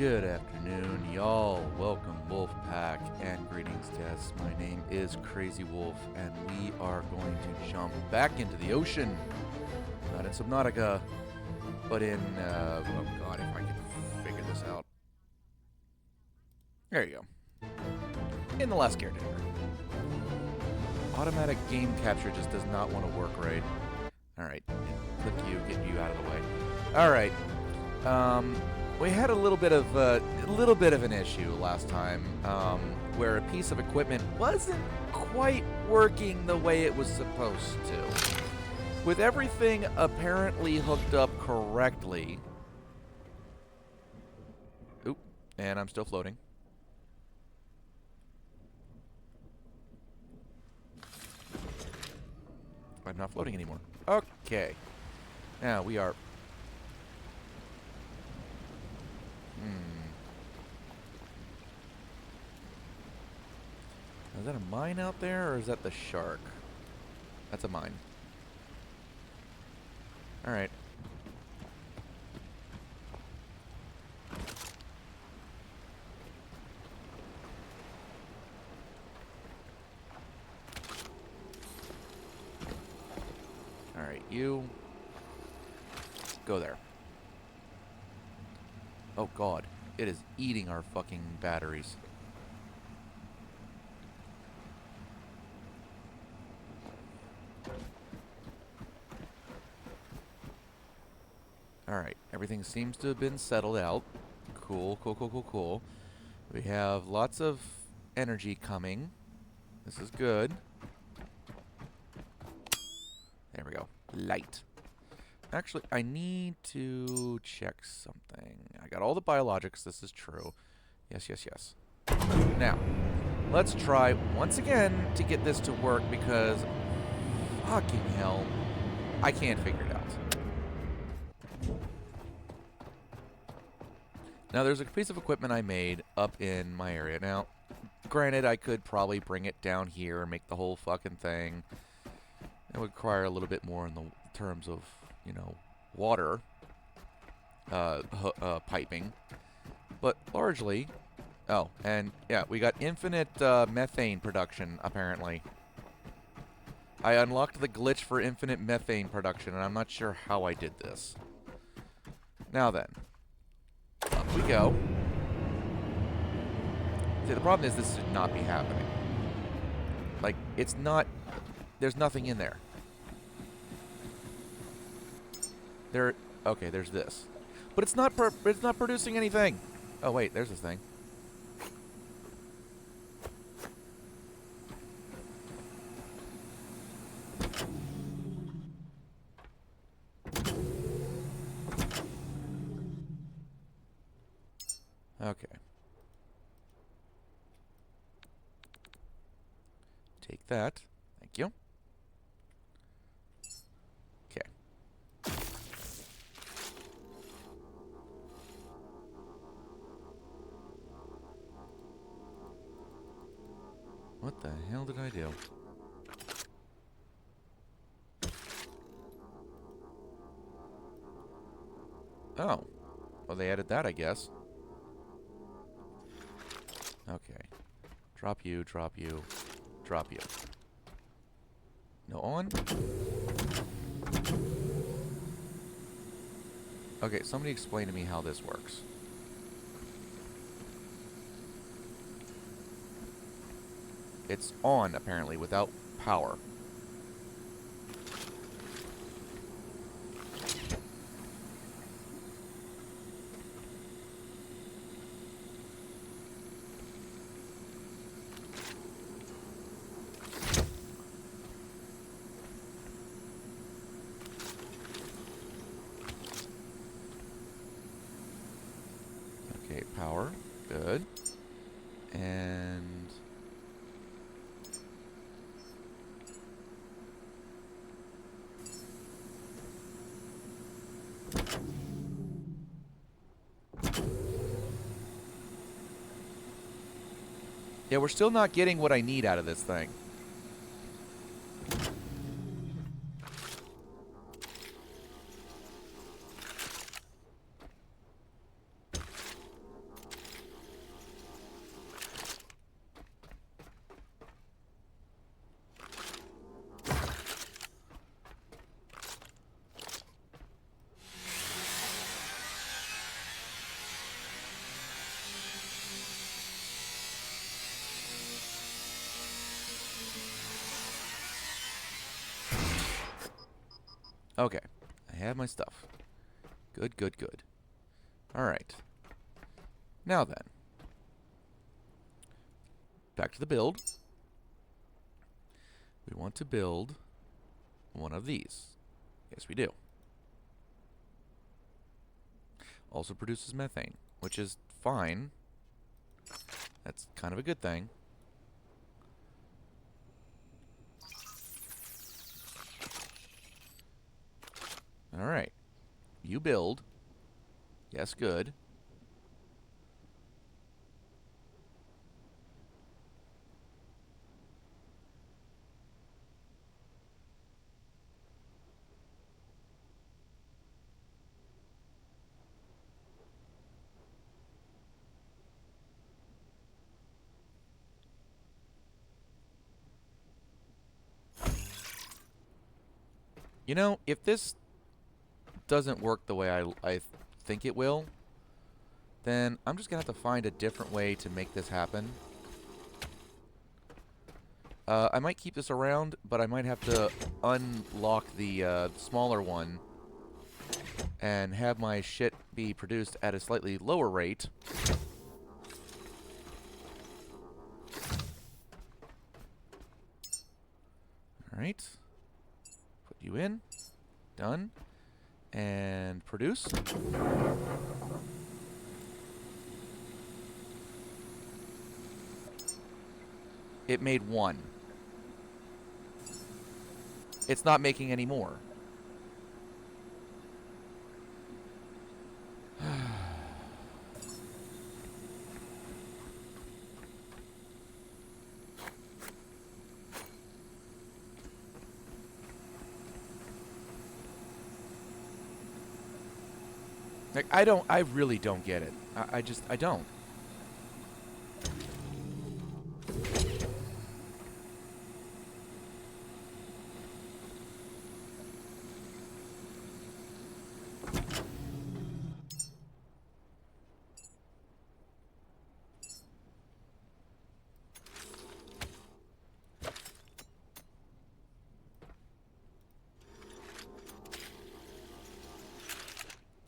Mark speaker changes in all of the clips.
Speaker 1: Good afternoon, y'all. Welcome, Wolfpack, and greetings, guests. My name is Crazy Wolf, and we are going to jump back into the ocean. Not in Subnautica, but in, oh god, if I can figure this out. There you go. In the Last Caretaker. Automatic game capture just does not want to work right. Alright, click you, get you out of the way. Alright, we had a little bit of an issue last time, where a piece of equipment wasn't quite working the way it was supposed to. With everything apparently hooked up correctly. Oop, and I'm still floating. I'm not floating anymore. Okay. Now we are... Is that a mine out there, or is that the shark? That's a mine. Alright. Alright, you... go there. Oh god, it is eating our fucking batteries. Alright, everything seems to have been settled out. Cool, cool, cool, cool, cool. We have lots of energy coming. This is good. There we go. Light. Actually, I need to check something. I got all the biologics. This is true. Yes, yes, yes. Now, let's try once again to get this to work because fucking hell, I can't figure it out. Now, there's a piece of equipment I made up in my area. Now, granted, I could probably bring it down here and make the whole fucking thing. It would require a little bit more in the terms of, you know, water piping. But largely... Oh, and yeah, we got infinite methane production, apparently. I unlocked the glitch for infinite methane production, and I'm not sure how I did this. Now then. Up we go. See, the problem is this should not be happening. Like, it's not... There's nothing in there. Okay, there's this. But it's not producing anything. Oh, wait, there's this thing. Okay. Take that. Thank you. Okay. What the hell did I do? Oh. Well, they added that, I guess. Okay. Drop you, drop you, drop you. No on? Okay, somebody explain to me how this works. It's on, apparently, without power. Okay, power. Good. And... yeah, we're still not getting what I need out of this thing. Okay. I have my stuff. Good, good, good. Alright. Now then. Back to the build. We want to build one of these. Yes, we do. Also produces methane, which is fine. That's kind of a good thing. Alright. You build. Yes, good. You know, if this doesn't work the way I think it will, then I'm just going to have to find a different way to make this happen. I might keep this around, but I might have to unlock the smaller one and have my shit be produced at a slightly lower rate. Alright. Put you in. Done. And produce. It made one. It's not making any more. Like, I really don't get it. I don't.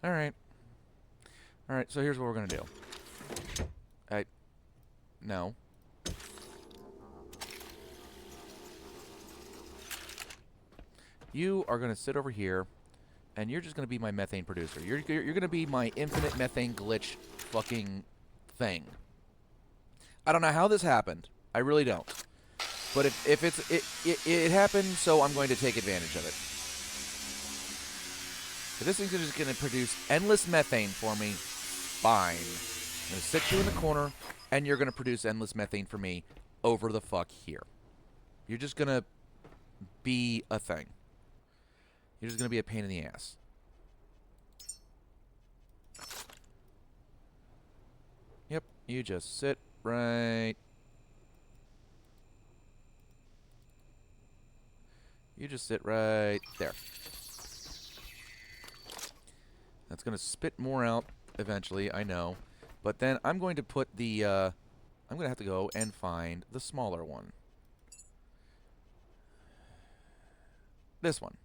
Speaker 1: Alright. Alright, so here's what we're gonna do. No. You are gonna sit over here, and you're just gonna be my methane producer. You're gonna be my infinite methane glitch fucking thing. I don't know how this happened. I really don't. But if it happened, so I'm going to take advantage of it. So this thing's just going to produce endless methane for me. Fine. I'm going to sit you in the corner, and you're going to produce endless methane for me over the fuck here. You're just going to be a thing. You're just going to be a pain in the ass. Yep, you just sit right... You just sit right there. That's going to spit more out eventually, I know. But then I'm going to put the... I'm going to have to go and find the smaller one. This one.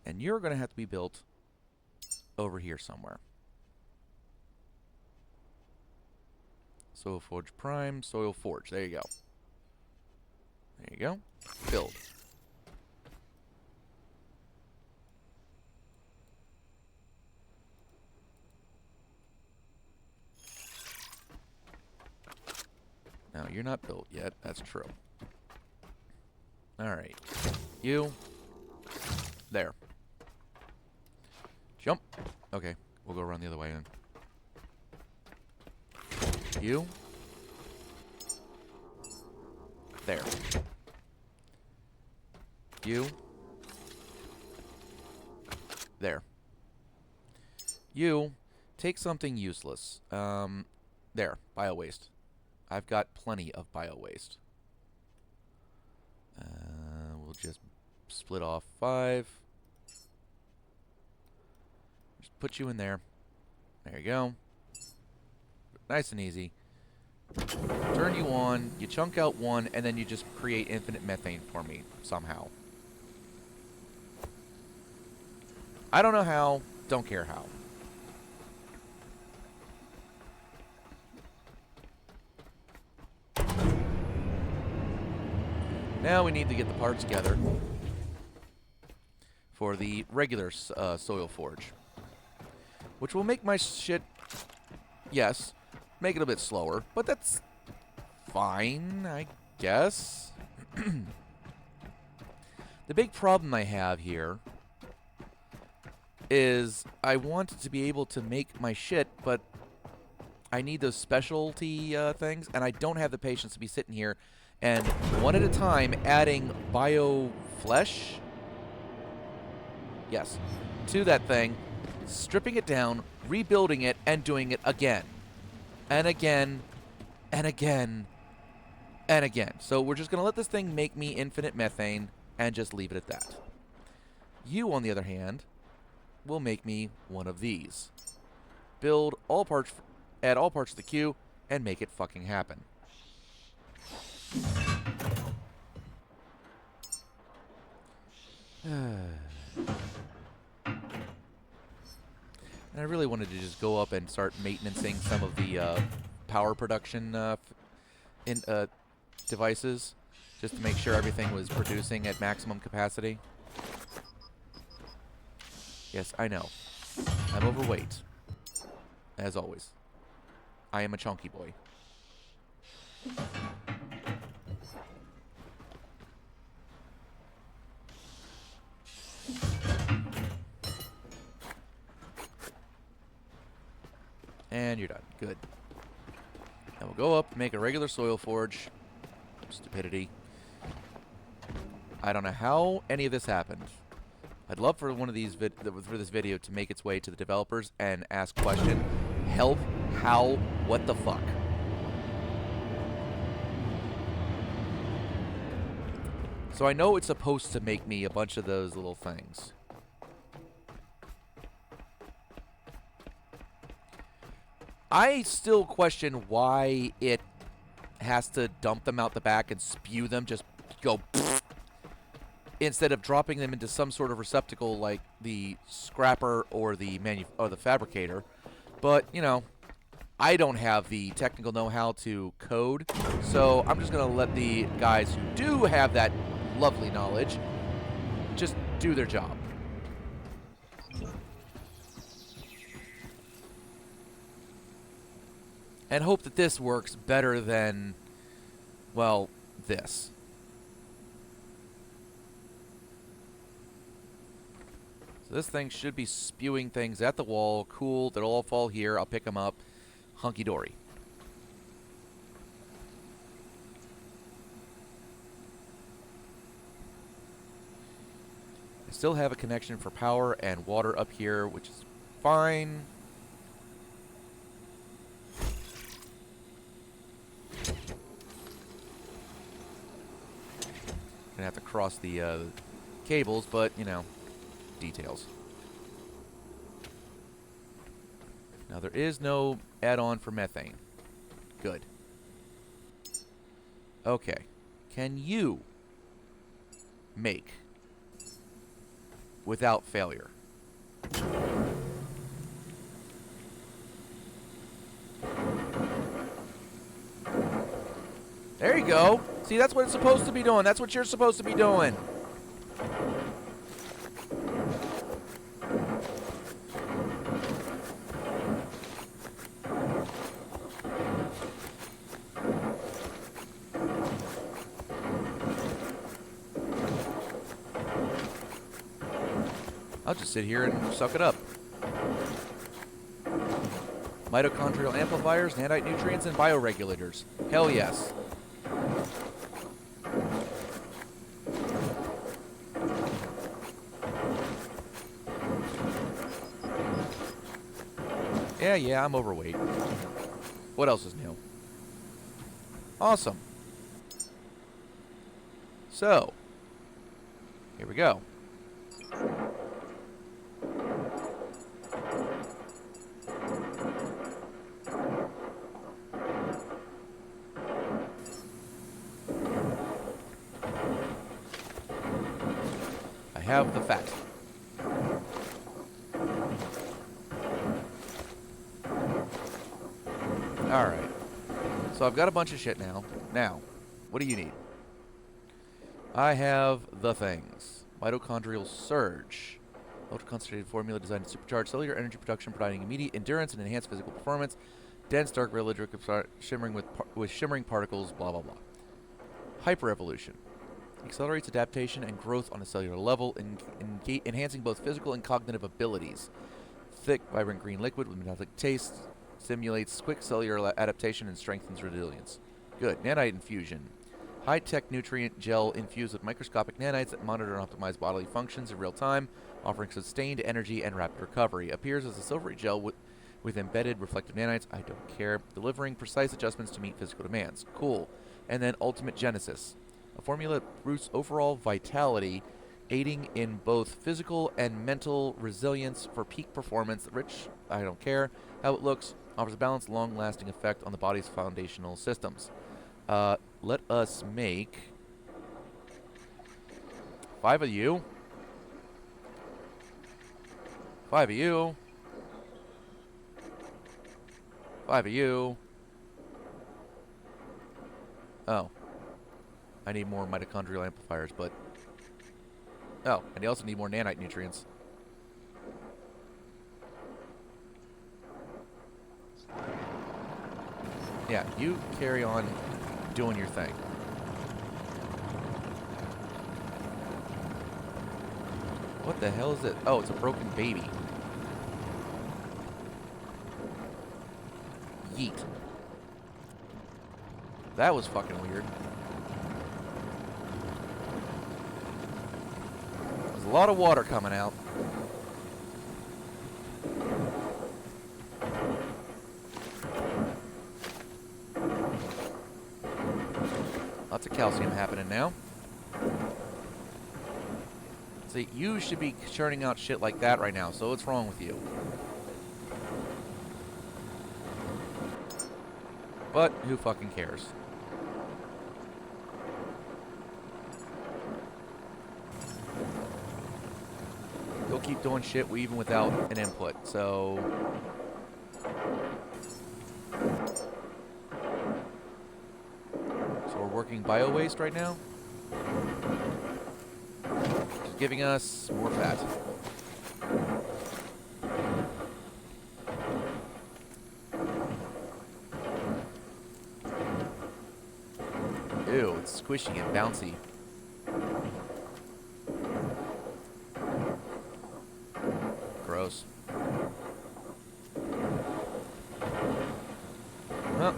Speaker 1: And you're going to have to be built over here somewhere. Soil Forge Prime, Soil Forge. There you go. There you go. Build. Now, you're not built yet. That's true. Alright. You. There. Jump. Okay. We'll go around the other way then. You. There. You. There. You. Take something useless. There. Bio-waste. I've got plenty of bio-waste. We'll just split off 5. Just put you in there. There you go. Nice and easy. Turn you on, you chunk out one, and then you just create infinite methane for me somehow. I don't know how, don't care how. Now we need to get the parts together for the regular soil forge, which will make my shit, yes, make it a bit slower, but that's fine, I guess. The big problem I have here is I want to be able to make my shit, but I need those specialty things, and I don't have the patience to be sitting here and one at a time adding bio flesh, yes, to that thing, stripping it down, rebuilding it, and doing it again. And again, and again, and again. So we're just going to let this thing make me infinite methane and just leave it at that. You, on the other hand, will make me one of these. Build all parts, add all parts to the queue, and make it fucking happen. And I really wanted to just go up and start maintenancing some of the power production devices, just to make sure everything was producing at maximum capacity. Yes, I know. I'm overweight. As always. I am a chunky boy. And you're done. Good. Now we'll go up, make a regular soil forge. Stupidity. I don't know how any of this happened. I'd love for one of these for this video to make its way to the developers and ask question, help, how, what the fuck? So I know it's supposed to make me a bunch of those little things. I still question why it has to dump them out the back and spew them, just go instead of dropping them into some sort of receptacle like the scrapper or the fabricator. But, you know, I don't have the technical know-how to code, so I'm just going to let the guys who do have that lovely knowledge just do their job. And hope that this works better than, well, this. So this thing should be spewing things at the wall. Cool. They'll all fall here. I'll pick them up. Hunky-dory. I still have a connection for power and water up here, which is fine. Gonna have to cross the cables, but, you know, details. Now, there is no add-on for methane. Good. Okay. Can you make without failure? There you go. See, that's what it's supposed to be doing. That's what you're supposed to be doing. I'll just sit here and suck it up. Mitochondrial amplifiers, nandite nutrients, and bioregulators. Hell yes. Yeah, I'm overweight. What else is new? Awesome. So, here we go. have the fat. Alright. So I've got a bunch of shit now. Now, what do you need? I have the things. Mitochondrial surge. Ultra-concentrated formula designed to supercharge cellular energy production, providing immediate endurance and enhanced physical performance. Dense, dark, red liquid shimmering with shimmering particles, blah, blah, blah. Hyper-evolution. Accelerates adaptation and growth on a cellular level, enhancing both physical and cognitive abilities. Thick, vibrant green liquid with metallic taste. Stimulates quick cellular adaptation and strengthens resilience. Good. Nanite infusion. High-tech nutrient gel infused with microscopic nanites that monitor and optimize bodily functions in real time, offering sustained energy and rapid recovery. Appears as a silvery gel with embedded reflective nanites. I don't care. Delivering precise adjustments to meet physical demands. Cool. And then Ultimate Genesis. A formula that boosts overall vitality, aiding in both physical and mental resilience for peak performance. Rich, I don't care how it looks, offers a balanced, long-lasting effect on the body's foundational systems. Let us make 5 of you. 5 of you. 5 of you. Oh. I need more mitochondrial amplifiers, but... Oh, and I also need more nanite nutrients. Yeah, you carry on doing your thing. What the hell is it? Oh, it's a broken baby. Yeet. That was fucking weird. There's a lot of water coming out. Lots of calcium happening now. See, you should be churning out shit like that right now, so what's wrong with you? But who fucking cares? You'll keep doing shit even without an input, so... So we're working bio-waste right now? Just giving us more fat. Ew, it's squishy and bouncy. Gross. Well,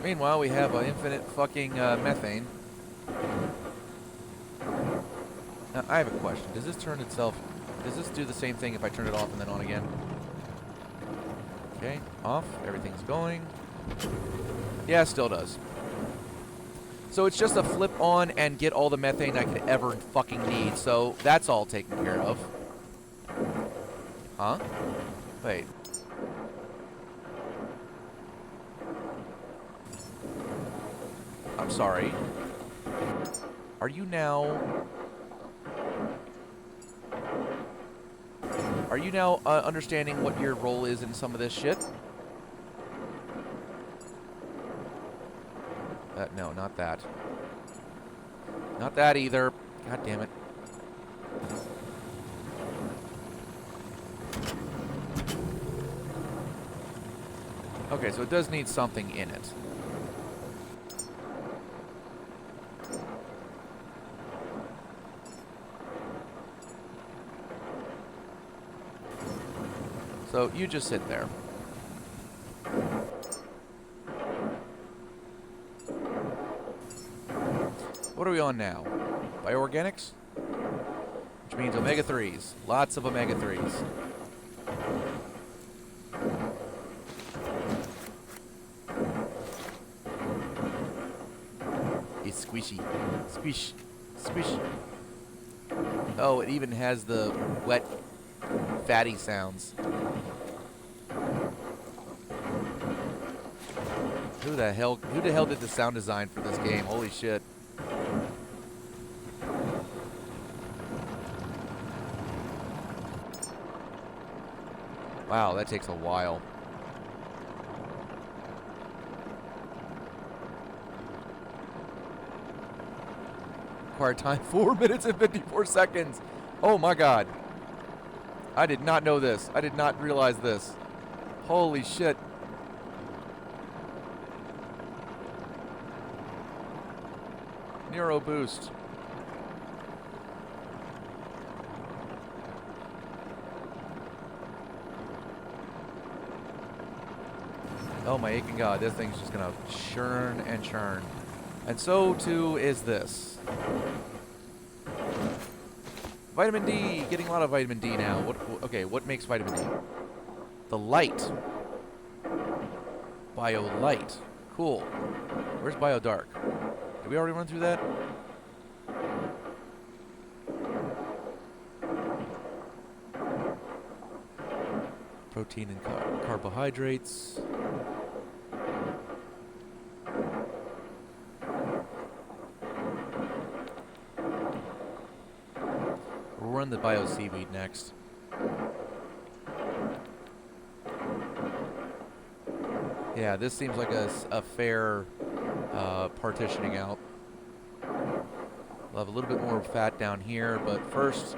Speaker 1: meanwhile, we have infinite fucking methane. Now, I have a question. Does this turn itself... Does this do the same thing if I turn it off and then on again? Okay, off. Everything's going. Yeah, it still does. So it's just a flip on and get all the methane I could ever fucking need. So that's all taken care of. Huh? Wait. I'm sorry. Are you now... Are you now understanding what your role is in some of this shit? No, not that. Not that either. God damn it. Okay, so it does need something in it. So you just sit there. What are we on now? Bioorganics? Which means omega-3s. Lots of omega-3s. It's squishy. Squish. Squish. Oh, it even has the wet, fatty sounds. Who the hell did the sound design for this game? Holy shit. Wow, that takes a while. Required time 4 minutes and 54 seconds. Oh my god. I did not know this. I did not realize this. Holy shit. Neuro boost. Oh my aching god, this thing's just gonna churn and churn. And so too is this. Vitamin D, getting a lot of vitamin D now. Okay, what makes vitamin D? The light. Bio light. Cool. Where's bio dark? Did we already run through that? Protein and carbohydrates. We'll run the bio seaweed next. Yeah, this seems like a fair partitioning out. We'll have a little bit more fat down here, but first,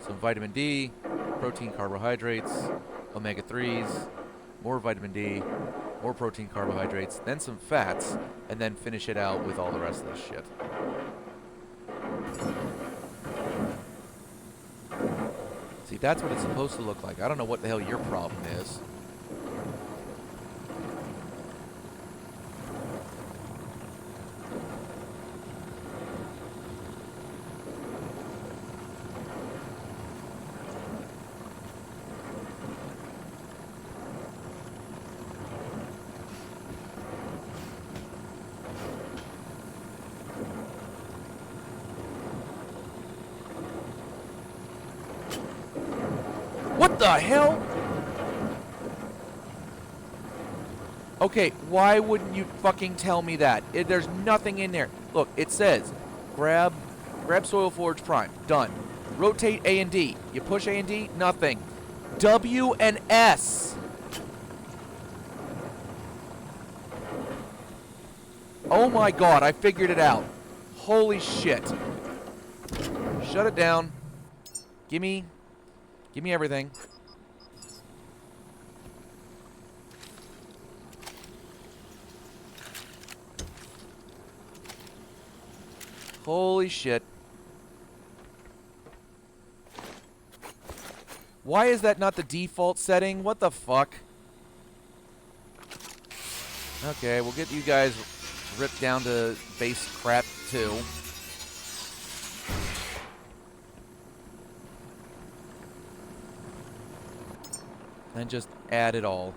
Speaker 1: some vitamin D, protein, carbohydrates, omega-3s, more vitamin D, more protein, carbohydrates, then some fats, and then finish it out with all the rest of this shit. See, that's what it's supposed to look like. I don't know what the hell your problem is. What the hell? Okay, why wouldn't you fucking tell me that? There's nothing in there. Look, it says, grab Soil Forge Prime. Done. Rotate A and D. You push A and D, nothing. W and S. Oh my god, I figured it out. Holy shit. Shut it down. Gimme everything. Holy shit. Why is that not the default setting? What the fuck? Okay, we'll get you guys ripped down to base crap too. And just add it all.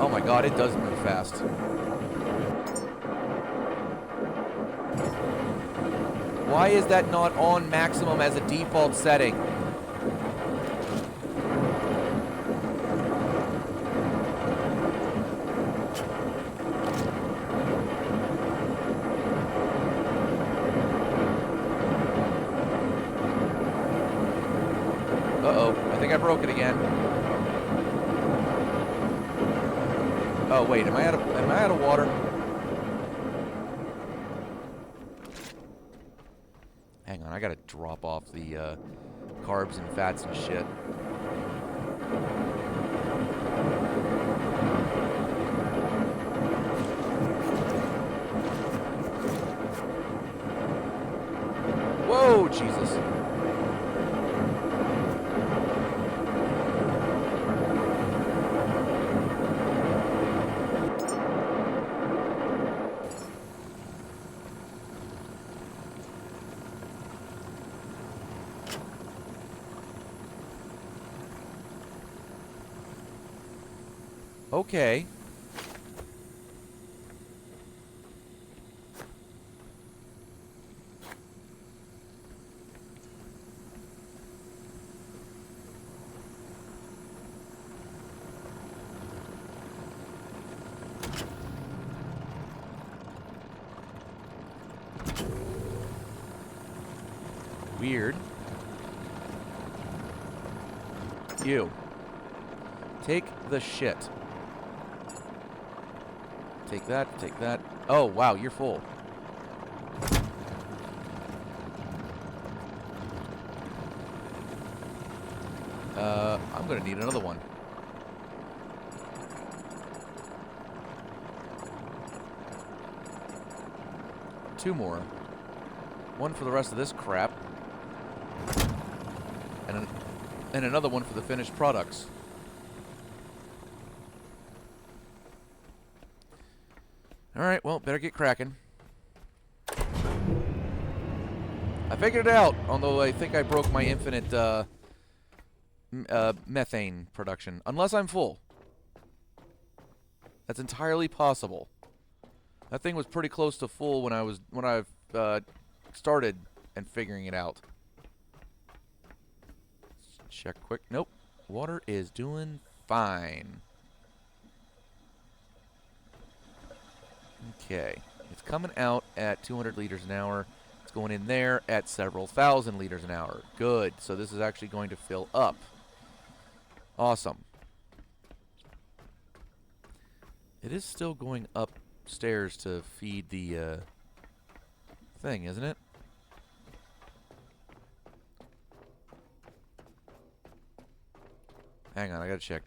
Speaker 1: Oh my god, it does move fast. Why is that not on maximum as a default setting? Uh-oh, I think I broke it again. Oh wait, am I out of water? Hang on, I gotta drop off the carbs and fats and shit. Whoa, Jesus. Okay. Weird. You. Take the shit. Take that, take that. Oh, wow, you're full. I'm gonna need another one. Two more. One for the rest of this crap. And another one for the finished products. Alright, well, better get cracking. I figured it out, although I think I broke my infinite methane production. Unless I'm full. That's entirely possible. That thing was pretty close to full when I started and figuring it out. Check quick. Nope. Water is doing fine. Okay. It's coming out at 200 liters an hour. It's going in there at several thousand liters an hour. Good. So this is actually going to fill up. Awesome. It is still going upstairs to feed the thing, isn't it? Hang on, I gotta check.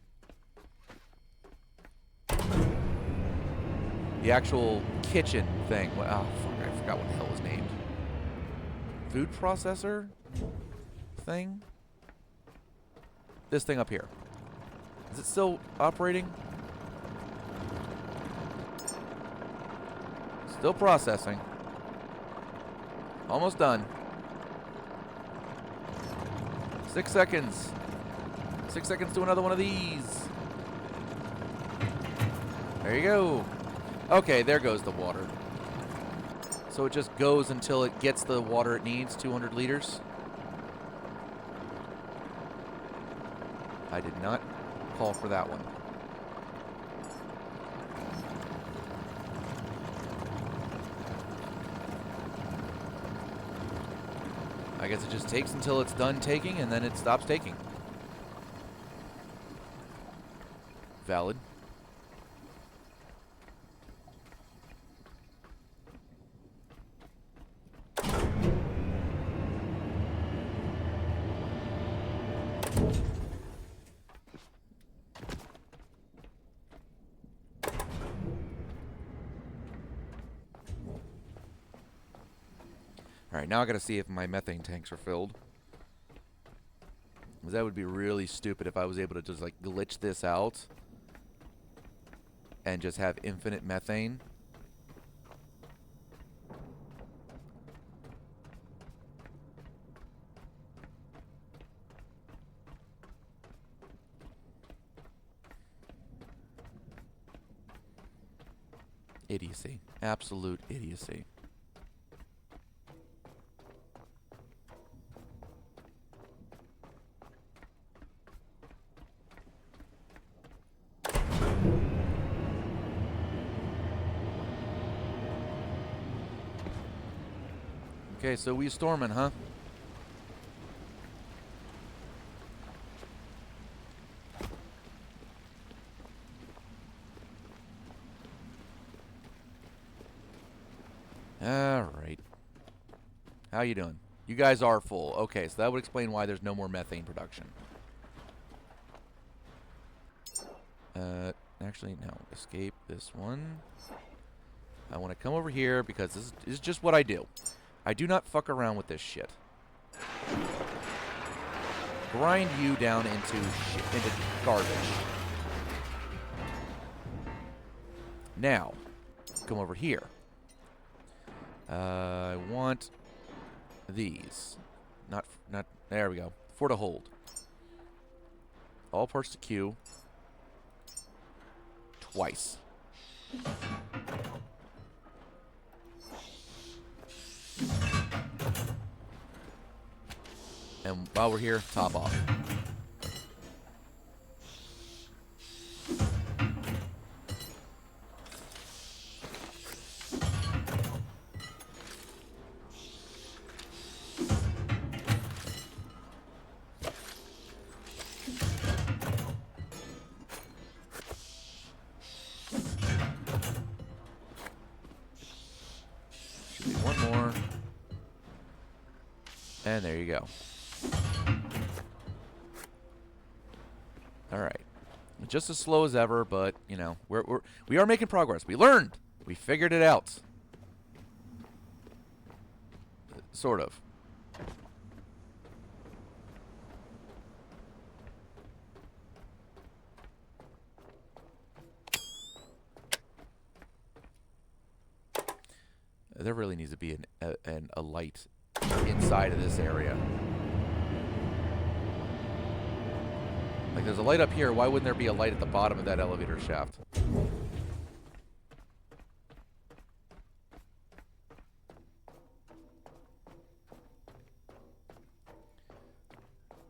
Speaker 1: The actual kitchen thing. Oh, fuck, I forgot what the hell it was named. Food processor thing? This thing up here. Is it still operating? Still processing. Almost done. 6 seconds. 6 seconds to another one of these. There you go. Okay, there goes the water. So it just goes until it gets the water it needs, 200 liters. I did not call for that one. I guess it just takes until it's done taking, and then it stops taking. Valid. Alright, now I gotta see if my methane tanks are filled. Because that would be really stupid if I was able to just, like, glitch this out and just have infinite methane. Idiocy. Absolute idiocy. Okay, so we storming, huh? Alright. How you doing? You guys are full. Okay, so that would explain why there's no more methane production. Actually, no. Escape this one. I want to come over here because this is just what I do. I do not fuck around with this shit. Grind you down into garbage. Now, come over here. I want these. Not, there we go. For to hold. All parts to queue. Twice. And while we're here, top off. And there you go. All right. Just as slow as ever, but, you know, we are making progress. We learned. We figured it out. Sort of. There really needs to be a light inside of this area. Like, there's a light up here. Why wouldn't there be a light at the bottom of that elevator shaft?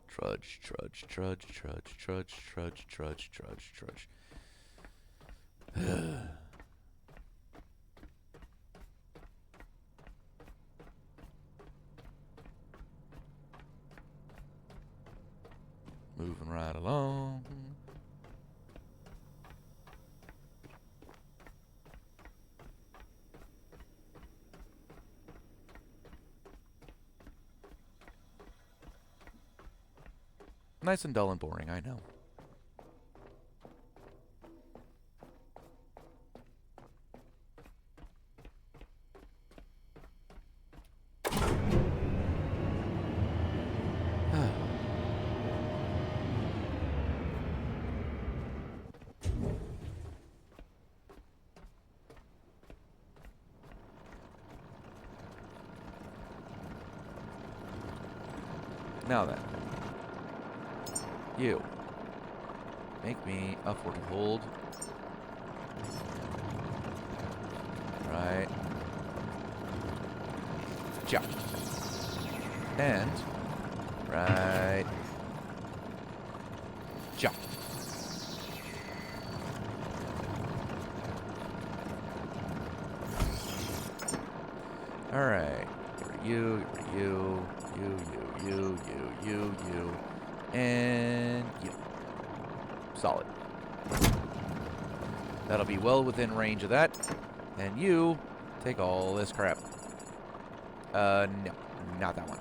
Speaker 1: Trudge, trudge, trudge, trudge, trudge, trudge, trudge, trudge, trudge. Moving right along. Nice and dull and boring, I know. Now then. You. Make me a foothold. Right. Jump. And. Right. Jump. Alright. You, and you. Solid. That'll be well within range of that. And you take all this crap. No. Not that one.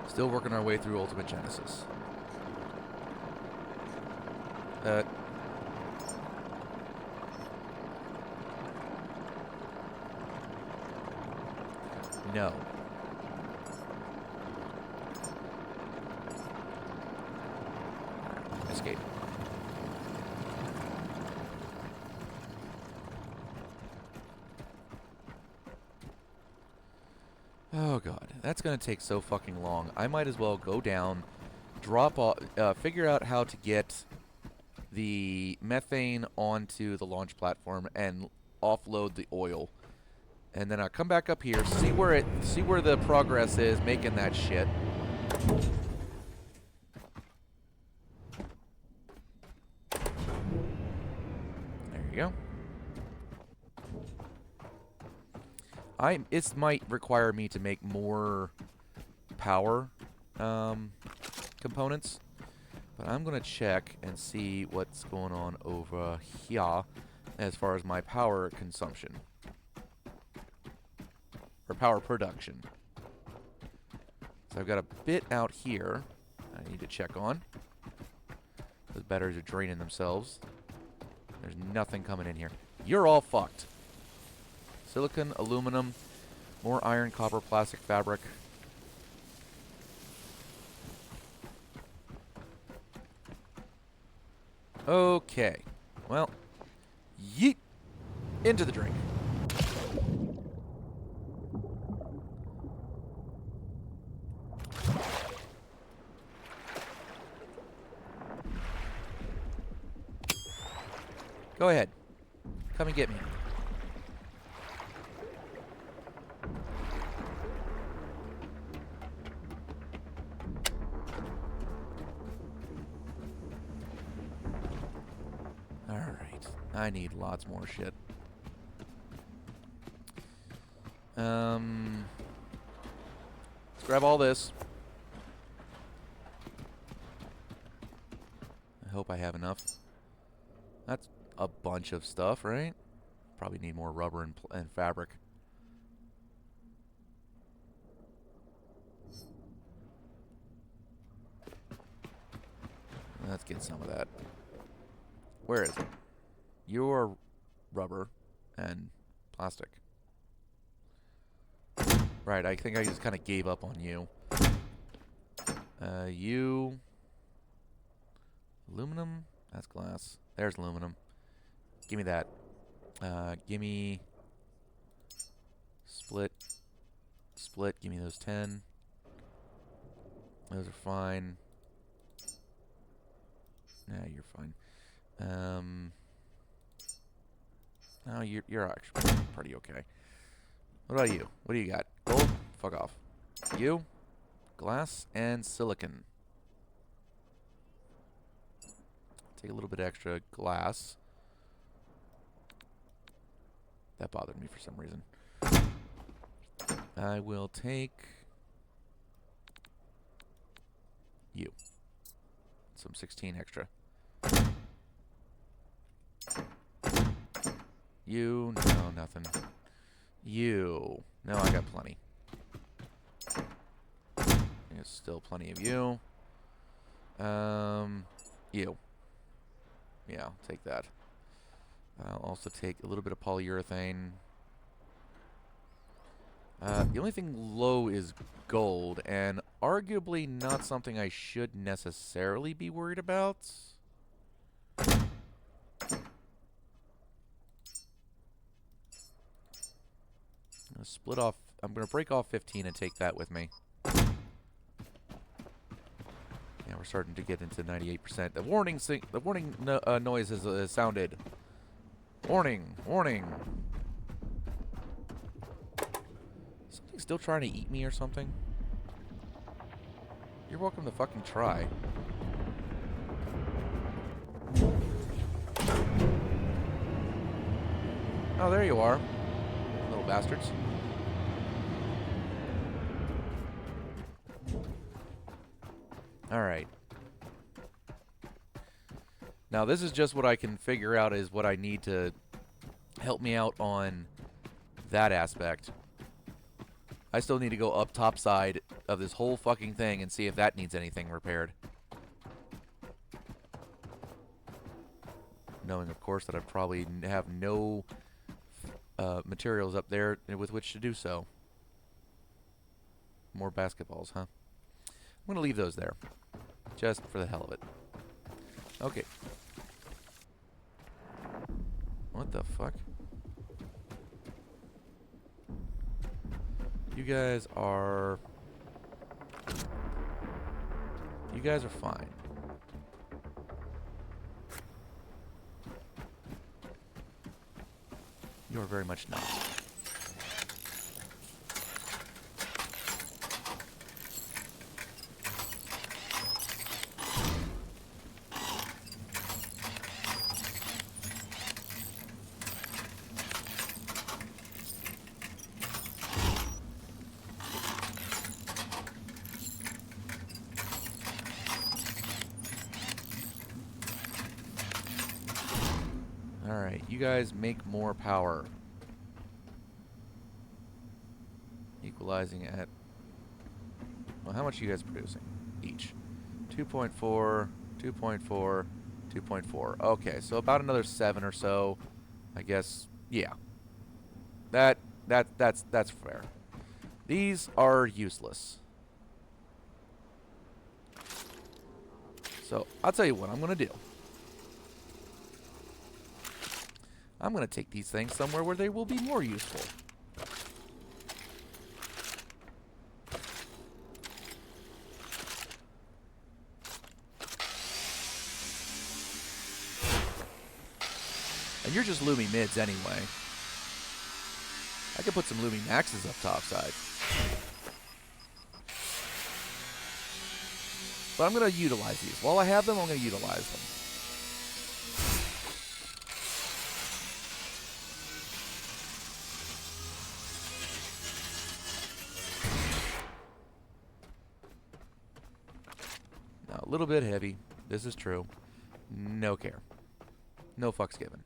Speaker 1: Still working our way through Ultimate Genesis. No. Escape. Oh god, that's gonna take so fucking long. I might as well go down, drop off, figure out how to get the methane onto the launch platform and offload the oil. And then I'll come back up here, see where the progress is making that shit. There you go. It might require me to make more power components, but I'm gonna check and see what's going on over here as far as my power consumption. Or power production. So I've got a bit out here I need to check on. Those batteries are draining themselves. There's nothing coming in here. You're all fucked. Silicon, aluminum, more iron, copper, plastic, fabric. Okay. Well, yeet into the drink. Go ahead. Come and get me. Alright. I need lots more shit. Let's grab all this. I hope I have enough. That's a bunch of stuff, right? Probably need more rubber and fabric. Let's get some of that. Where is it? Your rubber and plastic. Right, I think I just kind of gave up on you. You... Aluminum? That's glass. There's aluminum. Give me that. Give me... Split. Split. Give me those 10. Those are fine. Yeah, you're fine. No, you're actually pretty okay. What about you? What do you got? Gold? Fuck off. You? Glass and silicon. Take a little bit extra glass. That bothered me for some reason. I will take you. Some 16 extra. You, no, nothing. You, no, I got plenty. There's still plenty of you. You. Yeah, I'll take that. I'll also take a little bit of polyurethane. The only thing low is gold, and arguably not something I should necessarily be worried about. I'm gonna split off. I'm gonna break off 15 and take that with me. Yeah, we're starting to get into 98%. The warning noise has sounded. Warning! Warning! Something still trying to eat me or something? You're welcome to fucking try. Oh, there you are. Little bastards. Alright. Now, this is just what I can figure out is what I need to help me out on that aspect. I still need to go up top side of this whole fucking thing and see if that needs anything repaired. Knowing, of course, that I probably have no materials up there with which to do so. More basketballs, huh? I'm going to leave those there. Just for the hell of it. Okay. What the fuck? You guys are... You guys are fine. You are very much not. Alright, you guys make more power. Equalizing at... Well, how much are you guys producing? Each. 2.4, 2.4, 2.4. Okay, so about another 7 or so. I guess, yeah. That's fair. These are useless. So, I'll tell you what I'm going to do. I'm going to take these things somewhere where they will be more useful. And you're just Lumi mids anyway. I could put some Lumi maxes up top side. But I'm going to utilize these. While I have them, I'm going to utilize them. Now, a little bit heavy. This is true. No care. No fucks given.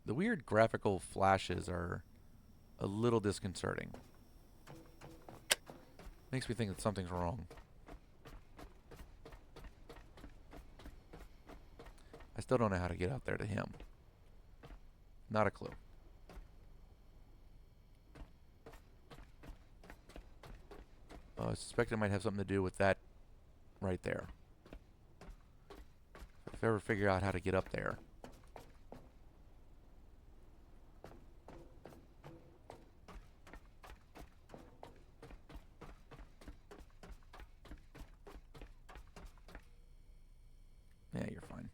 Speaker 1: The weird graphical flashes are a little disconcerting. Makes me think that something's wrong. I still don't know how to get out there to him. Not a clue. I suspect it might have something to do with that right there. If I ever figure out how to get up there. Yeah, you're fine.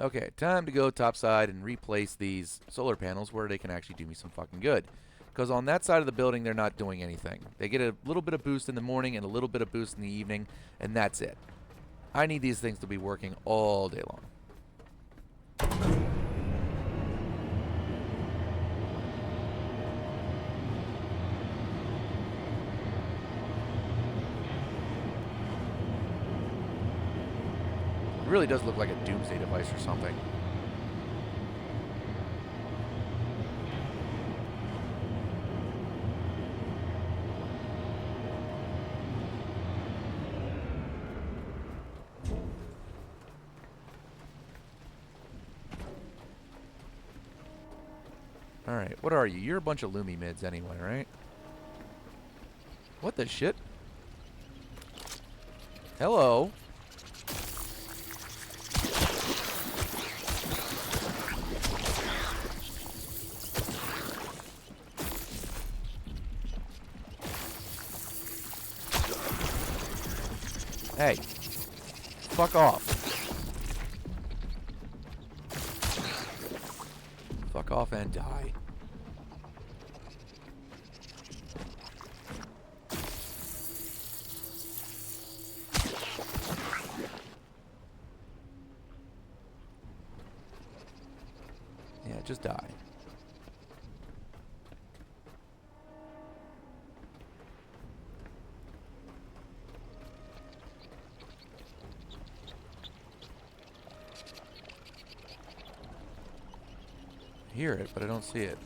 Speaker 1: Okay, time to go topside and replace these solar panels where they can actually do me some fucking good. Because on that side of the building, they're not doing anything. They get a little bit of boost in the morning and a little bit of boost in the evening, and that's it. I need these things to be working all day long. It really does look like a doomsday device or something. Alright, what are you? You're a bunch of Lumi mids anyway, right? What the shit? Hello? Hey. Fuck off. Fuck off and die. Yeah, just die. I hear it, but I don't see it.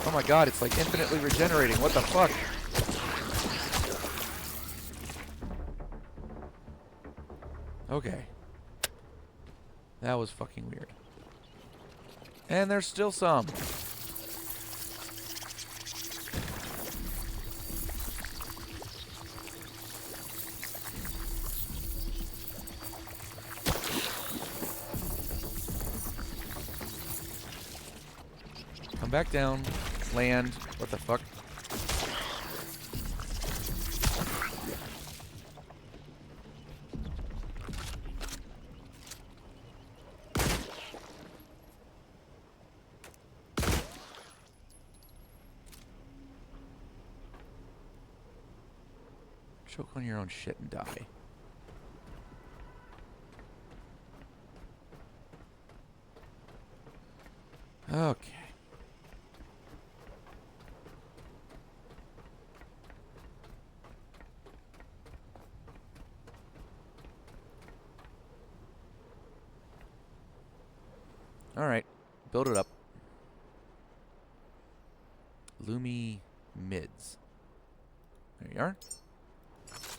Speaker 1: Oh my god, it's like infinitely regenerating. What the fuck? Okay. That was fucking weird. And there's still some. Come back down. Land. What the fuck? Choke on your own shit and die. Okay. Alright. Build it up. Lumi mids. There you are.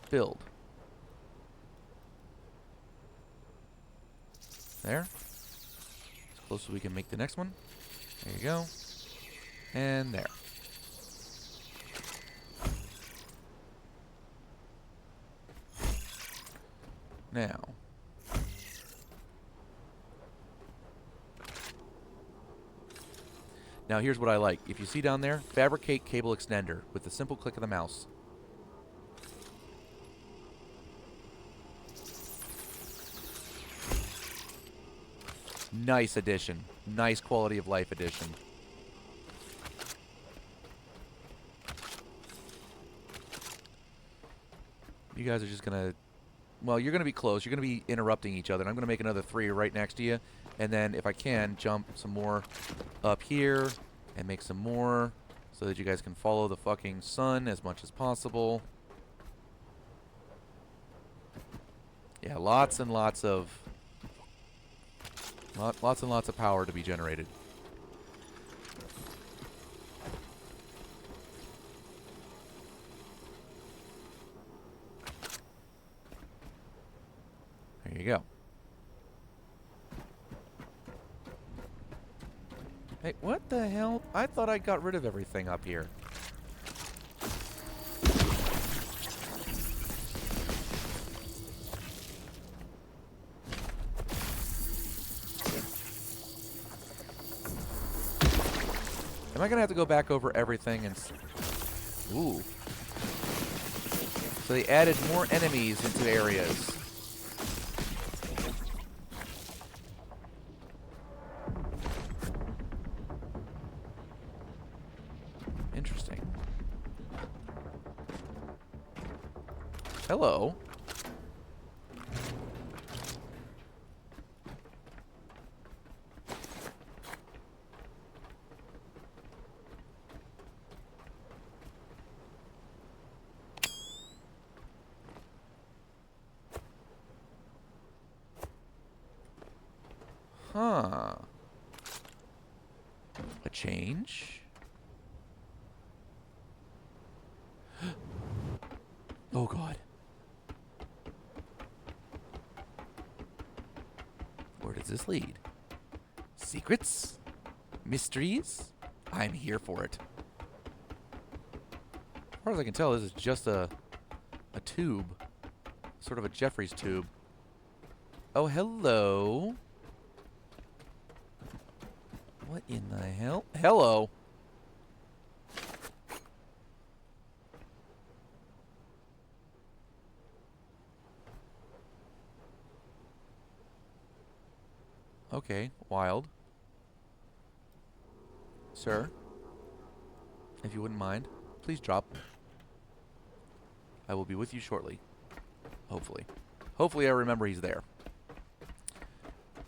Speaker 1: Build. There. close so we can make the next one. There you go. And there. Now here's what I like. If you see down there, fabricate cable extender with the simple click of the mouse. Nice addition. Nice quality of life addition. You guys are just going to... Well, you're going to be close. You're going to be interrupting each other. And I'm going to make another 3 right next to you. And then, if I can, jump some more up here and make some more so that you guys can follow the fucking sun as much as possible. Yeah, lots and lots of power to be generated. There you go. Hey, what the hell? I thought I got rid of everything up here. Am I gonna have to go back over everything and... Ooh. So they added more enemies into areas. Interesting. Hello. Huh. A change? Oh, God. Where does this lead? Secrets? Mysteries? I'm here for it. As far as I can tell, this is just a tube. Sort of a Jeffries tube. Oh, hello. What in the hell? Hello. Okay, wild. Sir, if you wouldn't mind, please drop. I will be with you shortly. Hopefully. Hopefully I remember he's there.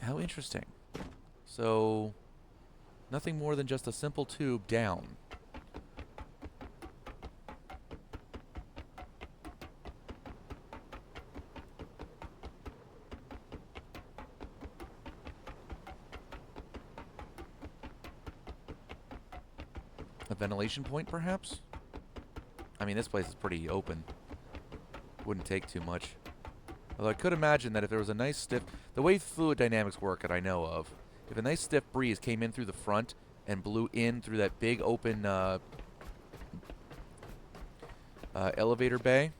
Speaker 1: How interesting. So, nothing more than just a simple tube down. A ventilation point, perhaps? I mean, this place is pretty open. Wouldn't take too much. Although I could imagine that if there was a nice stiff... The way fluid dynamics work that I know of, if a nice stiff breeze came in through the front and blew in through that big open elevator bay,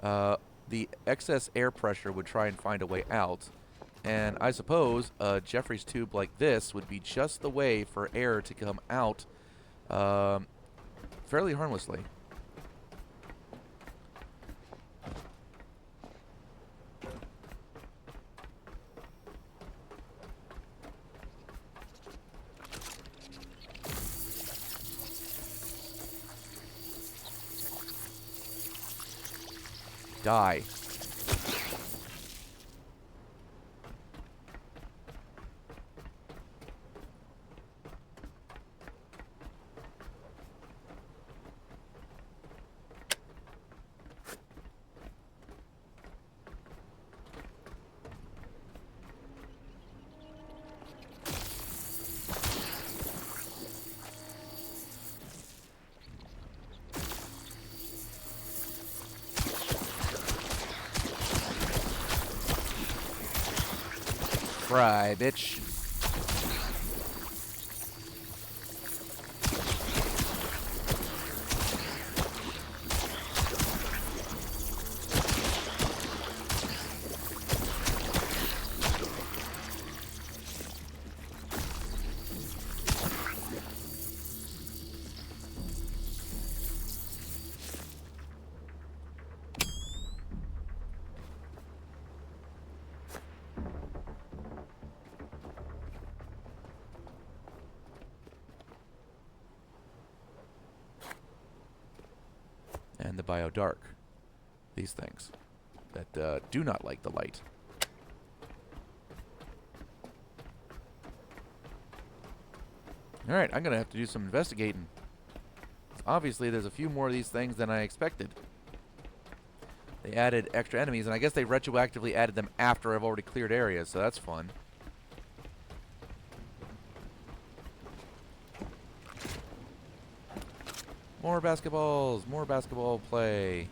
Speaker 1: the excess air pressure would try and find a way out. And I suppose a Jeffries tube like this would be just the way for air to come out fairly harmlessly. Die. fry, bitch. And the Biodark. These things that do not like the light. Alright, I'm going to have to do some investigating. Obviously, there's a few more of these things than I expected. They added extra enemies, and I guess they retroactively added them after I've already cleared areas, so that's fun. More basketballs, more basketball play.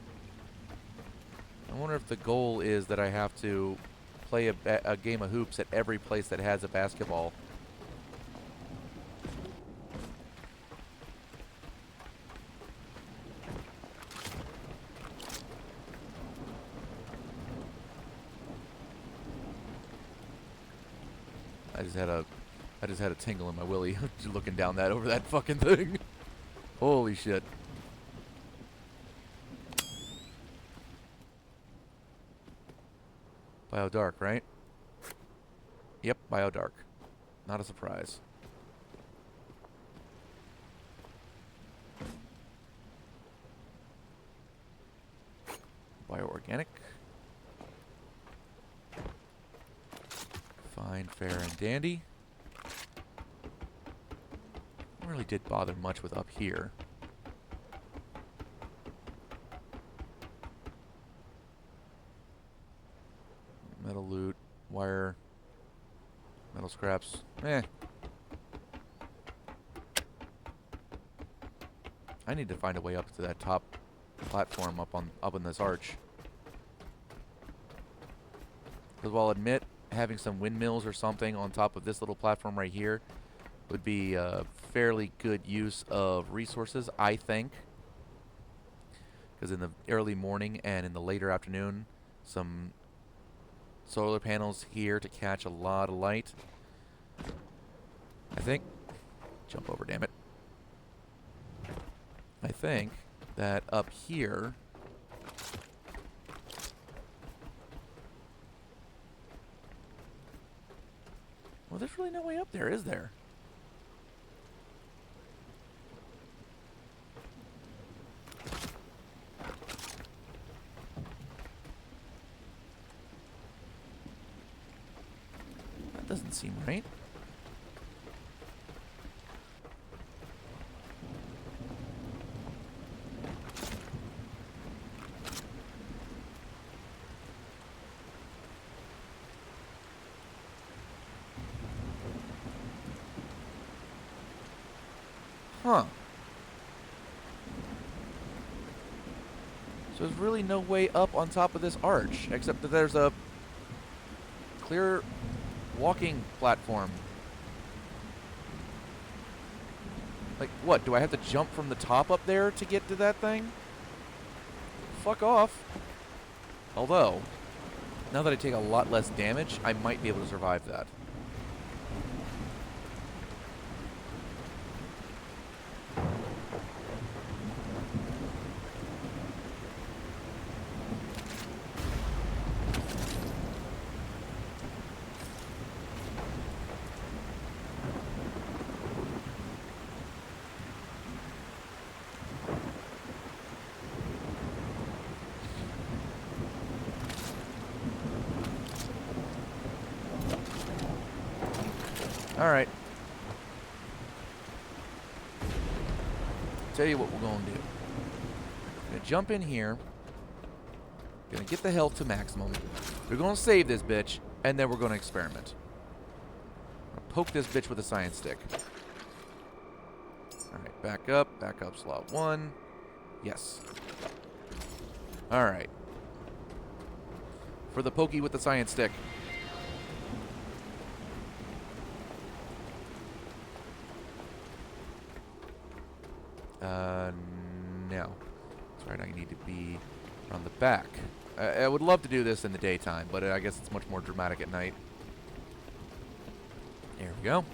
Speaker 1: I wonder if the goal is that I have to play a game of hoops at every place that has a basketball. I just had a tingle in my willy just looking down that over that fucking thing. Holy shit. Biodark, right? Yep, Biodark. Not a surprise. Bioorganic. Fine, fair, and dandy. Really did bother much with up here. Metal loot, wire, metal scraps. Eh. I need to find a way up to that top platform up on this arch. Because while I'll admit having some windmills or something on top of this little platform right here would be a fairly good use of resources, I think. Because in the early morning and in the later afternoon, some solar panels here to catch a lot of light. I think... Jump over, damn it. I think that up here... Well, there's really no way up there, is there? That doesn't seem right. Huh. So there's really no way up on top of this arch, except that there's a clear walking platform. Like, what? Do I have to jump from the top up there to get to that thing? Fuck off. Although, now that I take a lot less damage, I might be able to survive that. Alright. Tell you what we're going to do. We're going to jump in here. Going to get the health to maximum. We're going to save this bitch, and then we're going to experiment. I'm going to poke this bitch with a science stick. Alright, back up slot 1. Yes. Alright. For the pokey with the science stick. Uh, no. That's right, I need to be around the back. I would love to do this in the daytime, but I guess it's much more dramatic at night. There we go.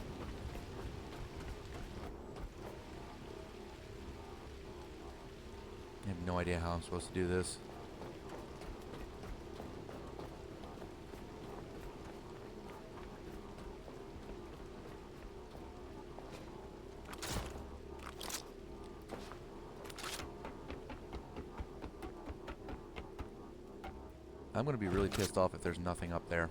Speaker 1: I have no idea how I'm supposed to do this. I'm going to be really pissed off if there's nothing up there.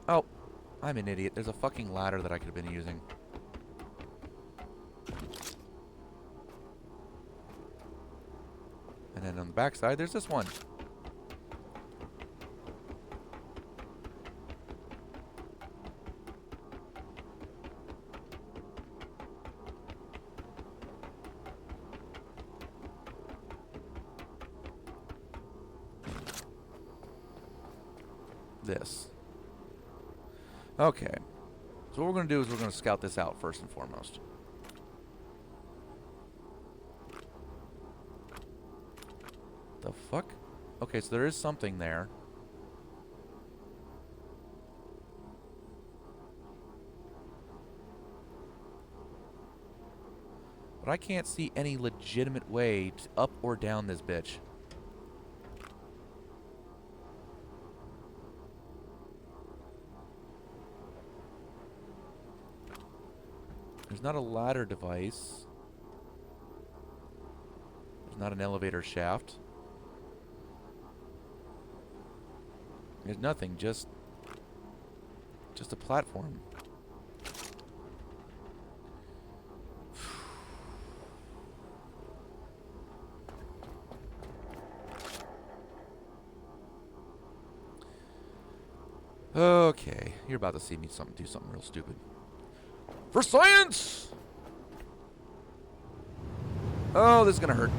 Speaker 1: Oh, I'm an idiot. There's a fucking ladder that I could have been using. And then on the backside, there's this one. This. Okay. So what we're going to do is we're going to scout this out first and foremost. The fuck? Okay, so there is something there. But I can't see any legitimate way to up or down this bitch. There's not a ladder device. There's not an elevator shaft. There's nothing, just a platform. Okay, you're about to see me do something real stupid. For science! Oh, this is gonna hurt.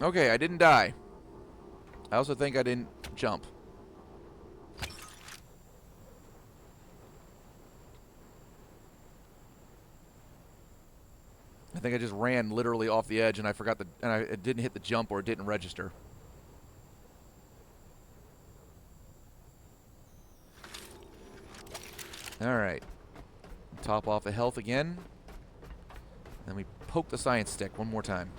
Speaker 1: Okay, I didn't die. I also think I didn't jump. I think I just ran literally off the edge and I forgot and I didn't hit the jump or it didn't register. Alright. Top off the health again. Then we poke the science stick one more time.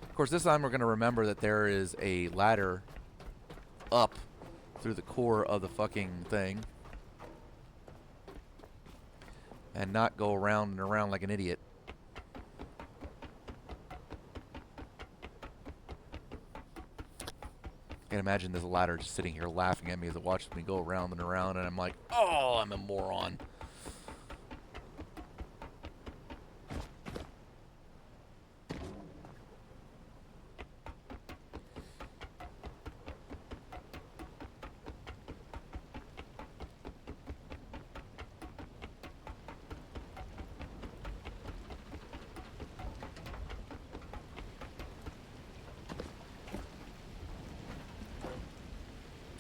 Speaker 1: Of course, this time we're going to remember that there is a ladder up through the core of the fucking thing. And not go around and around like an idiot. I can imagine this ladder just sitting here laughing at me as it watches me go around and around, and I'm like, oh, I'm a moron.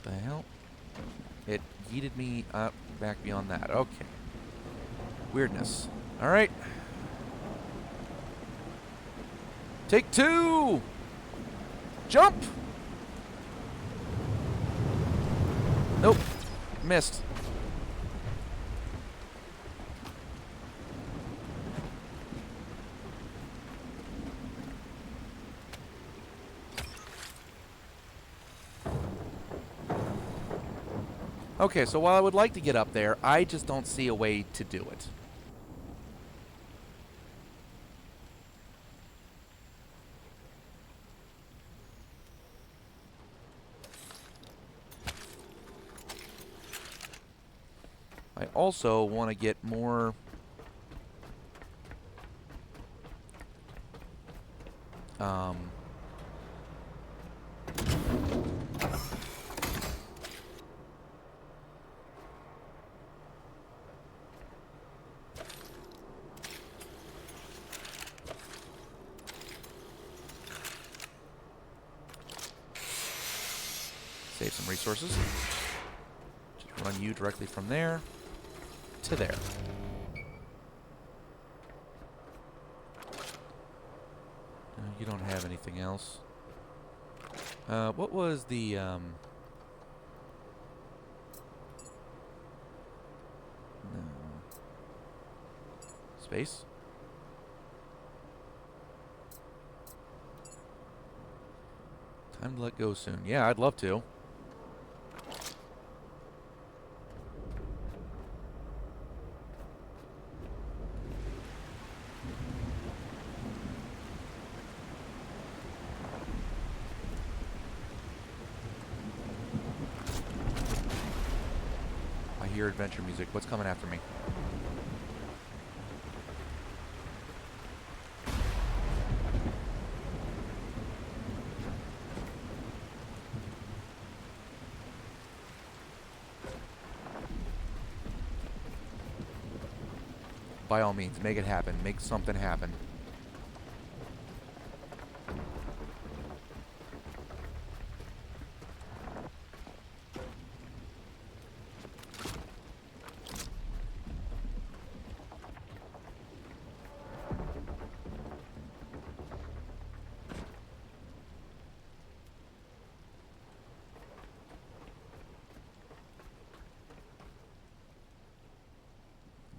Speaker 1: The hell? It yeeted me up back beyond that. Okay. Weirdness. Alright. Take two! Jump! Nope. Missed. Okay, so while I would like to get up there, I just don't see a way to do it. I also want to get more Um, save some resources. Just run you directly from there to there. You don't have anything else. What was the, No. Space? Time to let go soon. Yeah, I'd love to. I hear adventure music. What's coming after me? By all means, make it happen. Make something happen.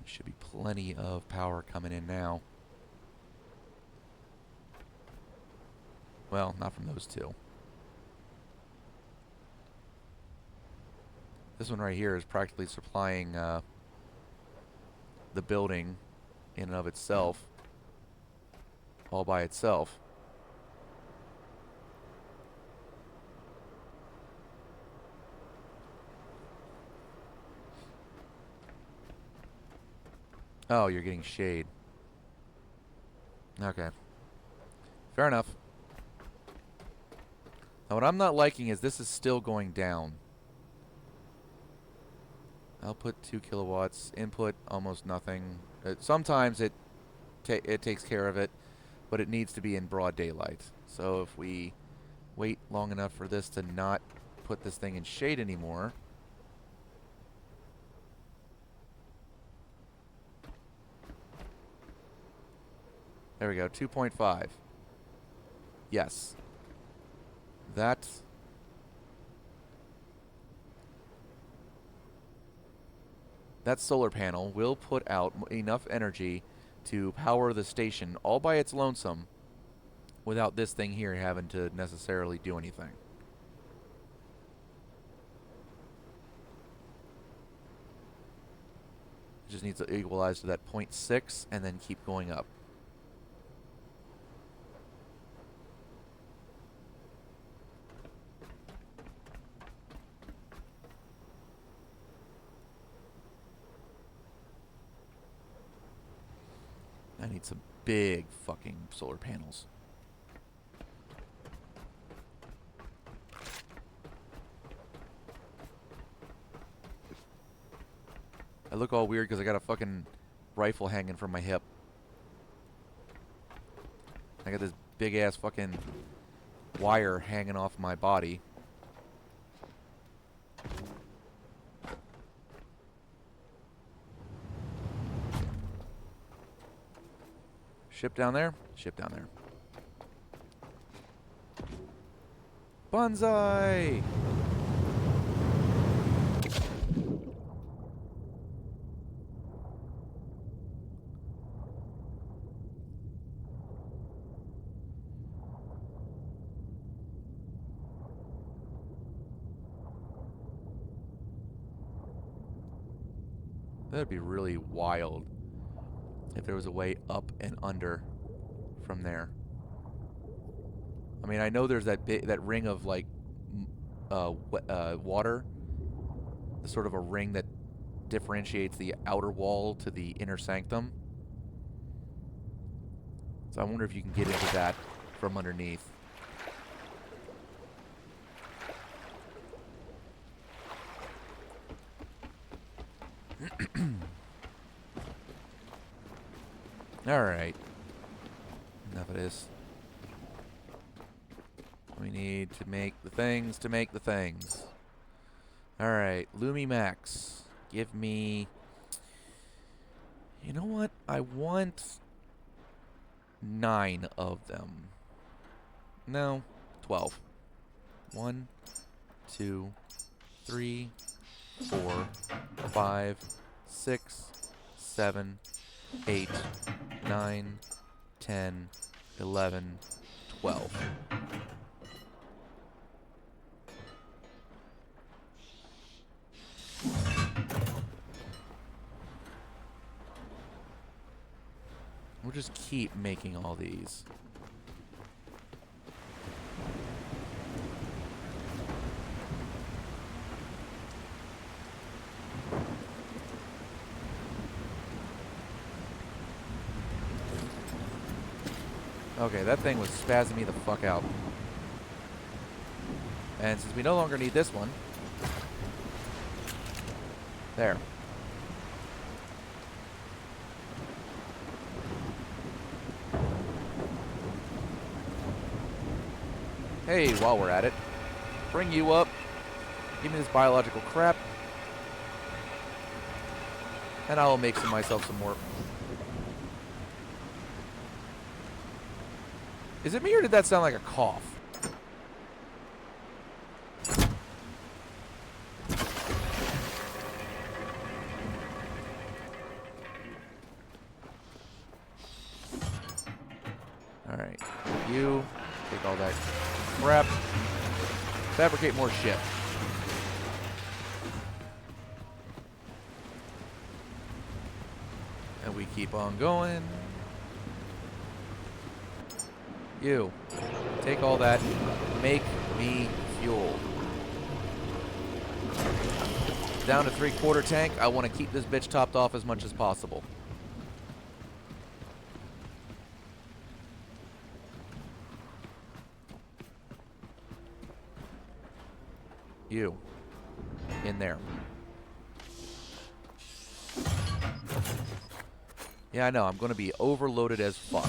Speaker 1: Should be plenty of power coming in now. Well, not from those two. This one right here is practically supplying the building in and of itself, all by itself. Oh, you're getting shade. Okay. Fair enough. Now, what I'm not liking is this is still going down. Output 2 kilowatts. Input almost nothing. Sometimes it takes care of it, but it needs to be in broad daylight. So if we wait long enough for this to not put this thing in shade anymore... There we go, 2.5. Yes. That solar panel will put out enough energy to power the station all by its lonesome without this thing here having to necessarily do anything. It just needs to equalize to that 0.6 and then keep going up. I need some big fucking solar panels. I look all weird because I got a fucking rifle hanging from my hip. I got this big ass fucking wire hanging off my body. Ship down there? Ship down there. Bonsai! That'd be really wild if there was a way up and under from there. I mean, I know there's that ring of like water, the sort of a ring that differentiates the outer wall to the inner sanctum. So I wonder if you can get into that from underneath. Alright. Enough of this. We need to make the things to make the things. Alright, Lumi Max. Give me... You know what? I want 9 of them. No, 12. 1, 2, 3, 4, 5, 6, 7, 8, 9, 10, 11, 12. We'll just keep making all these. Okay, that thing was spazzing me the fuck out. And since we no longer need this one... There. Hey, while we're at it, bring you up. Give me this biological crap. And I will make myself some more. Is it me or did that sound like a cough? Alright. You take all that crap. Fabricate more shit. And we keep on going. You take all that. Make me fuel. Down to 3/4 tank. I want to keep this bitch topped off as much as possible. You. In there. Yeah, I know. I'm going to be overloaded as fuck.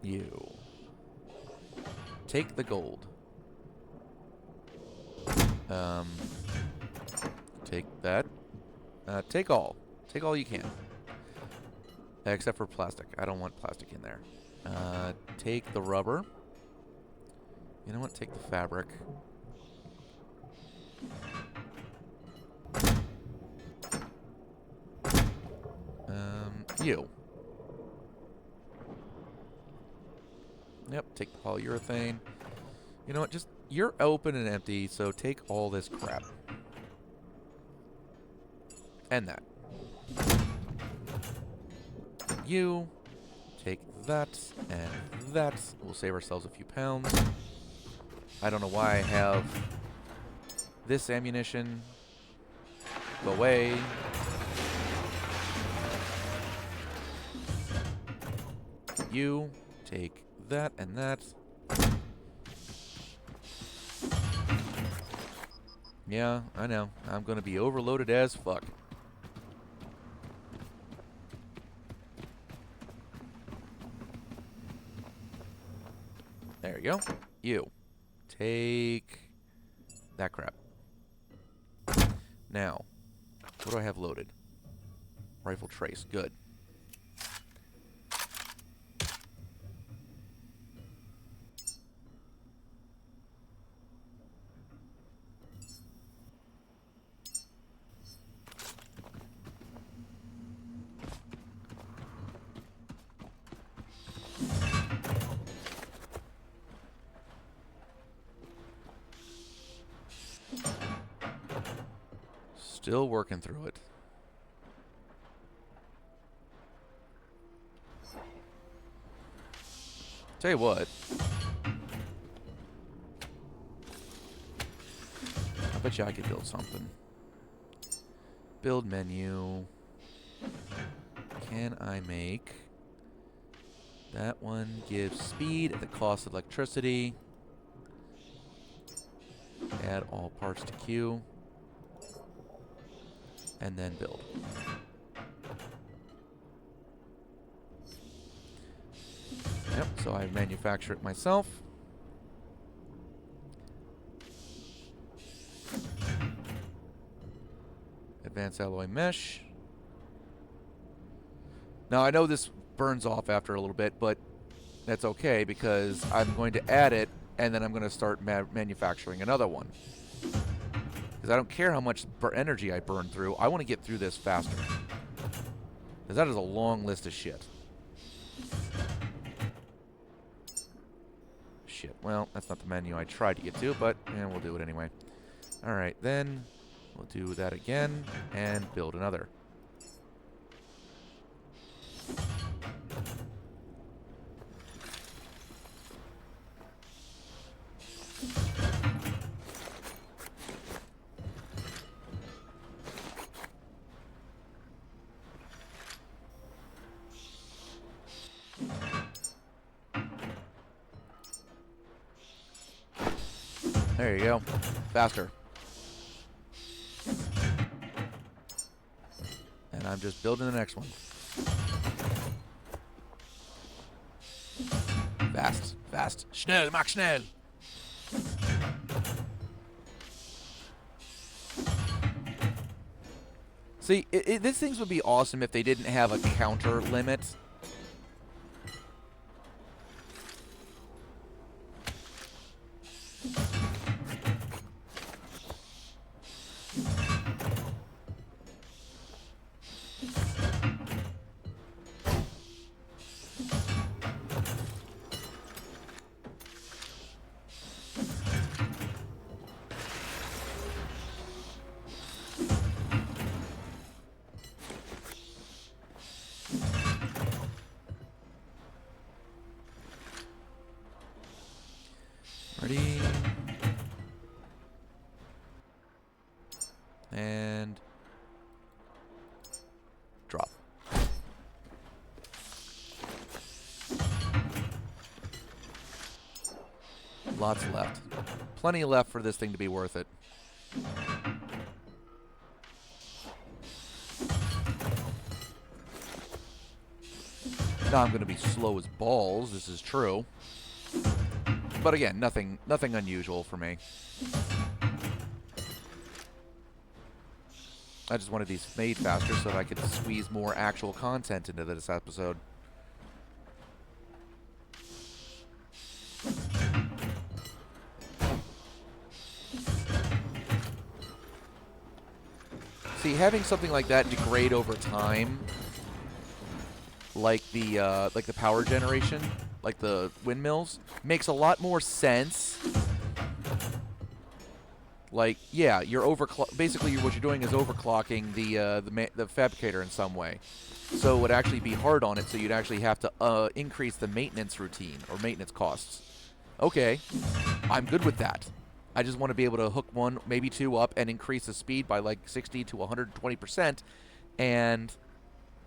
Speaker 1: You. Take the gold. Take that. Take all. Take all you can. Except for plastic. I don't want plastic in there. Take the rubber. You know what? Take the fabric. You. Yep, take the polyurethane. You know what? Just, you're open and empty, so take all this crap. And that. You. Take that and that. We'll save ourselves a few pounds. I don't know why I have this ammunition. Go away. You. Take that and that. Yeah, I know. I'm gonna be overloaded as fuck. There you go. You. Take that crap. Now, what do I have loaded? Rifle trace. Good. Still working through it. Tell you what. I bet you I could build something. Build menu. Can I make... That one gives speed at the cost of electricity. Add all parts to queue. And then build. Yep, so I manufacture it myself. Advanced alloy mesh. Now I know this burns off after a little bit, but that's okay because I'm going to add it and then I'm going to start manufacturing another one. Because I don't care how much energy I burn through. I want to get through this faster. Because that is a long list of shit. Shit. Well, that's not the menu I tried to get to, but we'll do it anyway. Alright, then we'll do that again and build another. There you go. Faster. And I'm just building the next one. Fast. Fast. Schnell, mach schnell. See, these things would be awesome if they didn't have a counter limit. Ready. And drop. Lots left. Plenty left for this thing to be worth it. Now I'm going to be slow as balls, this is true. But again, nothing unusual for me. I just wanted these made faster so that I could squeeze more actual content into this episode. See, having something like that degrade over time, like the power generation, like the windmills, makes a lot more sense. Like, yeah, you're basically what you're doing is overclocking the fabricator in some way. So it would actually be hard on it, so you'd actually have to increase the maintenance routine or maintenance costs. Okay, I'm good with that. I just want to be able to hook one, maybe two up and increase the speed by like 60 to 120% and,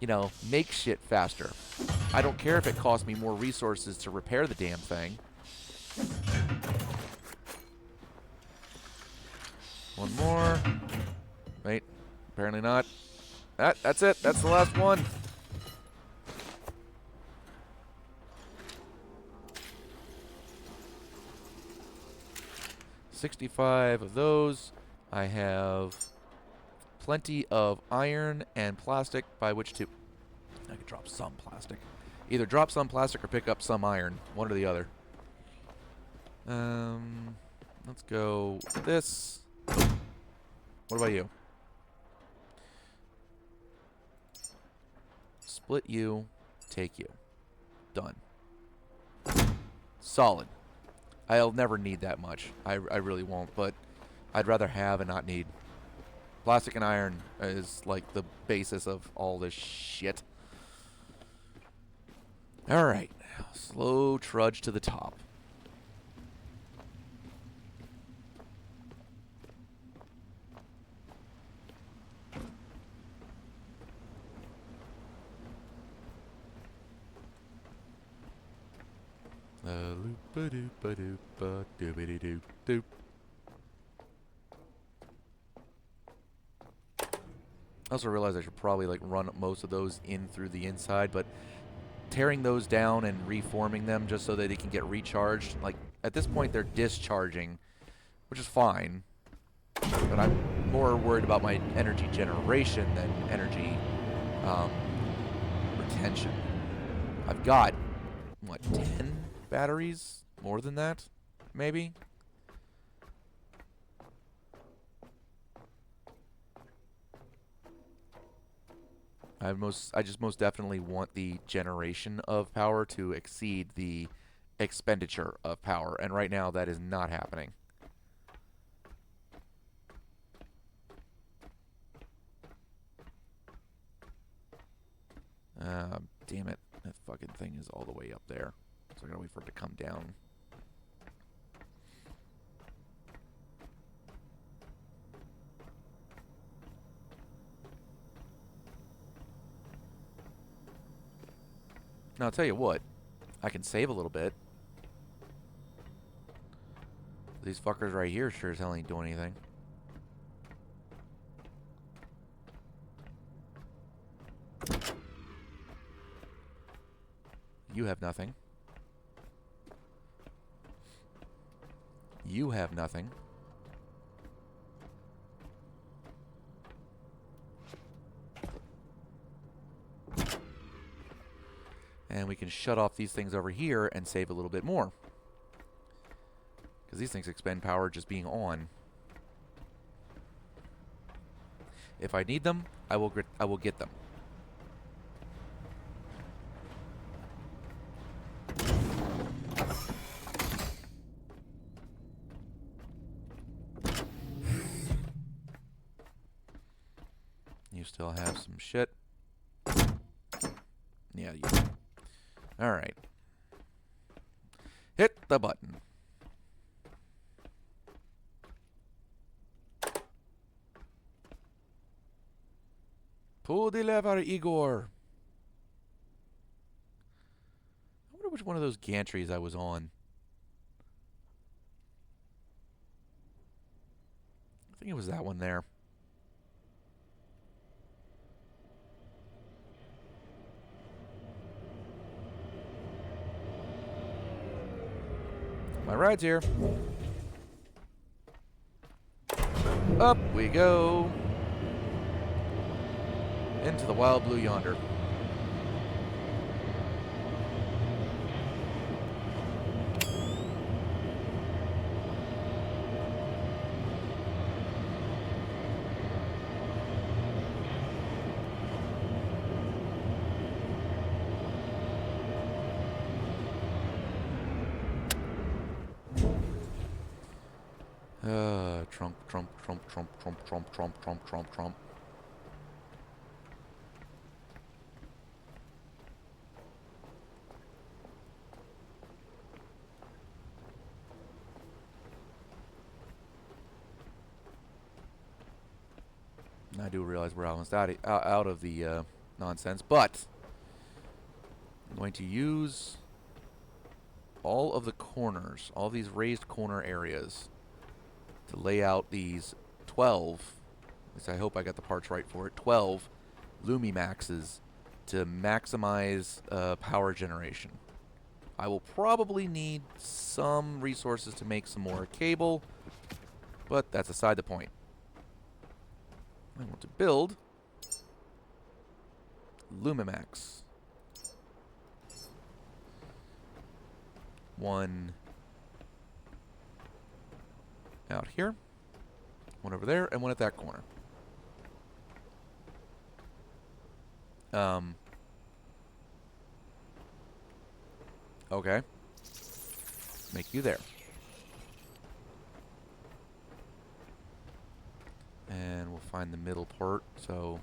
Speaker 1: you know, make shit faster. I don't care if it costs me more resources to repair the damn thing. One more. Wait, apparently not. That's it. That's the last one. $65 of those. I have plenty of iron and plastic by which to... I could drop some plastic. Either drop some plastic or pick up some iron. One or the other. Let's go with this. What about you? Split you, take you. Done. Solid. I'll never need that much. I really won't, but I'd rather have and not need. Plastic and iron is like the basis of all this shit. Alright. Slow trudge to the top. I also realized I should probably like run most of those in through the inside, but tearing those down and reforming them just so that they can get recharged, like at this point they're discharging, which is fine, but I'm more worried about my energy generation than energy um, retention. I've got, what, 10 batteries? More than that? Maybe? I just most definitely want the generation of power to exceed the expenditure of power, and right now that is not happening. Damn it. That fucking thing is all the way up there. So I gotta wait for it to come down. Now, I'll tell you what. I can save a little bit. These fuckers right here sure as hell ain't doing anything. You have nothing. You have nothing. And we can shut off these things over here and save a little bit more. Because these things expend power just being on. If I need them, I will get them. You still have some shit. Yeah, you do. Alright. Hit the button. Pull the lever, Igor. I wonder which one of those gantries I was on. I think it was that one there. My ride's here. Up we go. Into the wild blue yonder. Trump, Trump, Trump, Trump, Trump, Trump, Trump, Trump, Trump, Trump. I do realize we're almost out of the nonsense, but I'm going to use all of the corners, all these raised corner areas, to lay out these 12, at least I hope I got the parts right for it, 12 Lumimaxes to maximize power generation. I will probably need some resources to make some more cable, but that's aside the point. I want to build Lumimax. One out here, one over there, and one at that corner. Okay. Make you there. And we'll find the middle port, so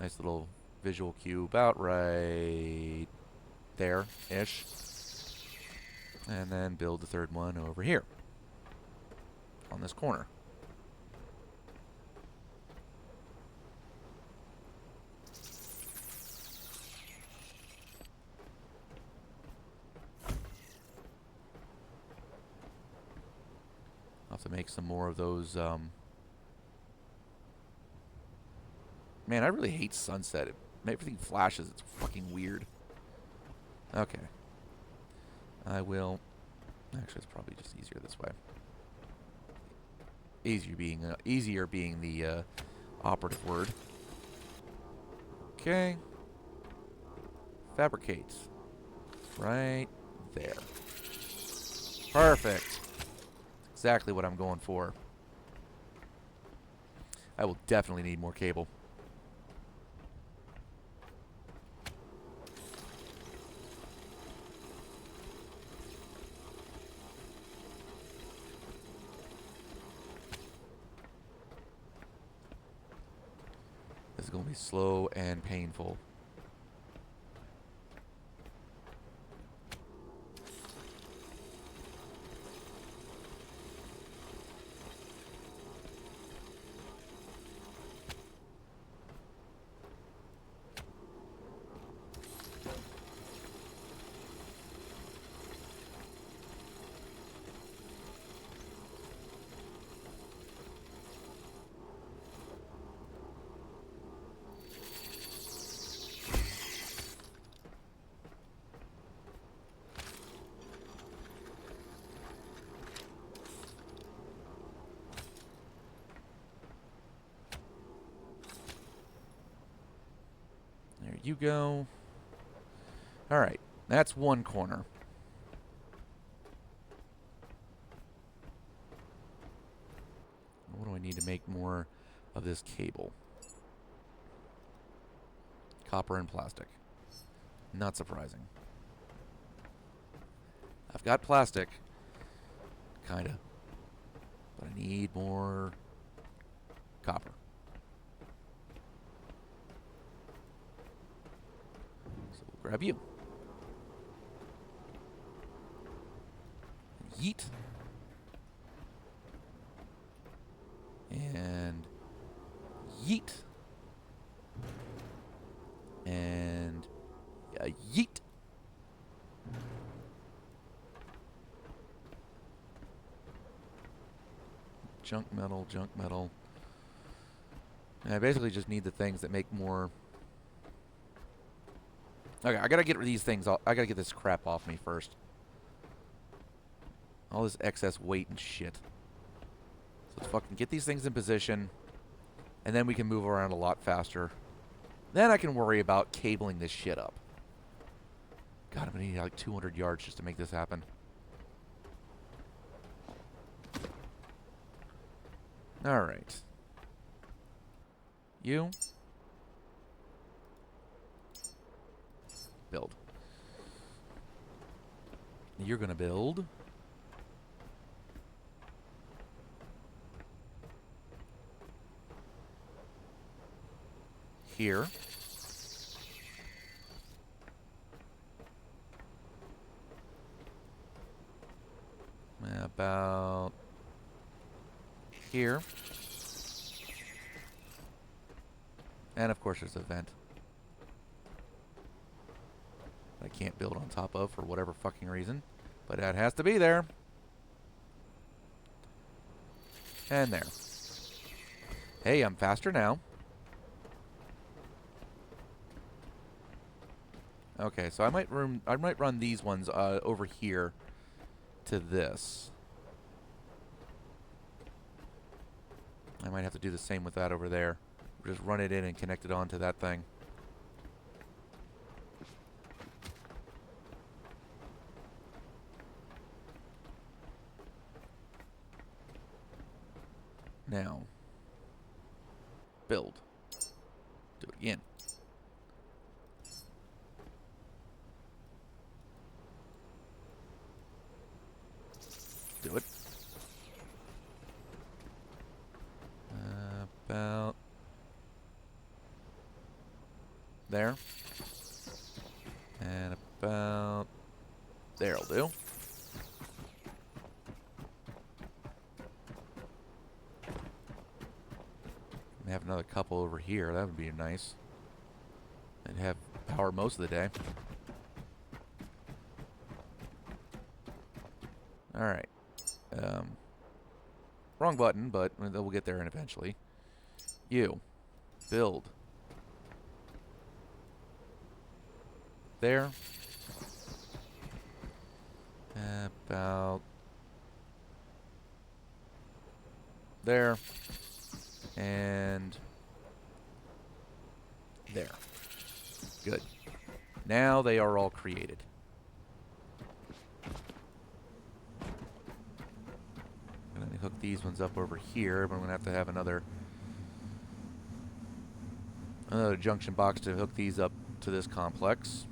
Speaker 1: nice little visual cue about right there-ish. And then build the third one over here on this corner. I'll have to make some more of those. Man, I really hate sunset. Everything flashes. It's fucking weird. Okay. I will... Actually, it's probably just easier this way. Easier being the operative word. Okay. Fabricate. Right there. Perfect. Exactly what I'm going for. I will definitely need more cable. This is going to be slow and painful. There you go. Alright, that's one corner. What do I need to make more of this cable? Copper and plastic. Not surprising. I've got plastic. Kinda. But I need more copper. So we'll grab you. Yeet. And yeet. And yeet. Junk metal, junk metal. And I basically just need the things that make more... Okay, I gotta get these things off. I gotta get this crap off me first. All this excess weight and shit. So let's fucking get these things in position. And then we can move around a lot faster. Then I can worry about cabling this shit up. God, I'm gonna need like 200 yards just to make this happen. Alright. You. Build. You're gonna build. Here. About here. And of course there's a vent that I can't build on top of for whatever fucking reason. But that has to be there. And there. Hey, I'm faster now. Okay, so I might run these ones over here to this. I might have to do the same with that over there. Just run it in and connect it onto that thing. Now, build. Do it again. Do it. About there. And about there'll do. And have another couple over here. That would be nice. And have power most of the day. Alright. Wrong button, but we'll get there eventually. You. Build. There. About there. And there. Good. Now they are all created. I'm going to hook these ones up over here, but I'm going to have another junction box to hook these up to this complex.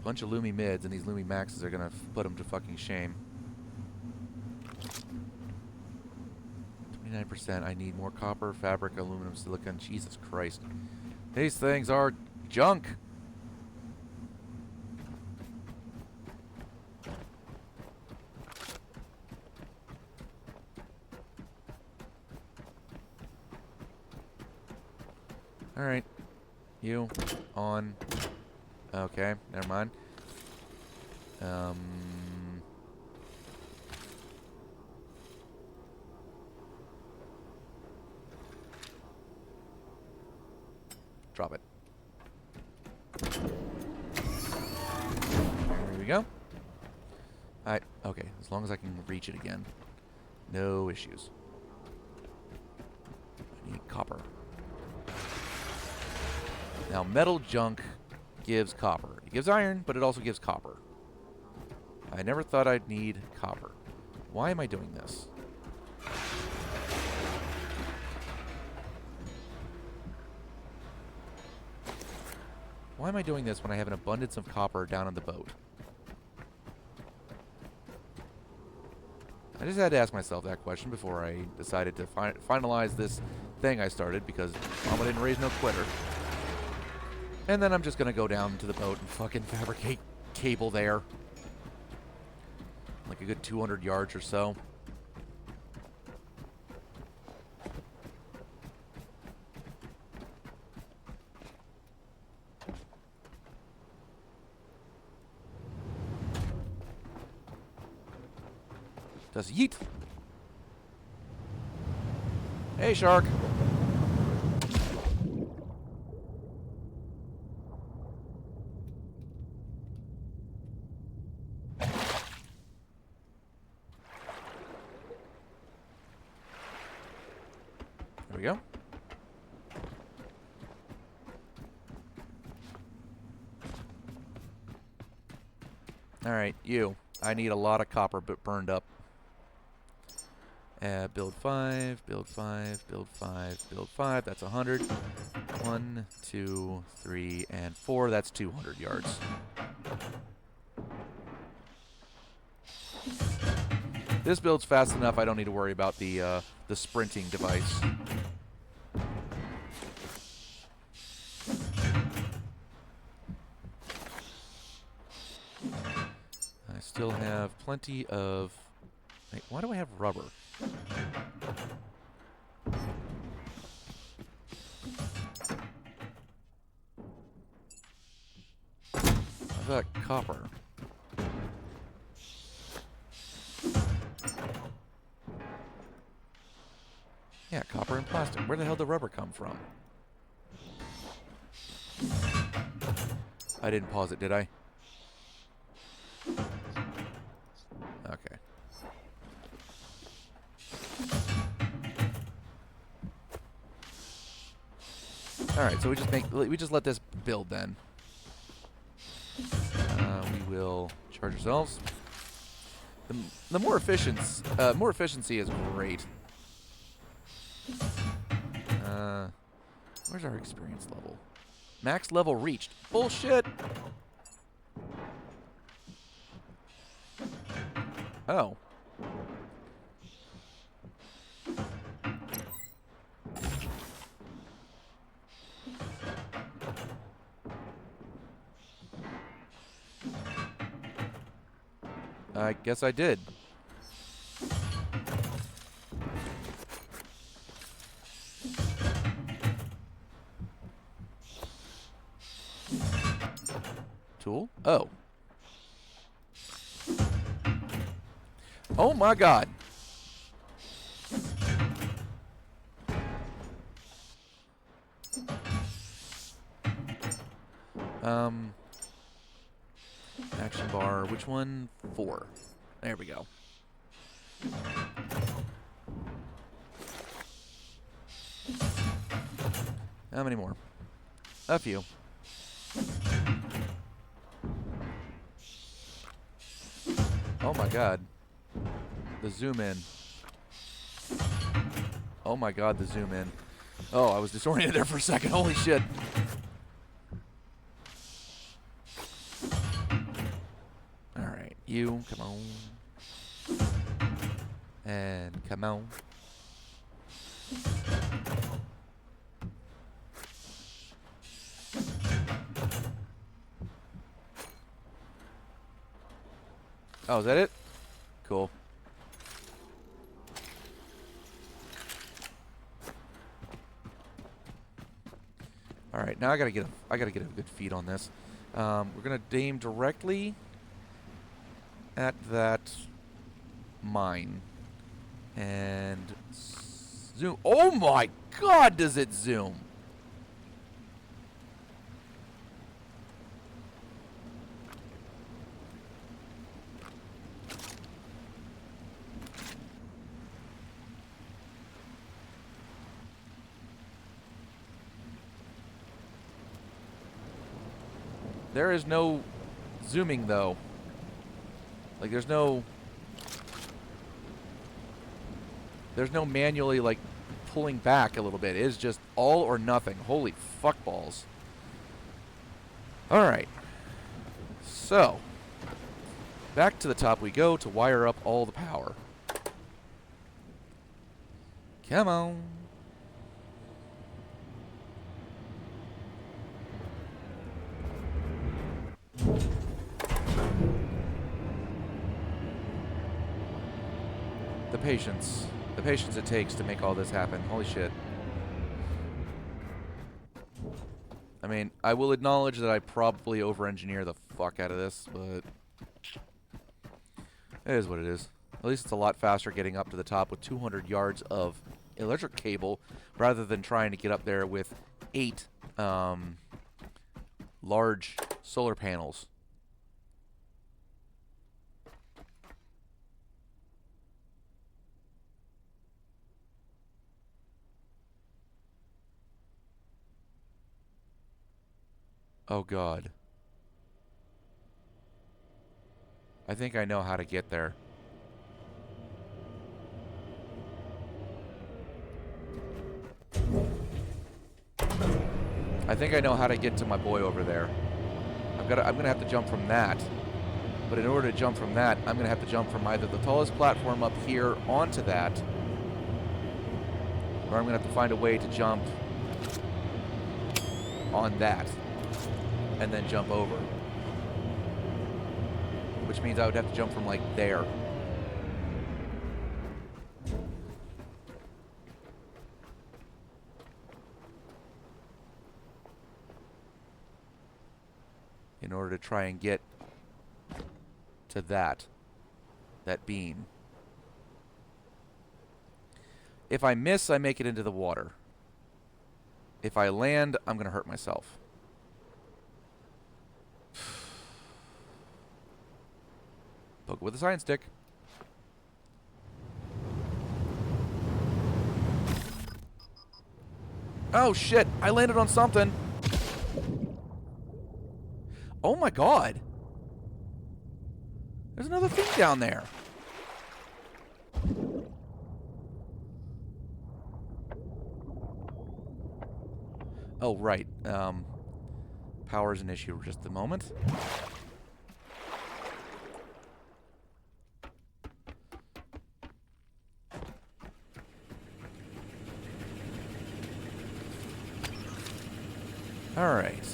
Speaker 1: Bunch of Lumi mids, and these Lumi maxes are going to put them to fucking shame. 29%. I need more copper, fabric, aluminum, silicon. Jesus Christ. These things are junk. Alright. You. On. Okay, never mind. Drop it. There we go. Okay, as long as I can reach it again. No issues. I need copper. Now, metal junk gives copper. It gives iron, but it also gives copper. I never thought I'd need copper. Why am I doing this? Why am I doing this when I have an abundance of copper down on the boat? I just had to ask myself that question before I decided to finalize this thing I started, because Mama didn't raise no quitter. And then I'm just going to go down to the boat and fucking fabricate cable there. Like a good 200 yards or so. Does yeet. Hey, shark. There we go. Alright, you. I need a lot of copper burned up. Build 5, build 5, build 5, build 5. That's 100. 1, 2, 3, and 4. That's 200 yards. This build's fast enough. I don't need to worry about the sprinting device. I still have plenty of... Wait, why do I have rubber? I've got copper. Yeah, copper and plastic. Where the hell did rubber come from? I didn't pause it, did I? Okay. Alright, so we just let this build then. We will charge ourselves. The more efficiency is great. Where's our experience level? Max level reached. Bullshit! Oh. I guess I did. Tool? Oh. Oh my god. Action bar. Which one? 4. There we go. How many more? A few. Oh my god. The zoom in. Oh my god, the zoom in. Oh, I was disoriented there for a second. Holy shit. Alright, you, come on. And come on. Oh, is that it? Cool. All right, now I gotta get a good feed on this. We're gonna aim directly at that mine and zoom. Oh my God! Does it zoom? There is no zooming though. Like there's no manually like pulling back a little bit. It is just all or nothing. Holy fuck balls. All right. So, back to the top we go to wire up all the power. Come on. The patience it takes to make all this happen. Holy shit. I mean, I will acknowledge that I probably over-engineer the fuck out of this, but it is what it is. At least it's a lot faster getting up to the top with 200 yards of electric cable rather than trying to get up there with 8 large solar panels. Oh God. I think I know how to get there. I think I know how to get to my boy over there. I'm gonna have to jump from that. But in order to jump from that, I'm gonna have to jump from either the tallest platform up here onto that, or I'm gonna have to find a way to jump on that and then jump over. Which means I would have to jump from like there. In order to try and get to that beam. If I miss, I make it into the water. If I land, I'm gonna hurt myself. Poke it with a science stick. Oh shit, I landed on something. Oh my God. There's another thing down there. Oh, right. Power is an issue for just a moment. All right.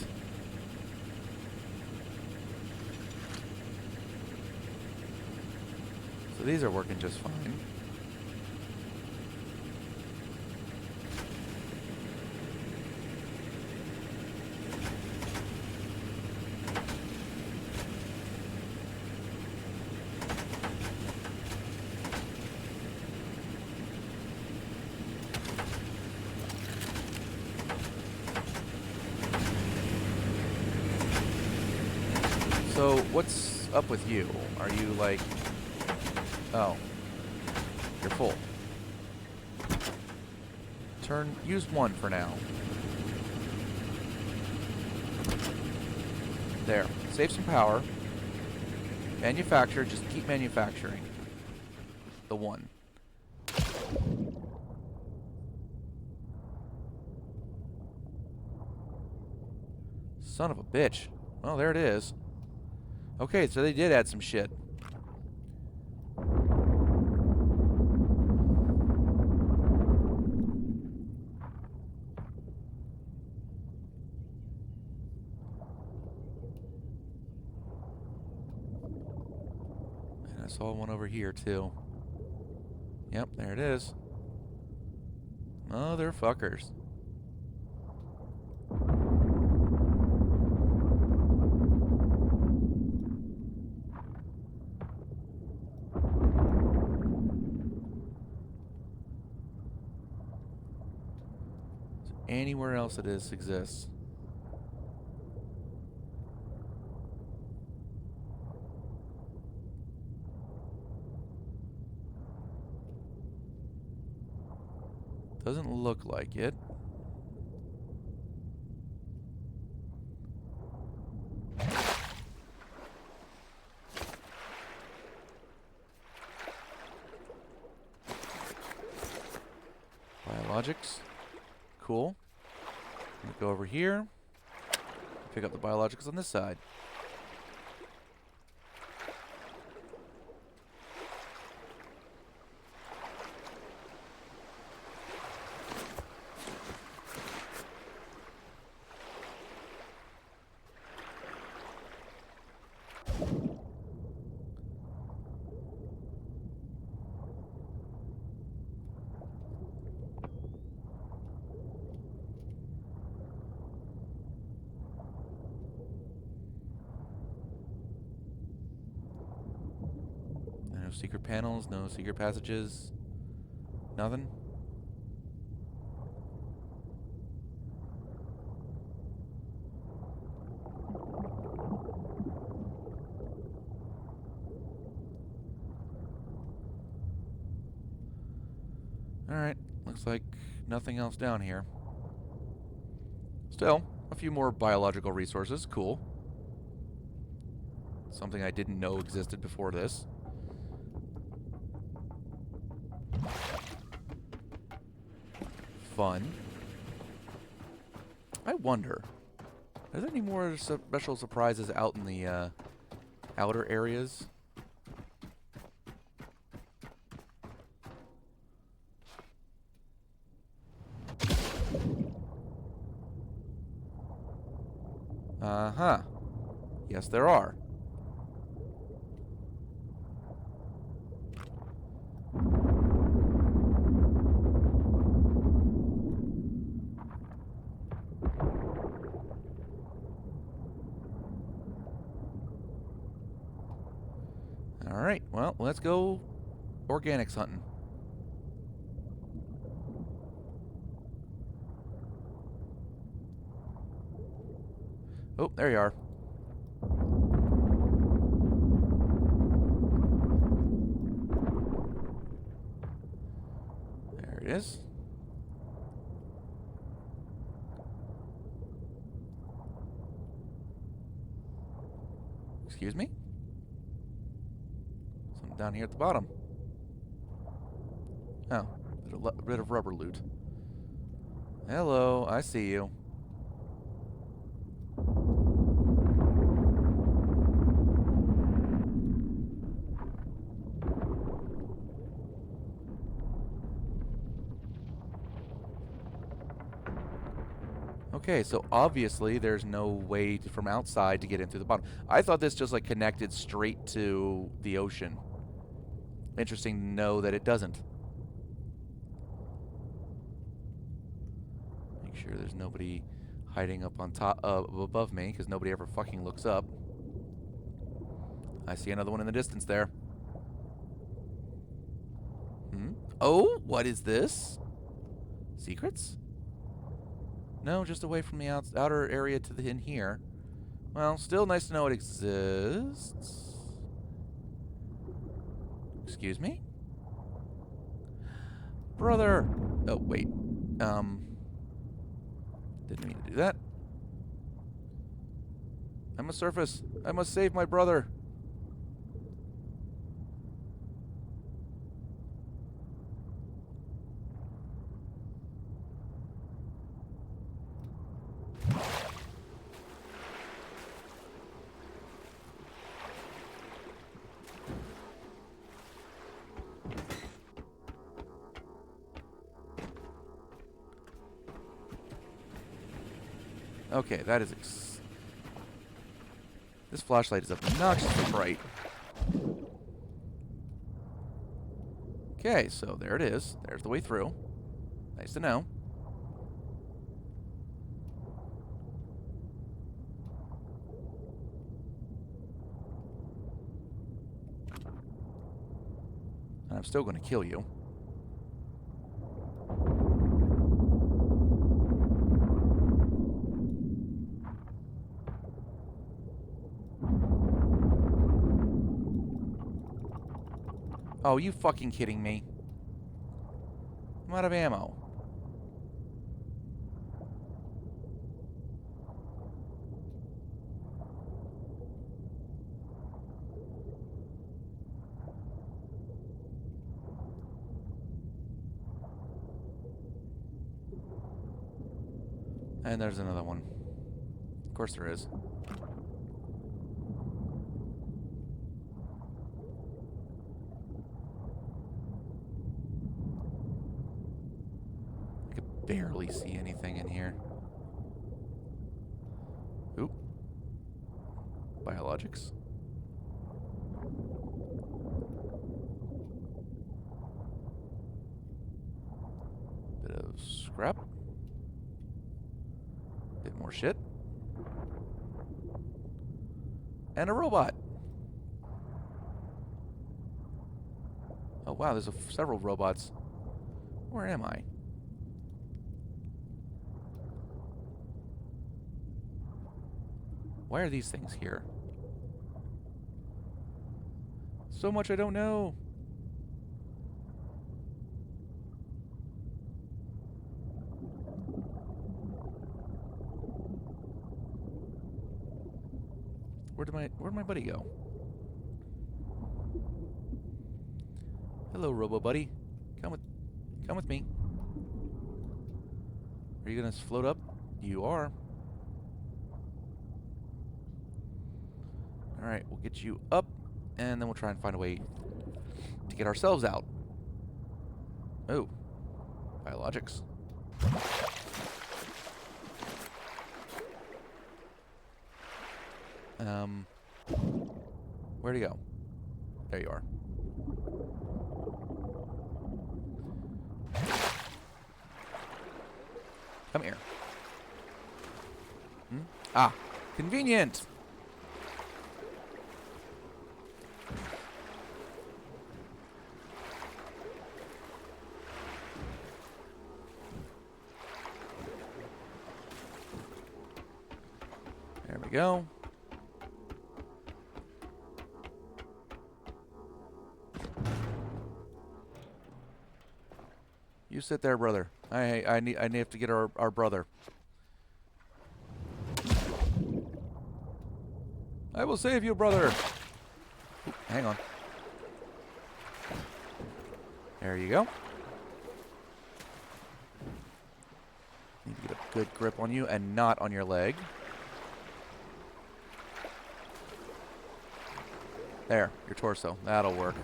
Speaker 1: So these are working just fine. So, what's up with you? Are you like... Oh. You're full. Use one for now. There. Save some power. Manufacture. Just keep manufacturing. The one. Son of a bitch. Well, there it is. Okay, so they did add some shit. And I saw one over here, too. Yep, there it is. Motherfuckers. Anywhere else it exists. Doesn't look like it. Biologics. Cool. Go over here. Pick up the biologicals on this side. No secret panels, no secret passages. Nothing? Alright, looks like nothing else down here. Still, a few more biological resources. Cool. Something I didn't know existed before this. Fun. I wonder, are there any more special surprises out in the outer areas? Uh-huh. Yes, there are. Alright, well, let's go organics hunting. Oh, there you are. There it is. Excuse me? Something down here at the bottom. Oh, a bit of rubber loot. Hello, I see you. Okay, so obviously there's no way from outside to get in through the bottom. I thought this just like connected straight to the ocean. Interesting to know that it doesn't. Make sure there's nobody hiding up on top above me, because nobody ever fucking looks up. I see another one in the distance there. Oh, what is this? Secrets? No, just away from the outer area to the in here. Well, still nice to know it exists. Excuse me? Brother! Oh, wait. Didn't mean to do that. I must surface. I must save my brother. Okay, that is this flashlight is obnoxiously bright. Okay, so there it is. There's the way through. Nice to know. And I'm still going to kill you. Oh, you fucking kidding me? I'm out of ammo. And there's another one. Of course there is. I could barely see anything in here. Oop. Biologics. Bit of scrap. Bit more shit. And a robot. Oh wow, there's several robots. Where am I? Why are these things here? So much I don't know. Where'd my buddy go? Hello, Robo Buddy. Come with me. Are you gonna float up? You are. Alright, we'll get you up, and then we'll try and find a way to get ourselves out. Oh. Biologics. Where'd he go? There you are. Come here. Hmm? Ah, convenient! There we go. You sit there, brother. I need to get our brother. I will save you, brother. Ooh, hang on. There you go. Need to get a good grip on you and not on your leg. There, your torso. That'll work.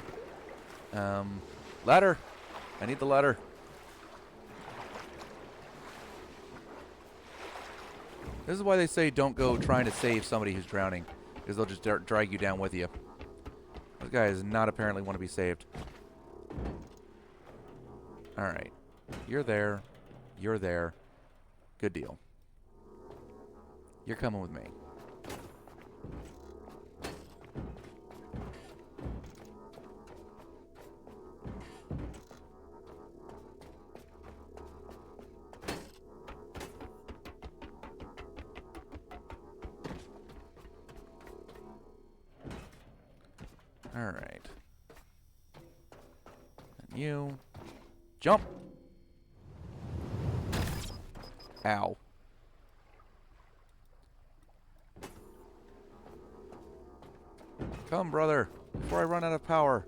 Speaker 1: Ladder. I need the ladder. This is why they say don't go trying to save somebody who's drowning, because they'll just drag you down with you. This guy does not apparently want to be saved. Alright. You're there. You're there. Good deal. You're coming with me. Alright. And you. Jump! Ow. Come, brother, before I run out of power.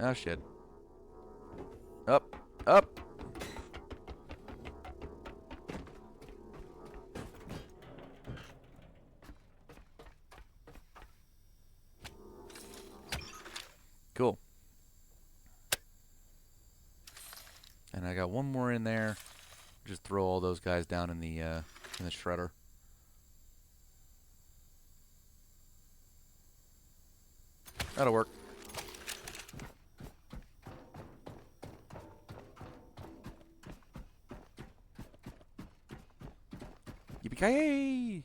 Speaker 1: Oh, shit. Up. Up! Cool. And I got one more in there. Just throw all those guys down in the shredder. That'll work. Yippee-ki-yay!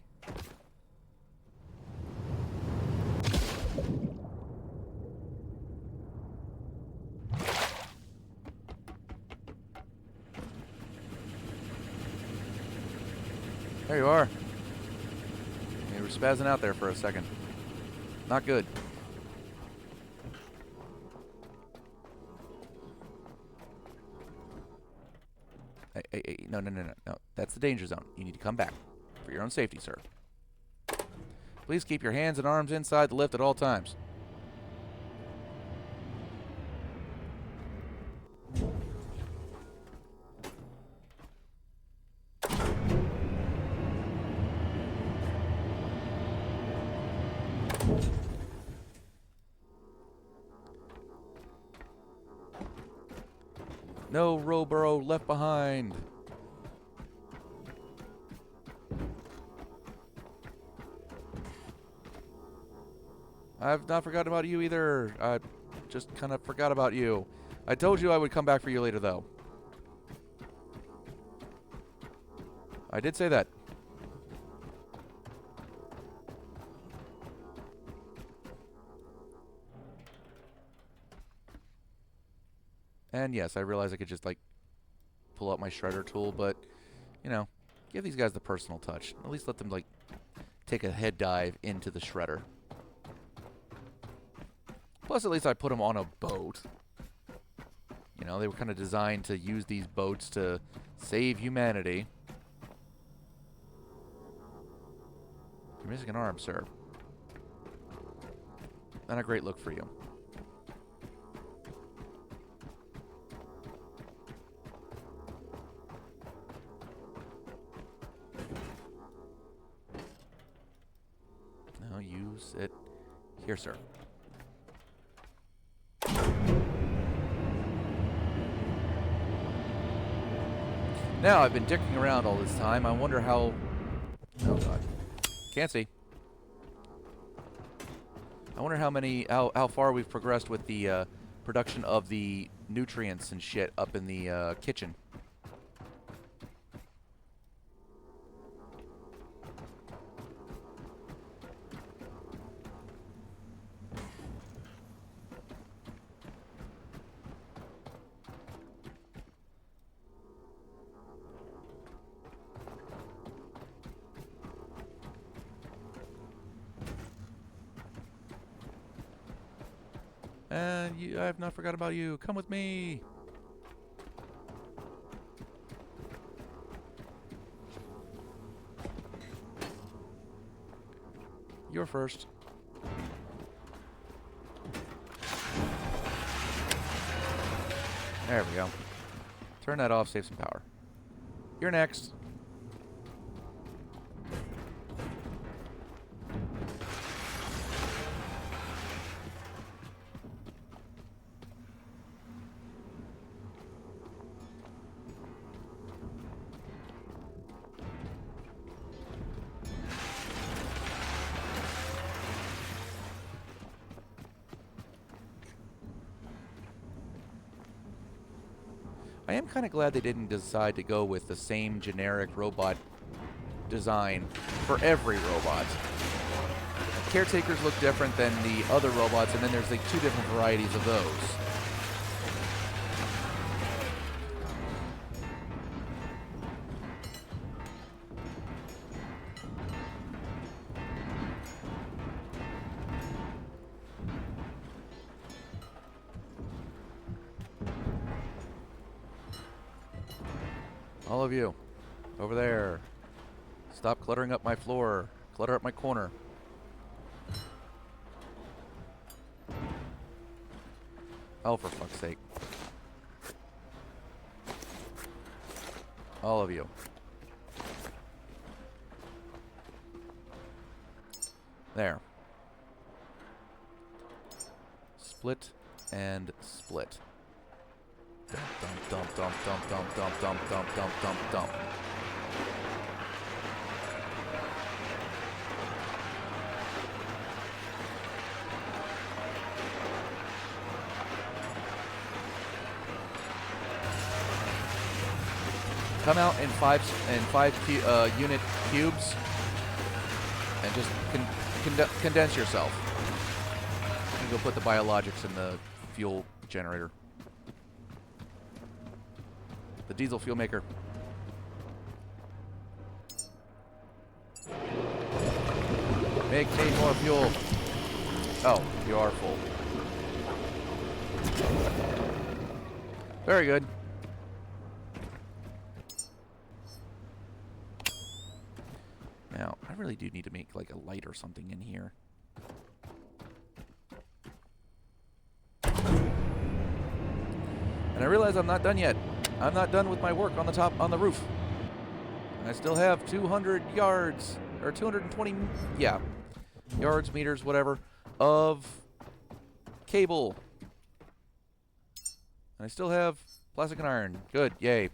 Speaker 1: There you are. You were spazzing out there for a second. Not good. Hey, no. That's the danger zone. You need to come back. For your own safety, sir. Please keep your hands and arms inside the lift at all times. No Roboro left behind. I've not forgotten about you either. I just kind of forgot about you. I told you I would come back for you later, though. I did say that. And yes, I realize I could just, like, pull out my shredder tool, but, you know, give these guys the personal touch. At least let them, like, take a head dive into the shredder. Plus, at least I put them on a boat. You know, they were kind of designed to use these boats to save humanity. You're missing an arm, sir. Not a great look for you. No, you sit here, sir. Now, I've been dicking around all this time. I wonder how... Oh, God. Can't see. I wonder how far we've progressed with the production of the nutrients and shit up in the kitchen. And I have not forgot about you. Come with me. You're first. There we go. Turn that off, save some power. You're next. I am kind of glad they didn't decide to go with the same generic robot design for every robot. Caretakers look different than the other robots, and then there's like 2 different varieties of those. All of you. Over there. Stop cluttering up my floor. Clutter up my corner. Oh, for fuck's sake. All of you. There. Split and split. Dump, dump, dump, dump, dump, dump, dump, dump, dump, dump, dump. Come out in five unit cubes and just condense yourself. And go put the biologics in the fuel generator. The diesel fuel maker. Make me more fuel. Oh, you are full. Very good. Now, I really do need to make like a light or something in here. And I realize I'm not done yet. I'm not done with my work on the top, on the roof. I still have 200 yards, or 220, yeah, yards, meters, whatever, of cable. And I still have plastic and iron. Good, yay.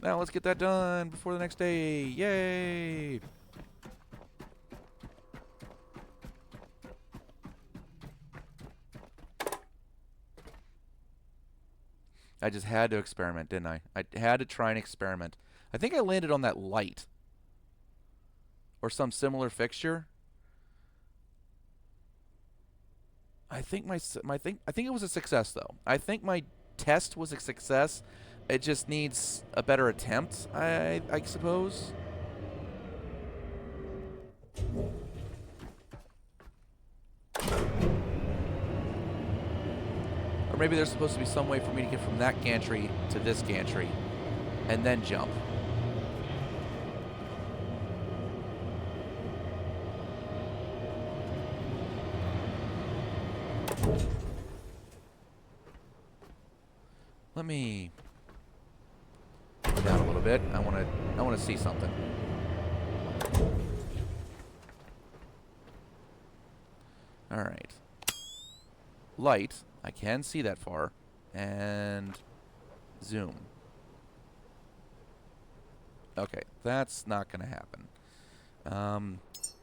Speaker 1: Now let's get that done before the next day. Yay! I just had to experiment, didn't I? I had to try and experiment. I think I landed on that light. Or some similar fixture. I think I think it was a success though. I think my test was a success. It just needs a better attempt, I suppose. Or maybe there's supposed to be some way for me to get from that gantry to this gantry and then jump. Let me go down a little bit. I want to see something. All right. Light. I can see that far. And zoom. Okay, that's not going to happen.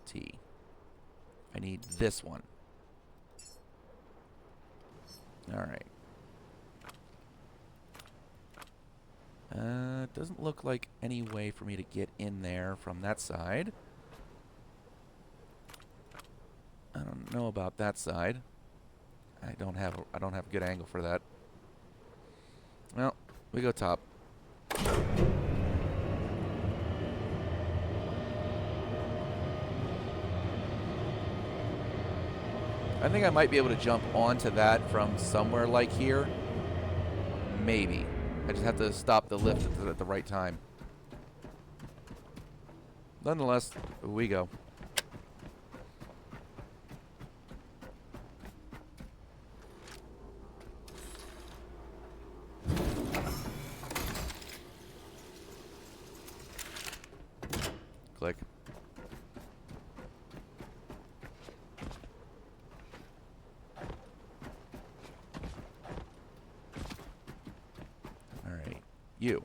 Speaker 1: T. I need this one. All right. Doesn't look like any way for me to get in there from that side. I don't know about that side. I don't have a good angle for that. Well, we go top. I think I might be able to jump onto that from somewhere like here. Maybe. I just have to stop the lift at the right time. Nonetheless, we go. Click. All right, you.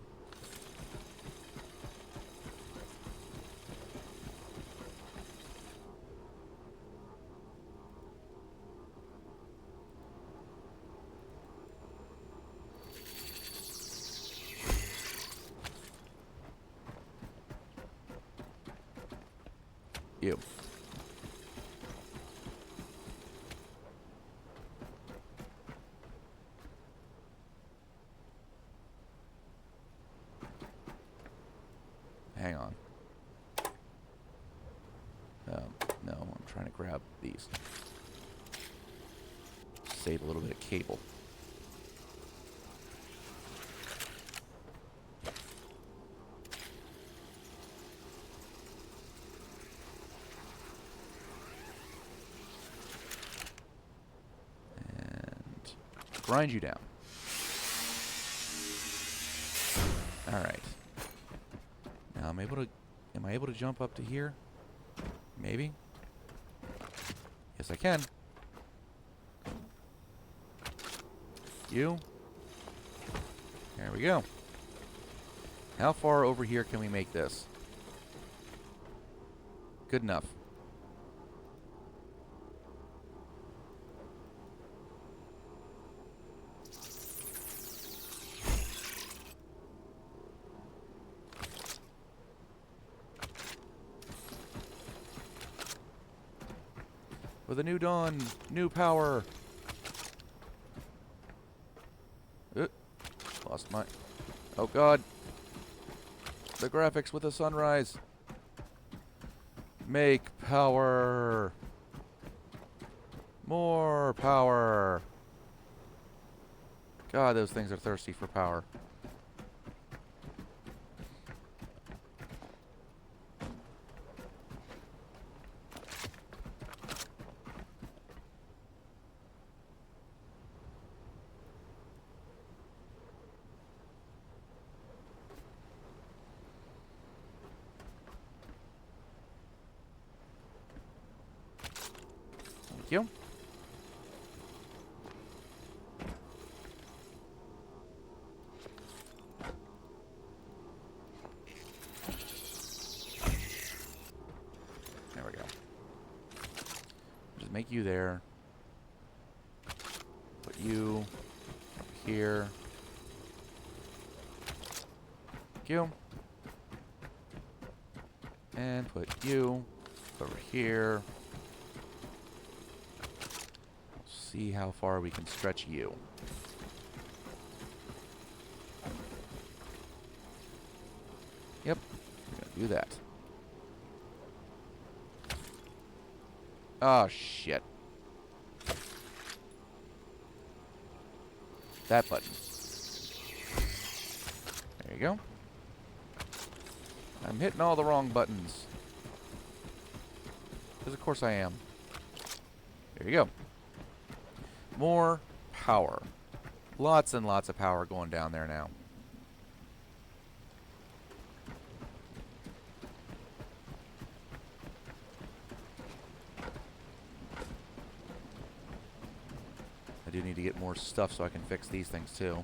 Speaker 1: You. Hang on. No, I'm trying to grab these. Save a little bit of cable. grind you down. Alright. Now am I able to jump up to here? Maybe? Yes, I can. You. There we go. How far over here can we make this? Good enough. With a new dawn, new power. Lost my... Oh god. The graphics with the sunrise. Make power. More power. God, those things are thirsty for power. Thank you. There we go. Just make you there. Put you up here. Thank you. And put you over here. See how far we can stretch you. Yep, we're gonna do that. Oh, shit. That button. There you go. I'm hitting all the wrong buttons. Because of course I am. There you go. More power. Lots and lots of power going down there now. I do need to get more stuff so I can fix these things too.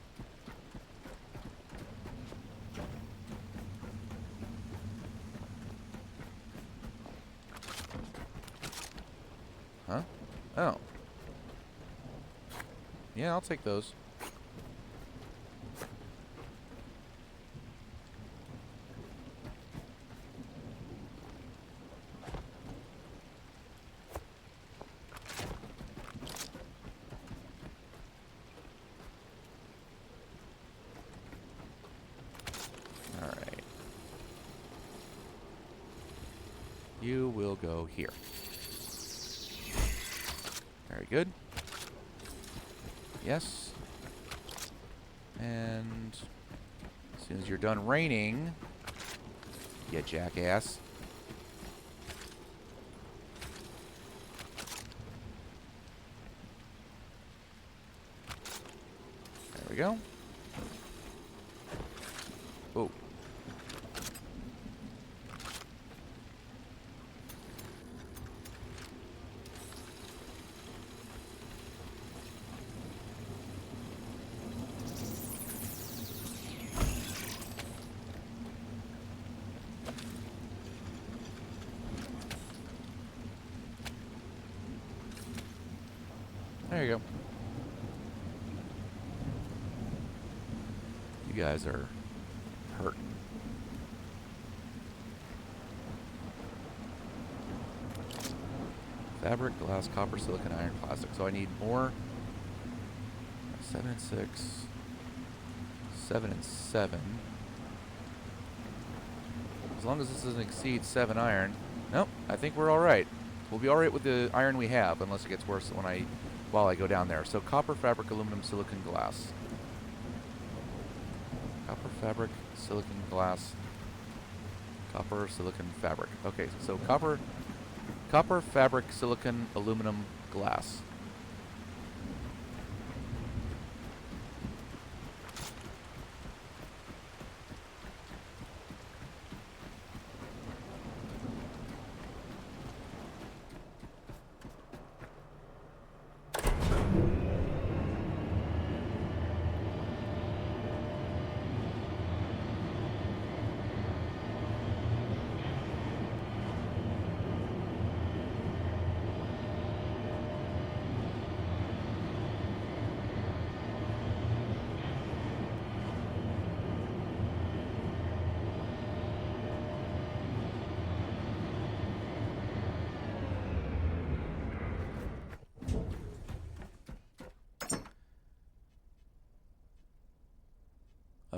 Speaker 1: Huh? Oh. Yeah, I'll take those. All right. You will go here. Very good. Yes. And as soon as you're done raining, you jackass. There we go. Oh. There you go. You guys are hurt. Fabric, glass, copper, silicon, iron, plastic. So I need more. 7 and 6. 7 and 7. As long as this doesn't exceed 7 iron. Nope, I think we're alright. We'll be alright with the iron we have, unless it gets worse while I go down there. So copper, fabric, aluminum, silicon, glass. Copper, fabric, silicon, glass. Copper, silicon, fabric. Okay, so copper, fabric, silicon, aluminum, glass.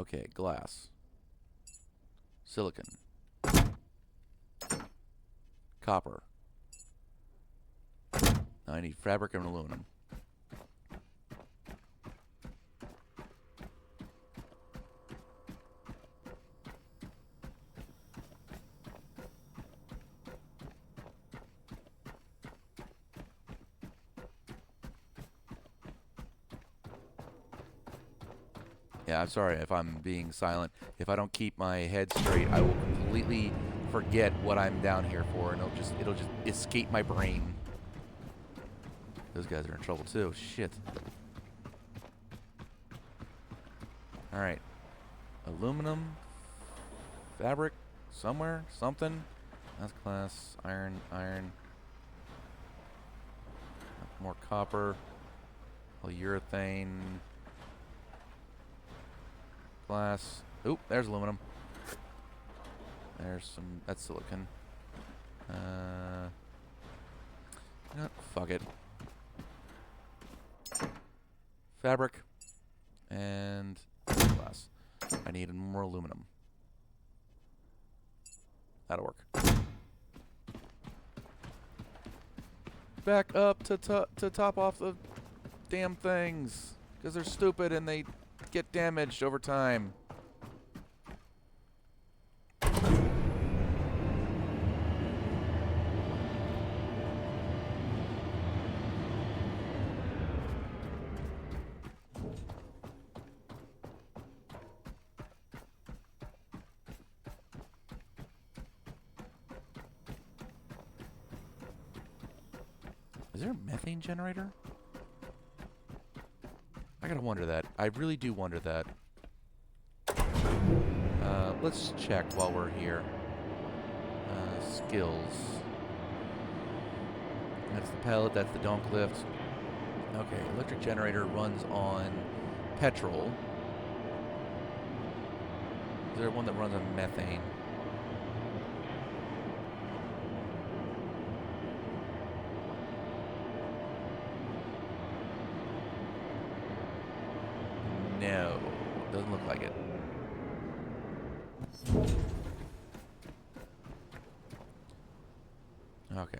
Speaker 1: Okay, glass. Silicon. Copper. I need fabric and aluminum. Yeah, I'm sorry if I'm being silent. If I don't keep my head straight, I will completely forget what I'm down here for, and it'll just escape my brain. Those guys are in trouble too. Shit. All right. Aluminum, fabric, somewhere, something. That's glass, iron. More copper, polyurethane. Glass. Oop, there's aluminum. There's some. That's silicon. No, fuck it. Fabric and glass. I need more aluminum. That'll work. Back up to top off the damn things, because they're stupid and they get damaged over time. Is there a methane generator? I gotta wonder that. I really do wonder that. Let's check while we're here. Skills. That's the pellet, that's the donk lift. Okay, electric generator runs on petrol. Is there one that runs on methane? No, doesn't look like it. Okay.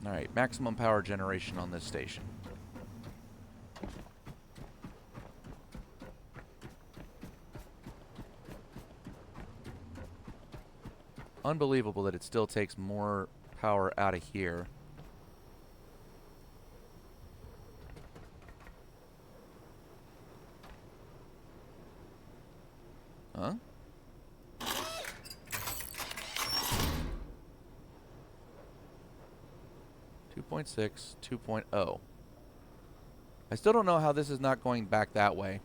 Speaker 1: Alright, maximum power generation on this station. Unbelievable that it still takes more power out of here. Huh? 2.6, 2.0. I still don't know how this is not going back that way.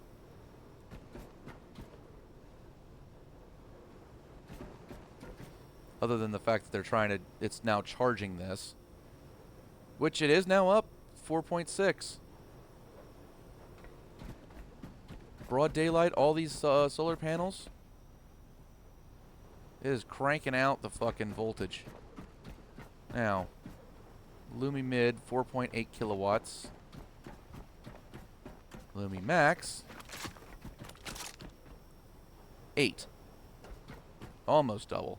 Speaker 1: Other than the fact that they're trying to, it's now charging this. Which it is now up 4.6. Broad daylight, all these solar panels. It is cranking out the fucking voltage. Now, Lumi Mid, 4.8 kilowatts. Lumi Max, 8. Almost double.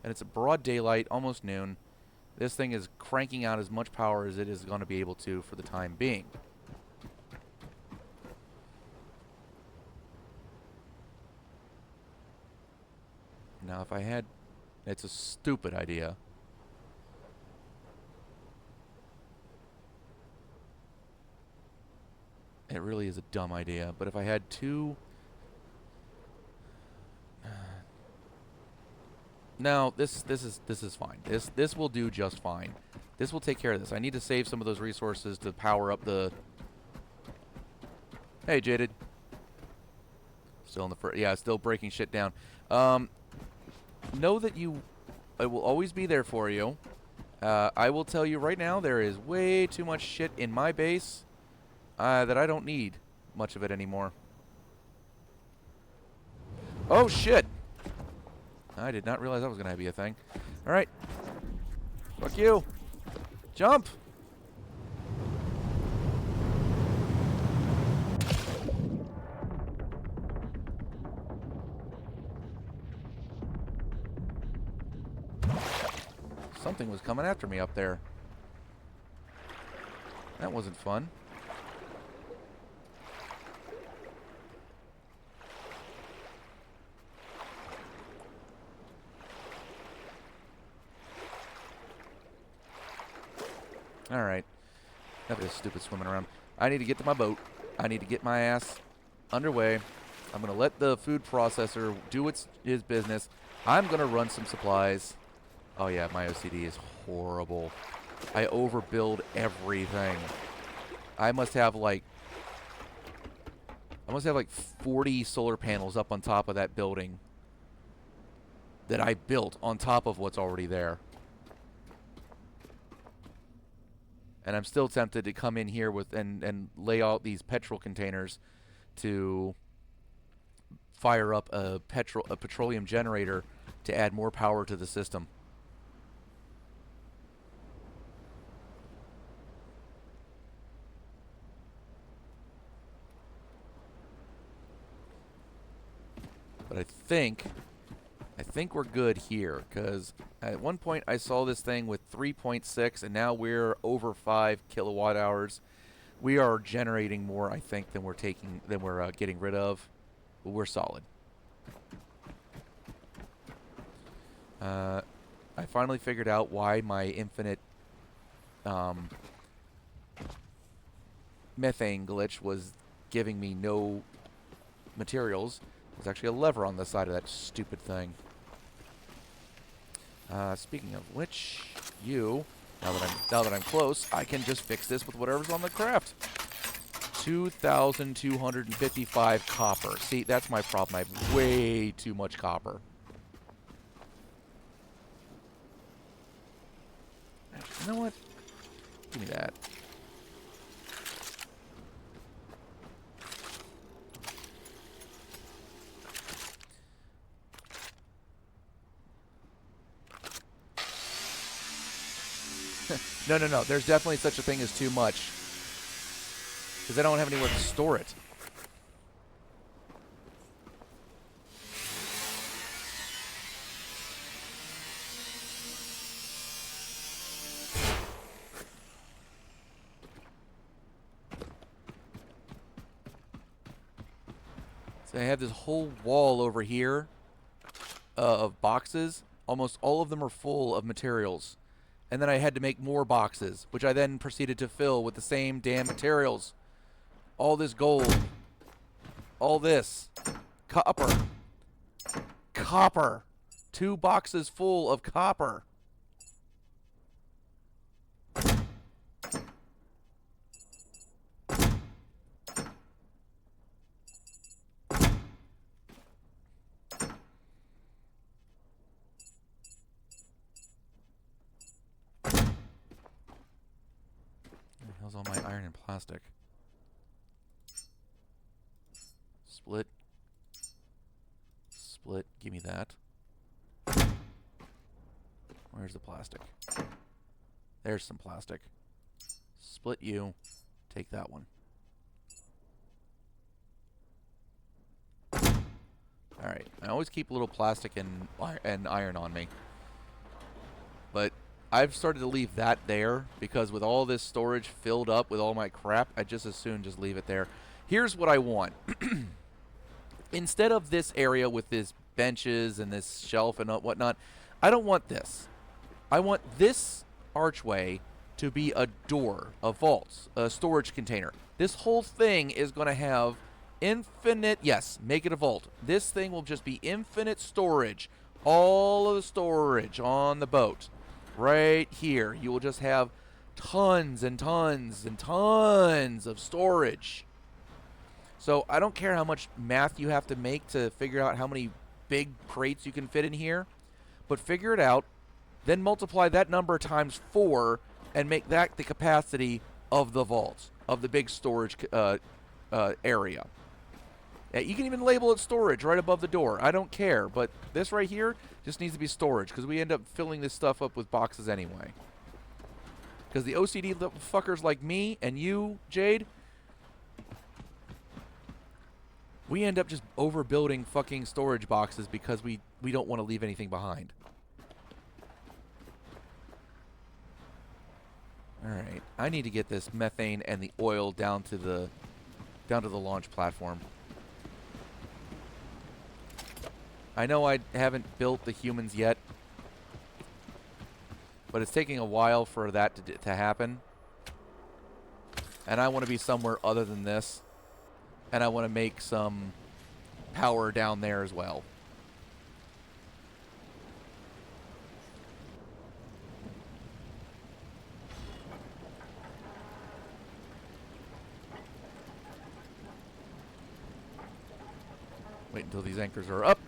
Speaker 1: And it's a broad daylight, almost noon. This thing is cranking out as much power as it is going to be able to for the time being. Now, if I had... It's a stupid idea. It really is a dumb idea. But if I had two... No, this is fine. This will do just fine. This will take care of this. I need to save some of those resources to power up the... Hey, Jaded. Still in the first. Yeah, still breaking shit down. Know that I will always be there for you. I will tell you right now, there is way too much shit in my base that I don't need much of it anymore. Oh, shit! I did not realize that was going to be a thing. Alright. Fuck you! Jump! Something was coming after me up there. That wasn't fun. Alright. Enough of this stupid swimming around. I need to get to my boat. I need to get my ass underway. I'm going to let the food processor do his business. I'm going to run some supplies. Oh yeah, my OCD is horrible. I overbuild everything. I must have like 40 solar panels up on top of that building that I built on top of what's already there. And I'm still tempted to come in here with and lay out these petrol containers to fire up a petroleum generator to add more power to the system. But I think we're good here, because at one point I saw this thing with 3.6, and now we're over 5 kilowatt hours. We are generating more, I think, than we're getting rid of. But we're solid. I finally figured out why my infinite methane glitch was giving me no materials. There's actually a lever on the side of that stupid thing. Speaking of which, now that I'm close, I can just fix this with whatever's on the craft. 2,255 copper. See, that's my problem. I have way too much copper. You know what? Give me that. No. There's definitely such a thing as too much. Because I don't have anywhere to store it. So I have this whole wall over here of boxes. Almost all of them are full of materials. And then I had to make more boxes, which I then proceeded to fill with the same damn materials. All this gold. All this. Copper. Copper. 2 boxes full of copper. All my iron and plastic. Split. Split. Give me that. Where's the plastic? There's some plastic. Split you. Take that one. Alright. I always keep a little plastic and iron on me. But I've started to leave that there because with all this storage filled up with all my crap, I just as soon just leave it there. Here's what I want. Instead of this area with these benches and this shelf and whatnot, I don't want this. I want this archway to be a door, a vault, a storage container. This whole thing is going to have infinite, yes, make it a vault. This thing will just be infinite storage. All of the storage on the boat. Right here, you will just have tons and tons and tons of storage. So I don't care how much math you have to make to figure out how many big crates you can fit in here, but figure it out, then multiply that number times 4 and make that the capacity of the vault, of the big storage area. Yeah, you can even label it storage right above the door. I don't care, but this right here just needs to be storage because we end up filling this stuff up with boxes anyway. Because the OCD fuckers like me and you, Jade, we end up just overbuilding fucking storage boxes because we don't want to leave anything behind. Alright, I need to get this methane and the oil down to the launch platform. I know I haven't built the humans yet, but it's taking a while for that to happen. And I want to be somewhere other than this. And I want to make some power down there as well. Wait until these anchors are up.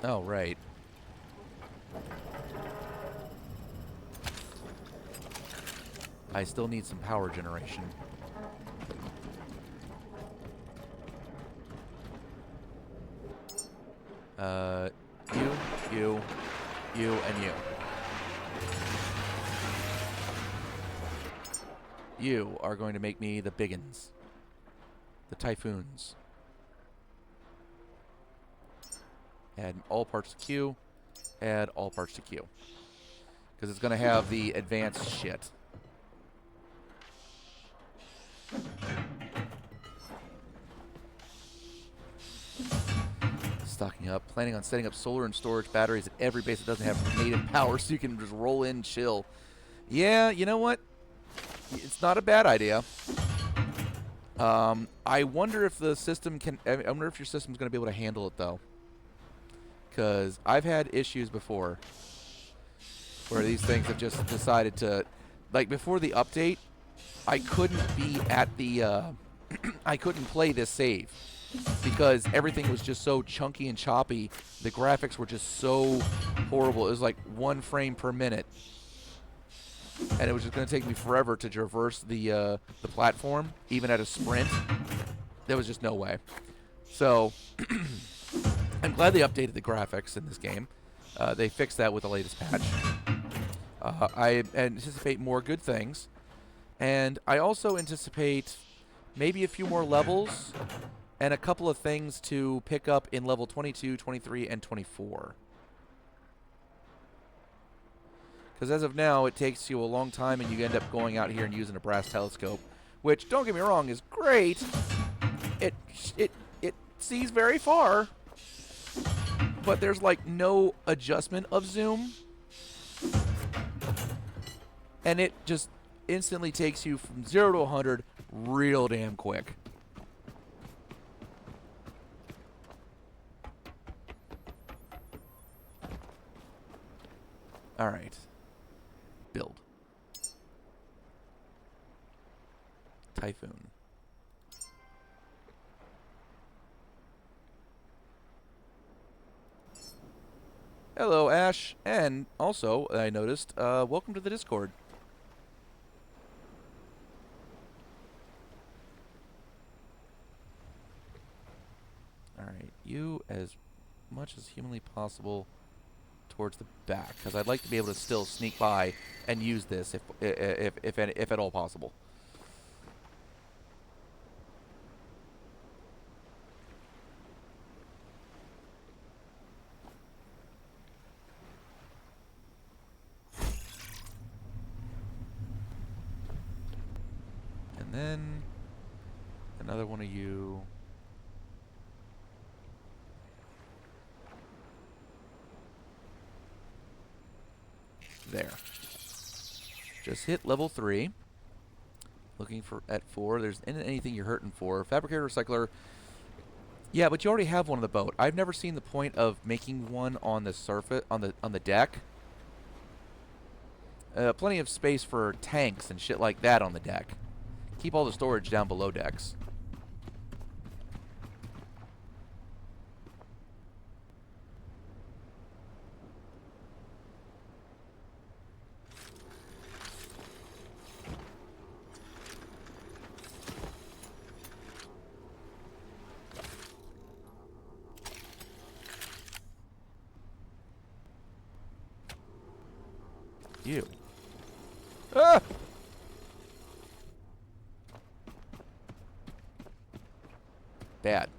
Speaker 1: Oh, right. I still need some power generation. You, and you. You are going to make me the biggins. The typhoons. Add all parts to Q. Add all parts to Q. Because it's going to have the advanced shit. Stocking up. Planning on setting up solar and storage batteries at every base that doesn't have native power so you can just roll in, chill. Yeah, you know what? It's not a bad idea. I wonder if the system can... I wonder if your system's going to be able to handle it, though. Because I've had issues before where these things have just decided to... Like, before the update, I couldn't be at the... I couldn't play this save because everything was just so chunky and choppy. The graphics were just so horrible. It was like 1 frame per minute. And it was just going to take me forever to traverse the platform, even at a sprint. There was just no way. So, I'm glad they updated the graphics in this game. They fixed that with the latest patch. I anticipate more good things. And I also anticipate maybe a few more levels and a couple of things to pick up in level 22, 23, and 24. Because as of now, it takes you a long time and you end up going out here and using a brass telescope, which, don't get me wrong, is great. It sees very far, but there's like no adjustment of zoom. And it just instantly takes you from 0 to 100 real damn quick. All right. Build. Typhoon. Hello, Ash. And also, I noticed, welcome to the Discord. Alright, you as much as humanly possible towards the back, because I'd like to be able to still sneak by and use this if at all possible. And then another one of you. There. Just hit level 3. Looking for at 4. There's anything you're hurting for. Fabricator, recycler. Yeah, but you already have one on the boat. I've never seen the point of making one on the surface on the deck. plenty of space for tanks and shit like that on the deck. Keep all the storage down below decks. You. Ah! Bad.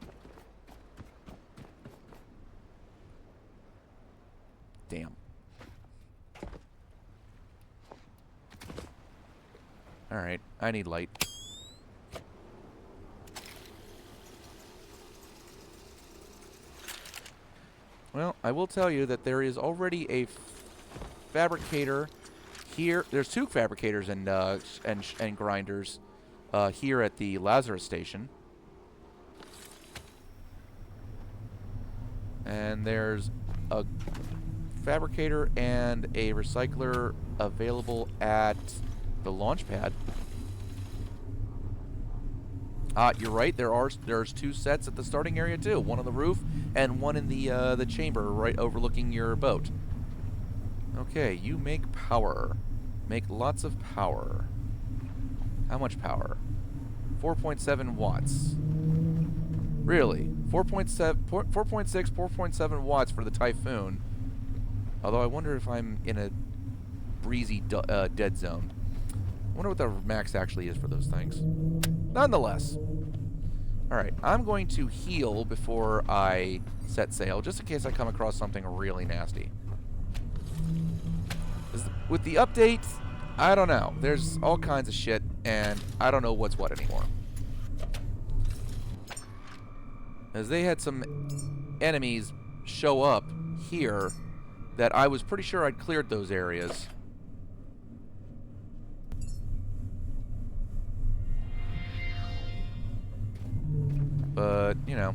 Speaker 1: Damn. Alright, I need light. Well, I will tell you that there is already a fabricator here. There's 2 fabricators and grinders here at the Lazarus station. And there's a fabricator and a recycler available at the launch pad. You're right. There's 2 sets at the starting area too. One on the roof and one in the chamber right overlooking your boat. Okay, you make power. Make lots of power. How much power? 4.7 watts. Really? 4.6, 4.7 watts for the Typhoon. Although I wonder if I'm in a breezy dead zone. I wonder what the max actually is for those things. Nonetheless. Alright, I'm going to heal before I set sail, just in case I come across something really nasty. With the updates, I don't know. There's all kinds of shit, and I don't know what's what anymore. As they had some enemies show up here that I was pretty sure I'd cleared those areas. But, you know,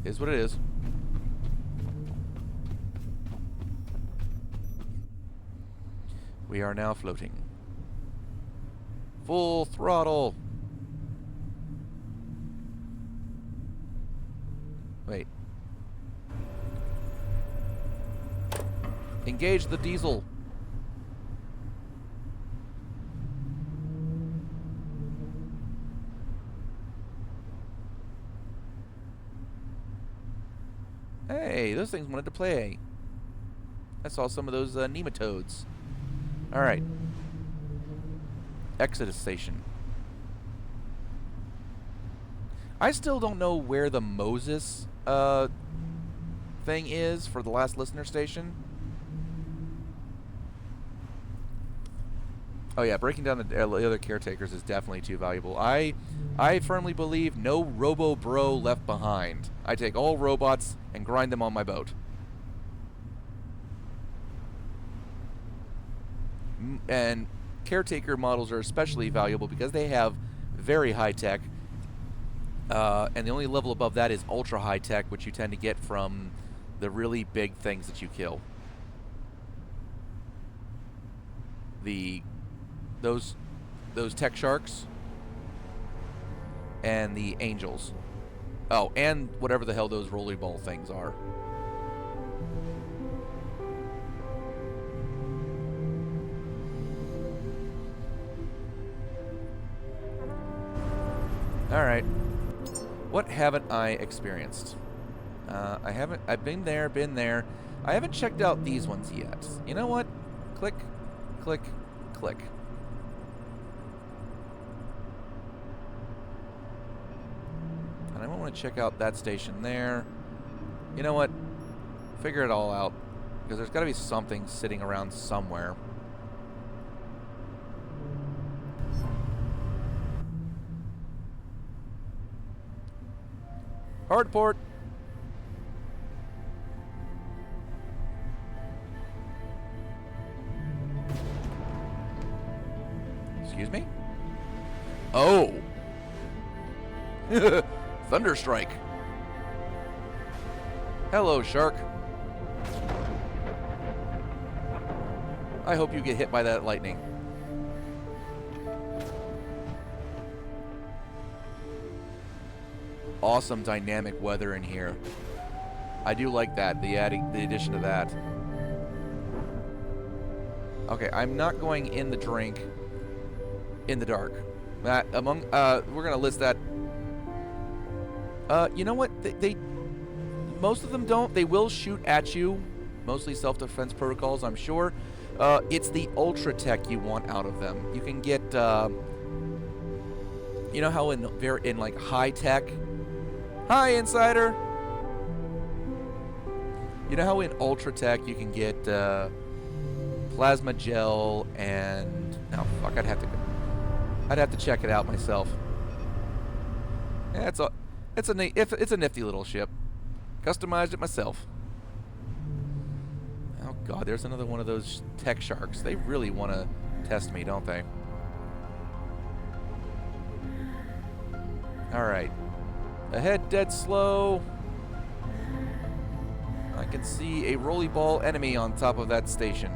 Speaker 1: is what it is. We are now floating. Full throttle. Wait. Engage the diesel. Hey, those things wanted to play. I saw some of those nematodes. Alright. Exodus station. I still don't know where the Moses thing is for the last listener station. Oh yeah, breaking down the other caretakers is definitely too valuable. I firmly believe no robo-bro left behind. I take all robots and grind them on my boat. And caretaker models are especially valuable because they have very high tech, and the only level above that is ultra high tech, which you tend to get from the really big things that you kill. Those tech sharks and the angels. Oh, and whatever the hell those rolly ball things are. Alright. What haven't I experienced? I've been there. I haven't checked out these ones yet. You know what? Click, click, click. And I want to check out that station there. You know what? Figure it all out. Because there's got to be something sitting around somewhere. Hardport. Excuse me? Oh. Thunderstrike. Hello, shark. I hope you get hit by that lightning. Awesome dynamic weather in here. I do like that, the addition of that. Okay, I'm not going in the drink in the dark. We're gonna list that. You know what? They most of them don't. They will shoot at you. Mostly self-defense protocols, I'm sure. It's the ultra tech you want out of them. You can get, you know how in like high tech. Hi, Insider. You know how in ultra tech you can get plasma gel and fuck, I'd have to check it out myself. Yeah, it's a nifty little ship. Customized it myself. Oh god, there's another one of those tech sharks. They really want to test me, don't they? Alright. Ahead, dead slow. I can see a rolly ball enemy on top of that station.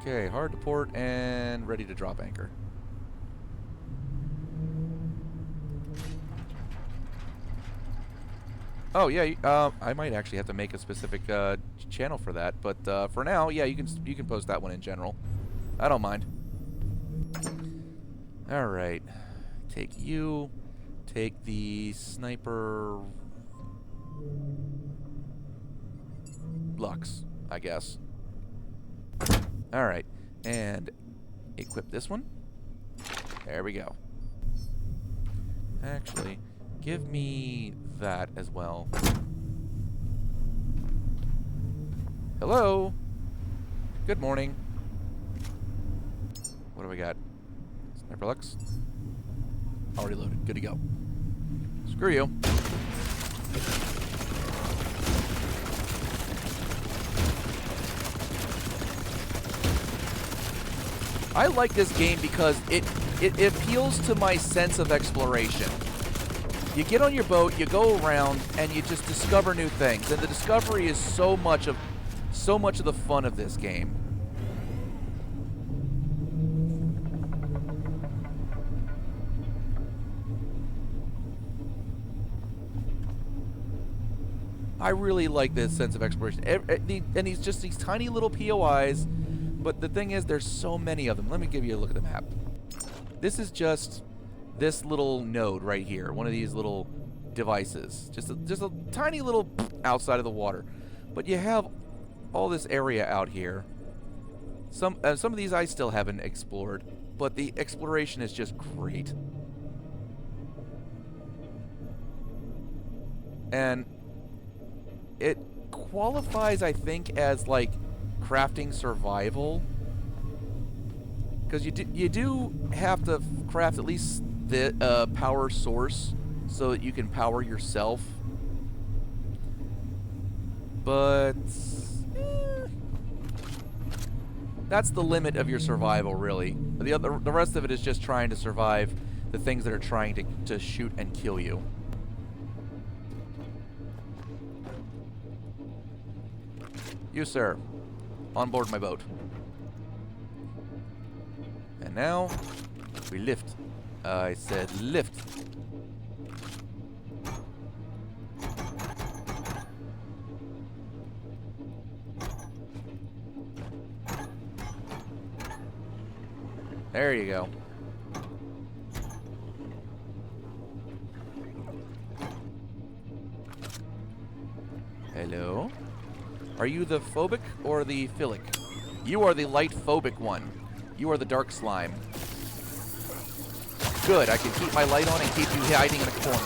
Speaker 1: Okay, hard to port and ready to drop anchor. Oh yeah, I might actually have to make a specific channel for that, but for now, yeah, you can post that one in general. I don't mind. All right, take you, take the sniper Lux, I guess. All right, and equip this one. There we go. Actually, give me that as well. Hello. Good morning. What do we got? Sniper Lux. Already loaded. Good to go. Screw you. I like this game because it appeals to my sense of exploration. You get on your boat, you go around, and you just discover new things. And the discovery is so much of the fun of this game. I really like this sense of exploration. And these just these tiny little POIs, but the thing is, there's so many of them. Let me give you a look at the map. This is just this little node right here, one of these little devices, just a tiny little outside of the water, but you have all this area out here. Some of these I still haven't explored, but the exploration is just great. And it qualifies, I think, as like crafting survival, because you do have to craft at least the power source so that you can power yourself. But that's the limit of your survival, really. The rest of it is just trying to survive the things that are trying to shoot and kill you. You, sir, on board my boat. And now we lift. I said lift. There you go. Hello? Are you the phobic or the philic? You are the light phobic one. You are the dark slime. Good, I can keep my light on and keep you hiding in a corner.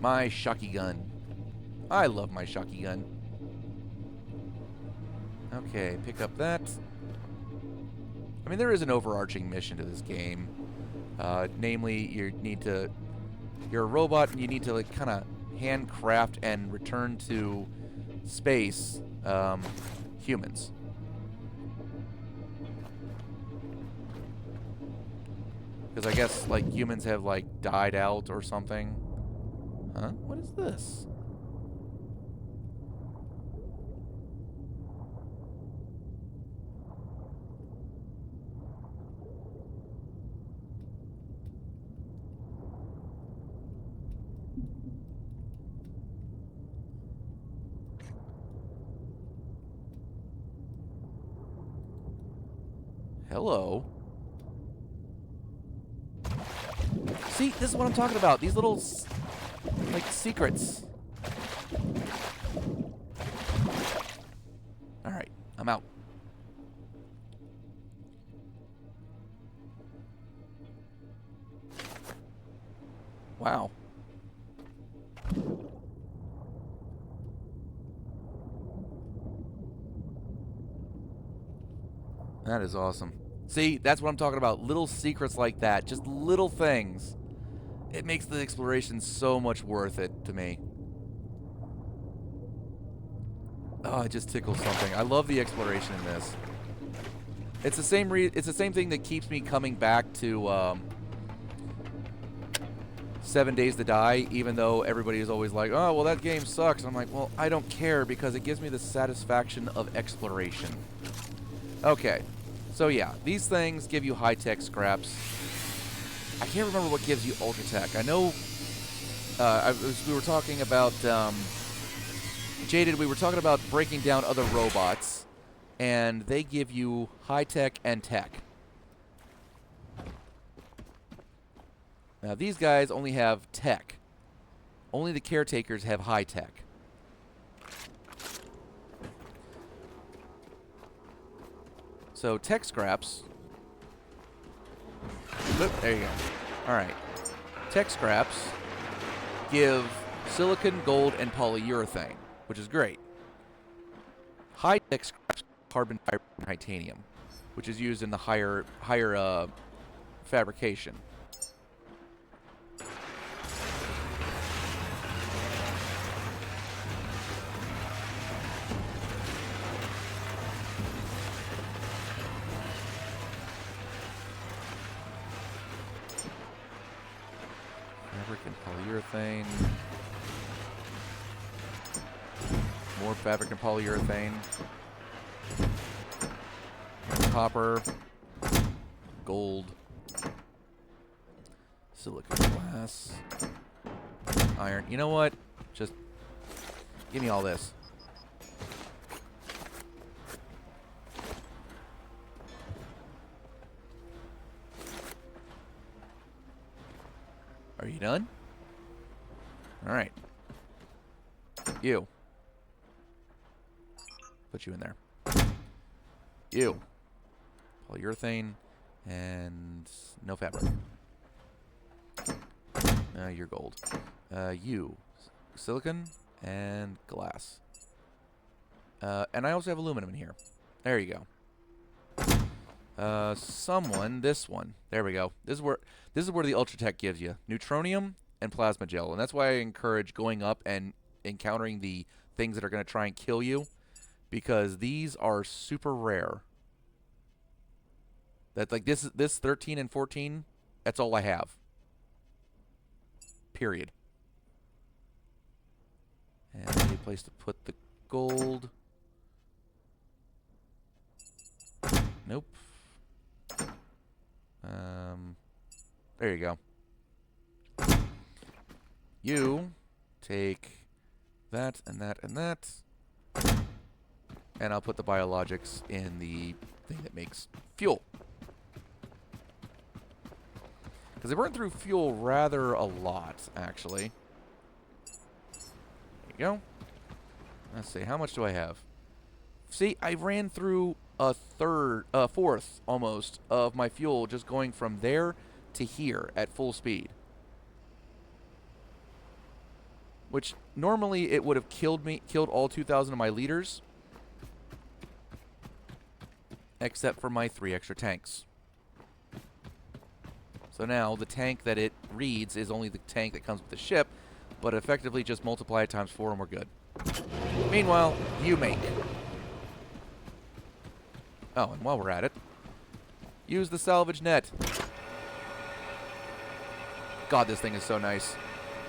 Speaker 1: My shocky gun. I love my shocky gun. Okay, pick up that. I mean, there is an overarching mission to this game. Namely, you're a robot and you need to like kind of handcraft and return to space humans. Because I guess, like, humans have, like, died out or something. Huh? What is this? Hello. See, this is what I'm talking about. These little, like, secrets. Alright, I'm out. Wow. That is awesome. See, that's what I'm talking about. Little secrets like that. Just little things. It makes the exploration so much worth it to me. Oh, it just tickles something. I love the exploration in this. It's the same it's the same thing that keeps me coming back to 7 Days to Die, even though everybody is always like, oh, well, that game sucks. And I'm like, well, I don't care because it gives me the satisfaction of exploration. Okay. So yeah, these things give you high-tech scraps. I can't remember what gives you ultra-tech. I know we were talking about, Jaded, we were talking about breaking down other robots, and they give you high-tech and tech. Now, these guys only have tech. Only the caretakers have high-tech. So, tech scraps. Oop, there you go. Alright. Tech scraps give silicon, gold, and polyurethane, which is great. High-tech scraps, carbon fiber and titanium, which is used in the higher fabrication. Fabric and polyurethane. More fabric and polyurethane. Copper. Gold. Silicon glass. Iron. You know what? Just give me all this. Are you done? Alright. You. Put you in there. You. Polyurethane. And no fabric. You're gold. You. Silicon and glass. And I also have aluminum in here. There you go. This one. There we go. This is where the Ultratech gives you neutronium and plasma gel, and that's why I encourage going up and encountering the things that are going to try and kill you, because these are super rare. That like this 13 and 14, that's all I have. Period. And I need a place to put the gold. Nope. There you go. You take that and that and that. And I'll put the biologics in the thing that makes fuel. Because I burn through fuel rather a lot, actually. There you go. Let's see, how much do I have? See, I ran through a fourth, almost, of my fuel just going from there to here at full speed. Which, normally, it would have killed all 2,000 of my liters. Except for my 3 extra tanks. So now, the tank that it reads is only the tank that comes with the ship. but effectively just multiply it times 4 and we're good. Meanwhile, you make. Oh, and while we're at it, use the salvage net. God, this thing is so nice.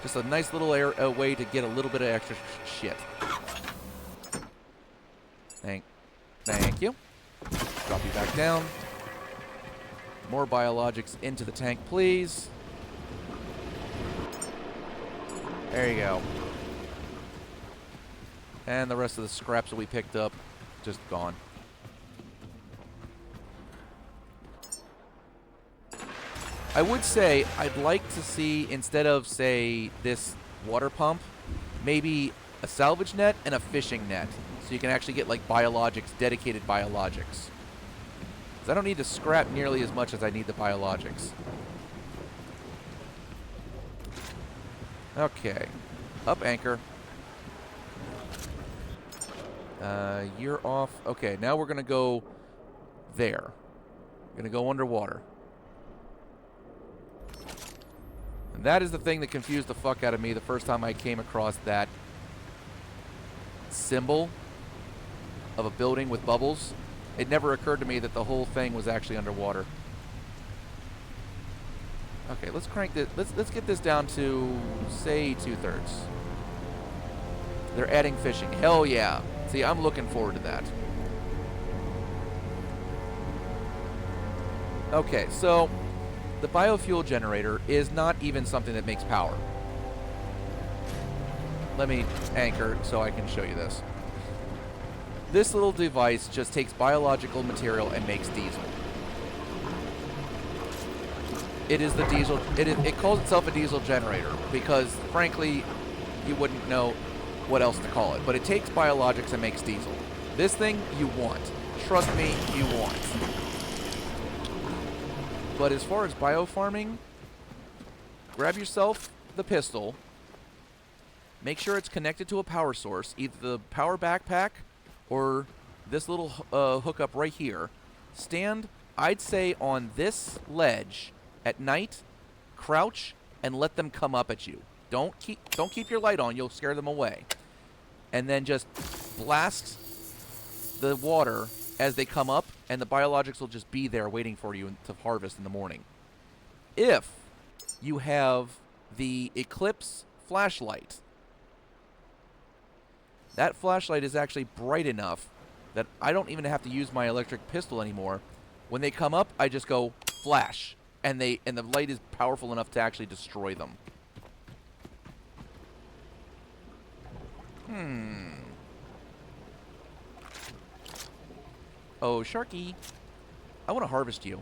Speaker 1: Just a nice little way to get a little bit of extra shit. Thank you. Drop you back down. More biologics into the tank, please. There you go. And the rest of the scraps that we picked up, just gone. I would say I'd like to see, instead of, say, this water pump, maybe a salvage net and a fishing net. So you can actually get, like, biologics, dedicated biologics. Because I don't need to scrap nearly as much as I need the biologics. Okay. Up anchor. You're off. Okay, now we're going to go there. We're going to go underwater. And that is the thing that confused the fuck out of me the first time I came across that symbol of a building with bubbles. It never occurred to me that the whole thing was actually underwater. Okay, let's crank this. Let's get this down to, say, 2/3. They're adding fishing. Hell yeah. See, I'm looking forward to that. Okay, so the biofuel generator is not even something that makes power. Let me anchor so I can show you this. This little device just takes biological material and makes diesel. It is the diesel. It calls itself a diesel generator because, frankly, you wouldn't know what else to call it. But it takes biologics and makes diesel. This thing you want. Trust me, you want. But as far as biofarming, grab yourself the pistol. Make sure it's connected to a power source, either the power backpack or this little hookup right here. Stand, I'd say, on this ledge at night, crouch, and let them come up at you. Don't keep your light on, you'll scare them away. And then just blast the water as they come up, and the biologics will just be there waiting for you to harvest in the morning. If you have the Eclipse flashlight, that flashlight is actually bright enough that I don't even have to use my electric pistol anymore. When they come up, I just go flash, and the light is powerful enough to actually destroy them. Oh, Sharky. I want to harvest you.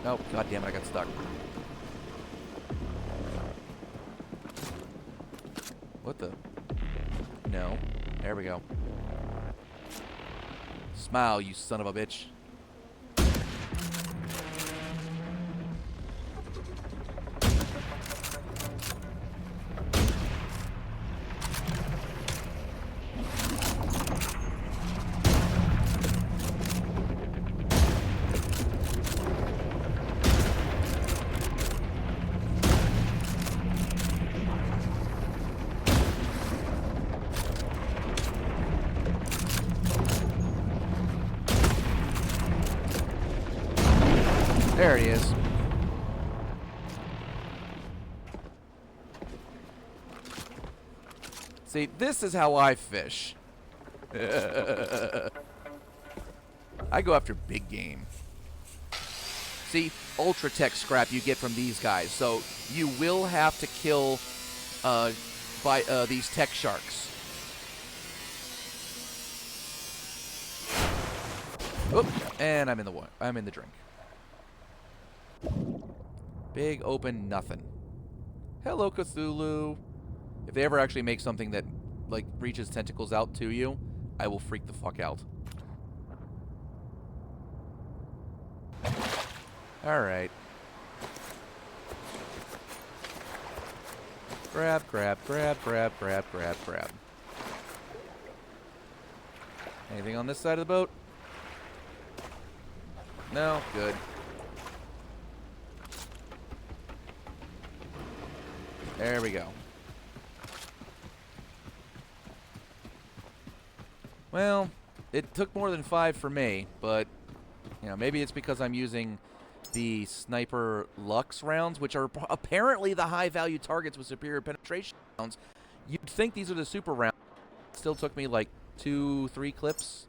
Speaker 1: Oh, god damn it, I got stuck. What the? No. There we go. Smile, you son of a bitch. There he is. See, this is how I fish. I go after big game. See, ultra tech scrap you get from these guys, so you will have to kill these tech sharks. Oop, and I'm in the drink. Big open nothing. Hello, Cthulhu. If they ever actually make something that, like, reaches tentacles out to you, I will freak the fuck out. Alright. Grab, grab, grab, grab, grab, grab, grab. Anything on this side of the boat? No? Good. There we go. Well, it took more than 5 for me, but, you know, maybe it's because I'm using the Sniper Lux rounds, which are apparently the high-value targets with superior penetration rounds. You'd think these are the super rounds. It still took me like 2-3 clips.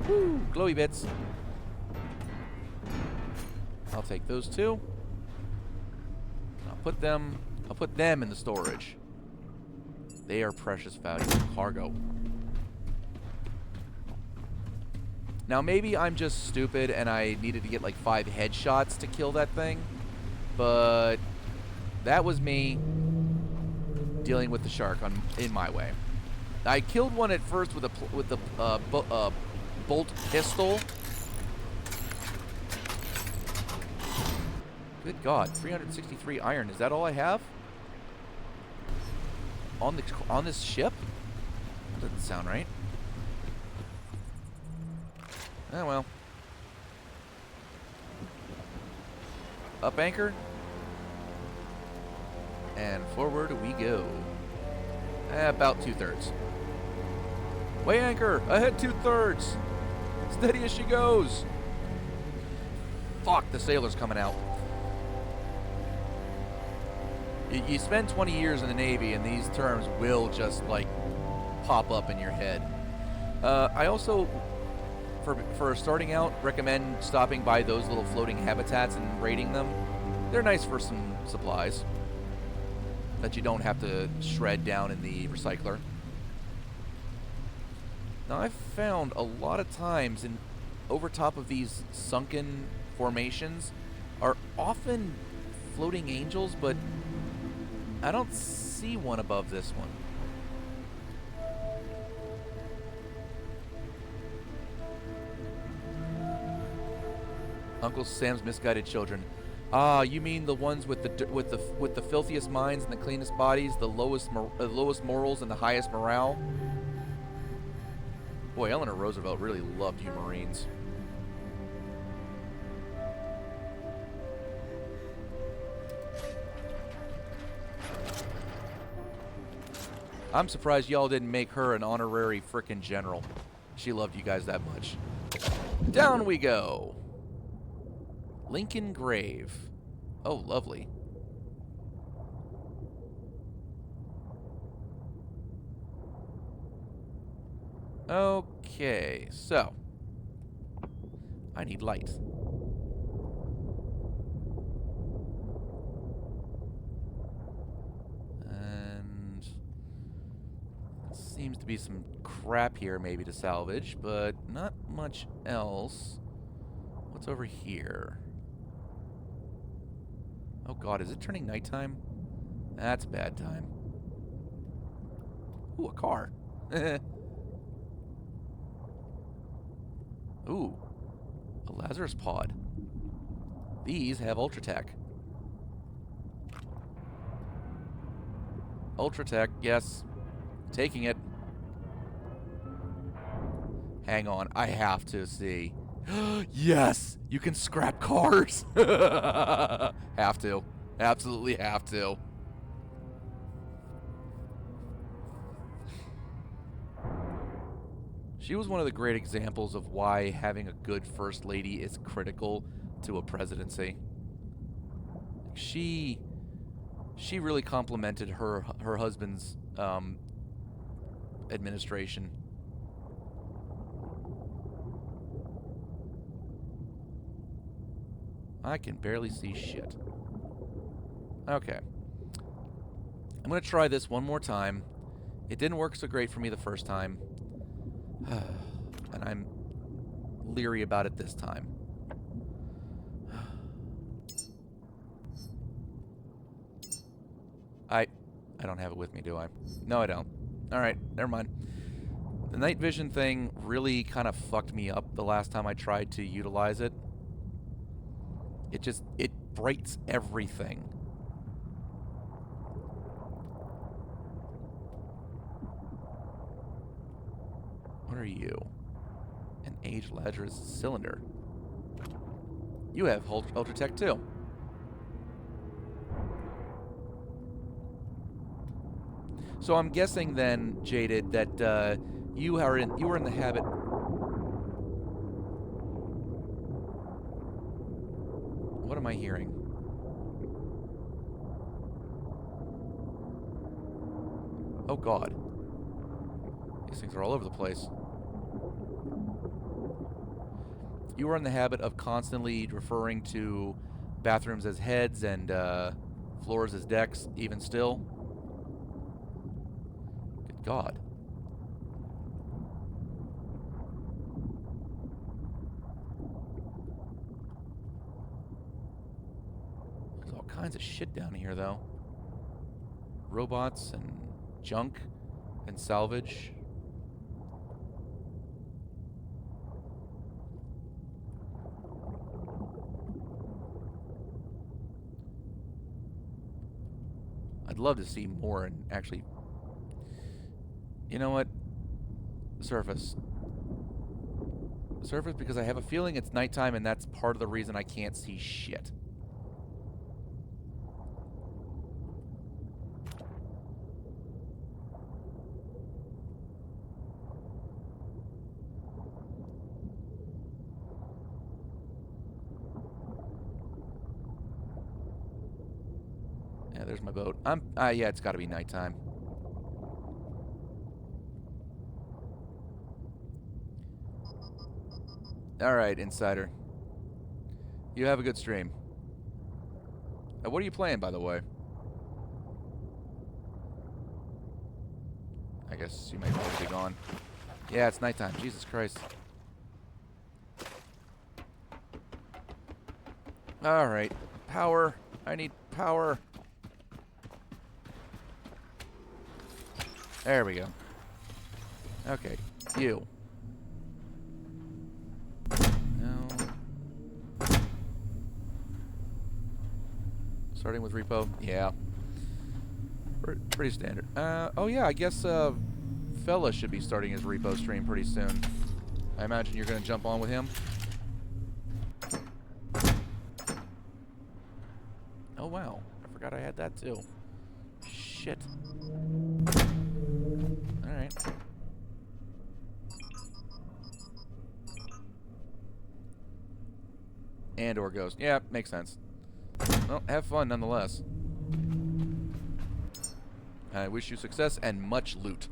Speaker 1: Woo, glowy bits. I'll take those 2. I'll put them in the storage. They are precious valuable cargo. Now maybe I'm just stupid and I needed to get like 5 headshots to kill that thing, but that was me dealing with the shark in my way. I killed one at first with the bolt pistol. Good God, 363 iron. Is that all I have on this ship? That doesn't sound right. Oh well. Up anchor. And forward we go. About 2/3. Weigh anchor! Ahead 2/3! Steady as she goes! Fuck, the sailor's coming out. You spend 20 years in the Navy and these terms will just, like, pop up in your head. I also, for starting out, recommend stopping by those little floating habitats and raiding them. They're nice for some supplies that you don't have to shred down in the recycler. Now, I've found a lot of times over top of these sunken formations are often floating angels, but I don't see one above this one. Uncle Sam's misguided children. Ah, you mean the ones with the filthiest minds and the cleanest bodies, the lowest morals and the highest morale? Boy, Eleanor Roosevelt really loved you Marines. I'm surprised y'all didn't make her an honorary frickin' general. She loved you guys that much. Down we go. Lincoln Grave. Oh, lovely. Okay, so I need light. And seems to be some crap here maybe to salvage, but not much else. What's over here? Oh God, is it turning nighttime? That's bad time. Ooh, a car. Ooh, a Lazarus pod. These have Ultratech. Ultratech, yes. Taking it. Hang on, I have to see. Yes! You can scrap cars! Have to. Absolutely have to. She was one of the great examples of why having a good first lady is critical to a presidency. She really complimented her husband's administration. I can barely see shit. Okay. I'm going to try this one more time. It didn't work so great for me the first time. And I'm leery about it this time. I don't have it with me, do I? No, I don't. Alright, never mind. The night vision thing really kind of fucked me up the last time I tried to utilize it. It brights everything. What are you? An aged Lazarus cylinder. You have Ultratech too. So I'm guessing then, Jaded, that you were in the habit. What am I hearing? Oh God. These things are all over the place. You were in the habit of constantly referring to bathrooms as heads and floors as decks, even still. Good God. There's all kinds of shit down here, though. Robots and junk and salvage. I'd love to see more and actually... You know what? Surface. Surface, because I have a feeling it's nighttime and that's part of the reason I can't see shit. Yeah, there's my boat. Yeah, it's got to be nighttime. All right, Insider. You have a good stream. What are you playing, by the way? I guess you might probably be gone. Yeah, it's nighttime. Jesus Christ. All right. Power. I need power. There we go. Okay. You. No. Starting with repo. Yeah. Pretty standard. Oh yeah, I guess Fella should be starting his repo stream pretty soon. I imagine you're going to jump on with him. Oh wow, I forgot I had that too. Shit. Alright. And or ghost. Yeah, makes sense. Well, have fun nonetheless. I wish you success and much loot.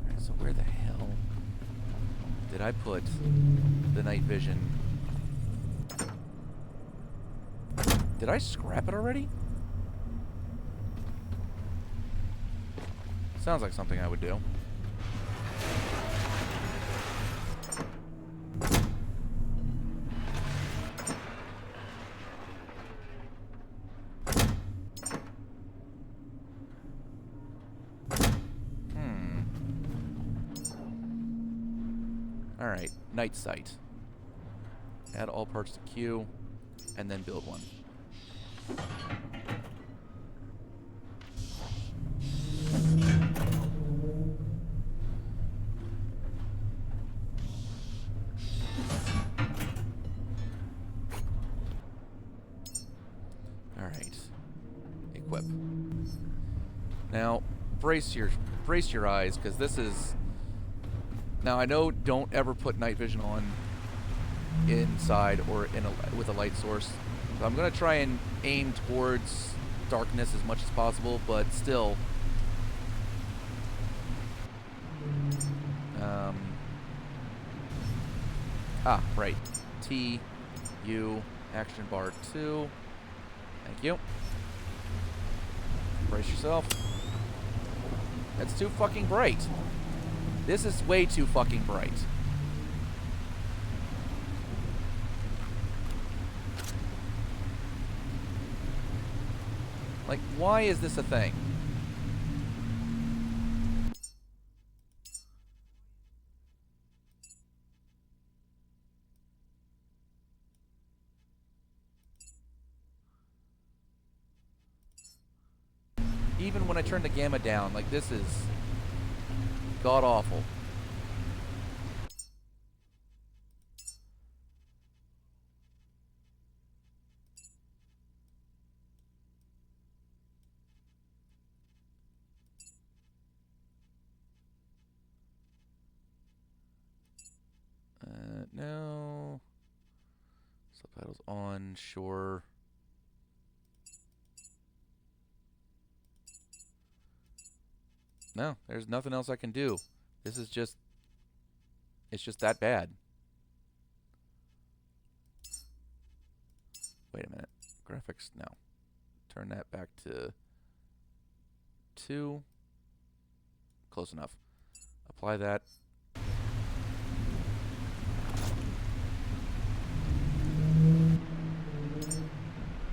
Speaker 1: Alright, so where the hell did I put the night vision? Did I scrap it already? Sounds like something I would do. Alright, night sight. Add all parts to queue, and then build one. Alright. Equip. Now, brace your eyes, because this is... Now, I know don't ever put night vision on inside or with a light source. So I'm going to try and aim towards darkness as much as possible, but still... right. T, U, Action bar 2. Thank you. Brace yourself. That's too fucking bright. This is way too fucking bright. Like, why is this a thing? Even when I turn the gamma down, like, this is god-awful. No. Subtitles on, sure. No, there's nothing else I can do. This is just... It's just that bad. Wait a minute. Graphics, no. Turn that back to 2. Close enough. Apply that.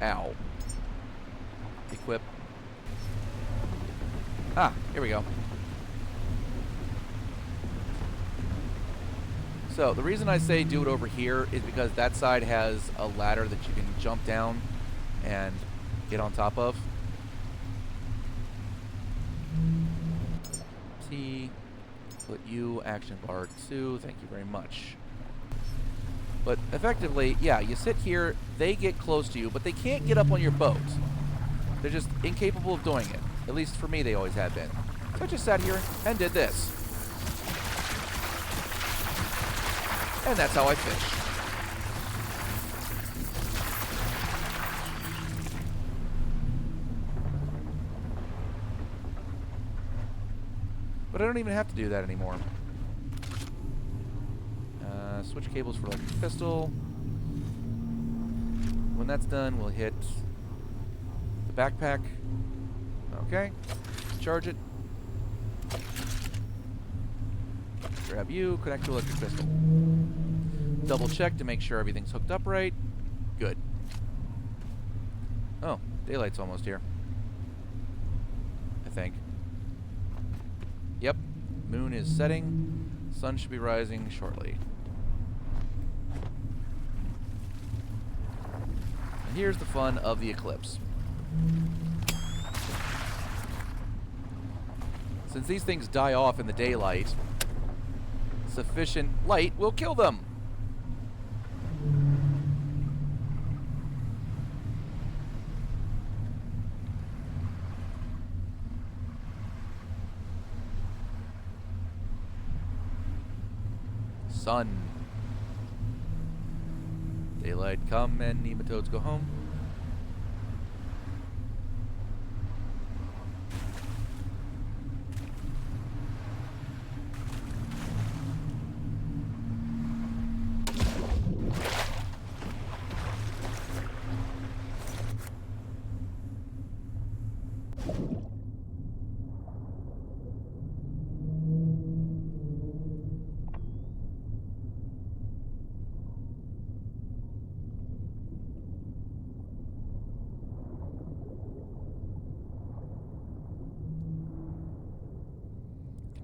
Speaker 1: Ow. Equip. Ah, here we go. So, the reason I say do it over here is because that side has a ladder that you can jump down and get on top of. T. Put U, action bar 2. Thank you very much. But effectively, yeah, you sit here, they get close to you, but they can't get up on your boat. They're just incapable of doing it. At least for me, they always have been. So I just sat here and did this. And that's how I fish. But I don't even have to do that anymore. Switch cables for electric pistol. When that's done, we'll hit the backpack. Okay. Charge it. Grab you, connect to electric pistol. Double check to make sure everything's hooked up right. Good. Oh, daylight's almost here. I think. Yep. Moon is setting. Sun should be rising shortly. And here's the fun of the eclipse. Since these things die off in the daylight, sufficient light will kill them. Sun. Daylight come and nematodes go home.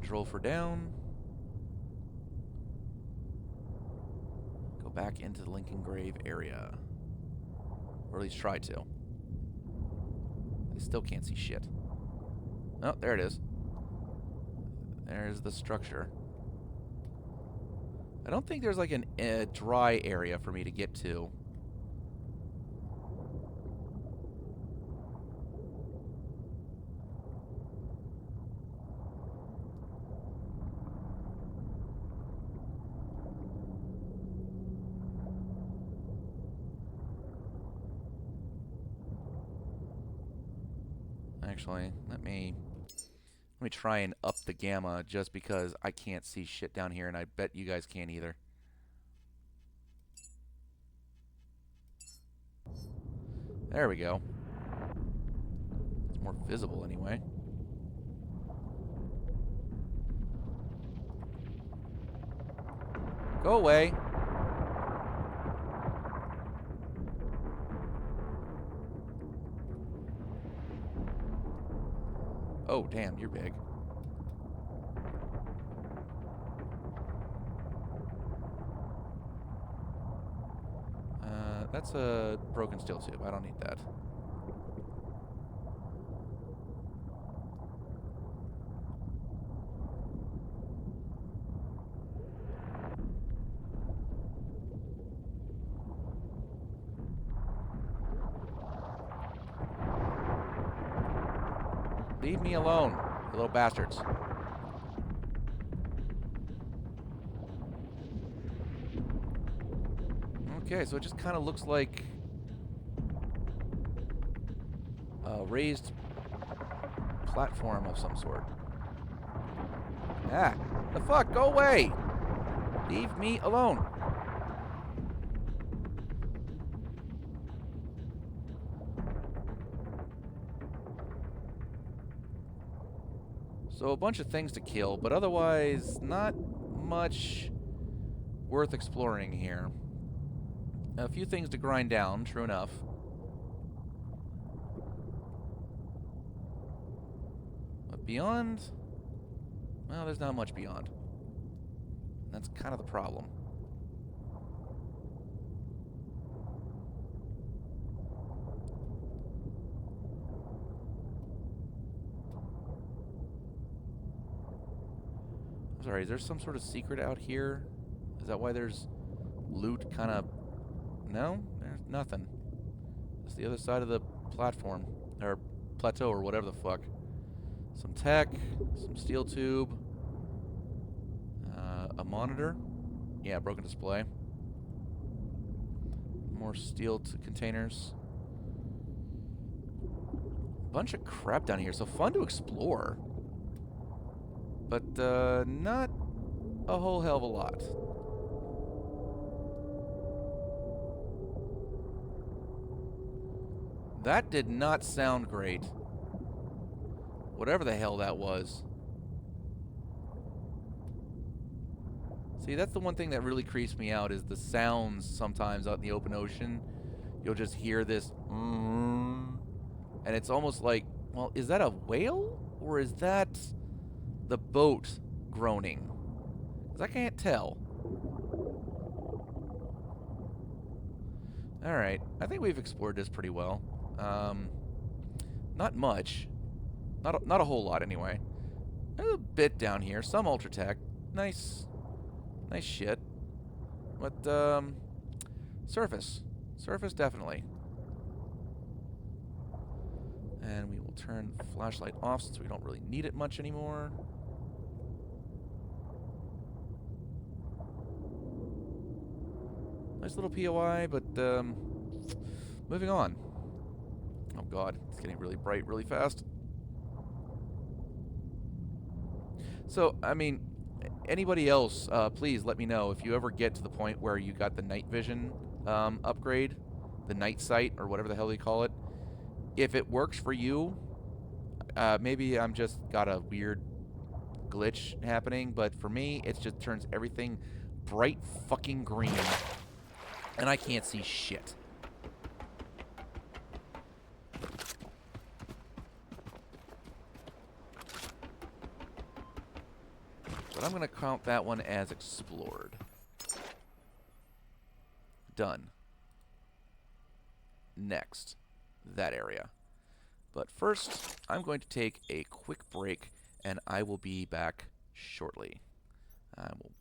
Speaker 1: Control for down. Go back into the Lincoln Grave area. Or at least try to. I still can't see shit. Oh, there it is. There's the structure. I don't think there's like a dry area for me to get to. Actually, let me try and up the gamma just because I can't see shit down here and I bet you guys can't either. There we go. It's more visible anyway. Go away. Oh, damn, you're big. That's a broken steel tube. I don't need that. Leave me alone, you little bastards. Okay, so it just kind of looks like a raised platform of some sort. Ah, the fuck, go away! Leave me alone. So a bunch of things to kill, but otherwise not much worth exploring here. A few things to grind down, true enough. But beyond, well, there's not much beyond. That's kind of the problem. I'm sorry, is there some sort of secret out here? Is that why there's loot kind of... No? There's nothing. It's the other side of the platform. Or plateau, or whatever the fuck. Some tech, some steel tube, a monitor. Yeah, broken display. More steel containers. Bunch of crap down here, so fun to explore. But, not a whole hell of a lot. That did not sound great. Whatever the hell that was. See, that's the one thing that really creeps me out is the sounds sometimes out in the open ocean. You'll just hear this, and it's almost like, well, is that a whale? Or is that the boat groaning? Because I can't tell. Alright, I think we've explored this pretty well. Not much. Not a whole lot, anyway. There's a bit down here. Some Ultratech. Nice shit. But, surface. Surface, definitely. And we will turn the flashlight off since we don't really need it much anymore. Nice little POI, but, moving on. Oh god, it's getting really bright really fast. So, I mean, anybody else, please let me know if you ever get to the point where you got the night vision upgrade, the night sight, or whatever the hell they call it. If it works for you, maybe I'm just got a weird glitch happening, but for me, it just turns everything bright fucking green, and I can't see shit. But I'm going to count that one as explored. Done. Next, that area. But first, I'm going to take a quick break, and I will be back shortly. I will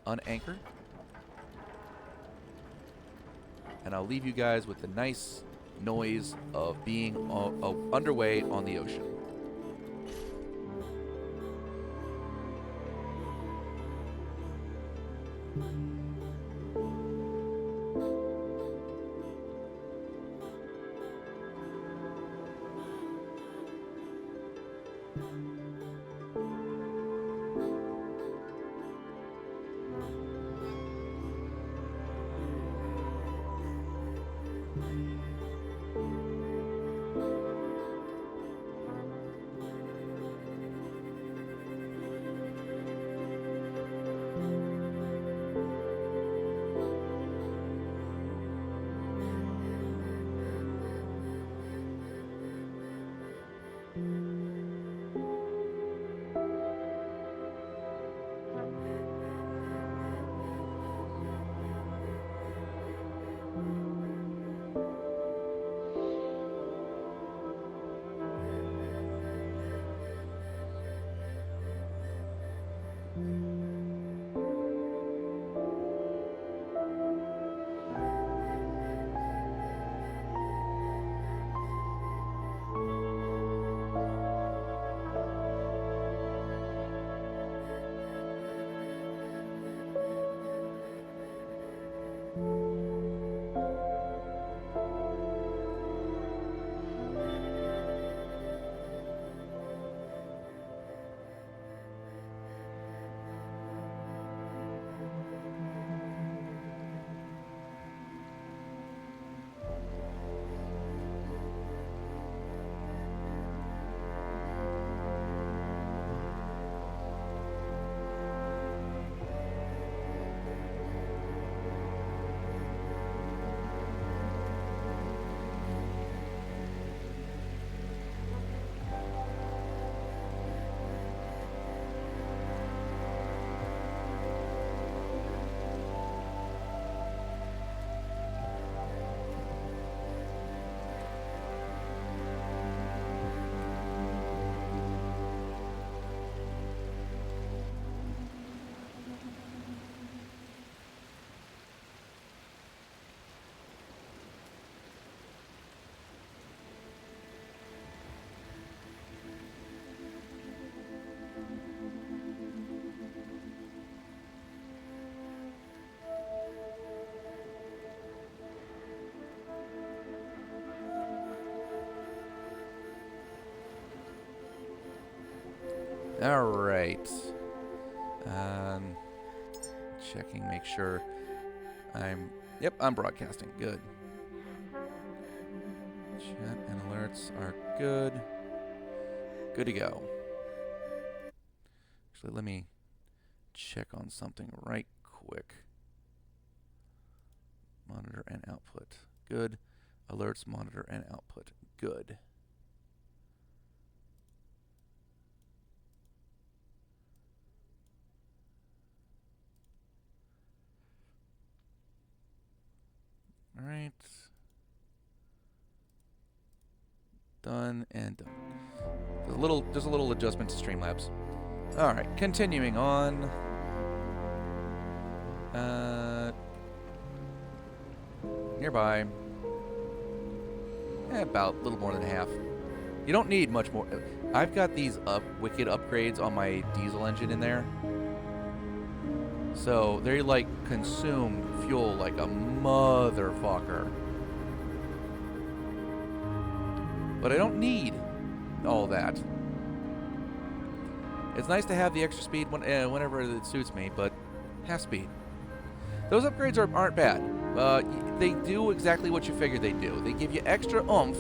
Speaker 1: unanchor, and I'll leave you guys with the nice noise of being underway on the ocean. All right. Um, checking, make sure Yep, I'm broadcasting. Good. Chat and alerts are good. Good to go. Actually, let me check on something right quick. Monitor and output. Good. Alerts, monitor, and output. Good. All right. Done and done. There's a little adjustment to Streamlabs. All right, continuing on. Nearby. About a little more than half. You don't need much more. I've got these wicked upgrades on my diesel engine in there. So they like consume fuel like a motherfucker. But I don't need all that. It's nice to have the extra speed whenever it suits me, but half speed. Those upgrades aren't bad. They do exactly what you figured they do. They give you extra oomph.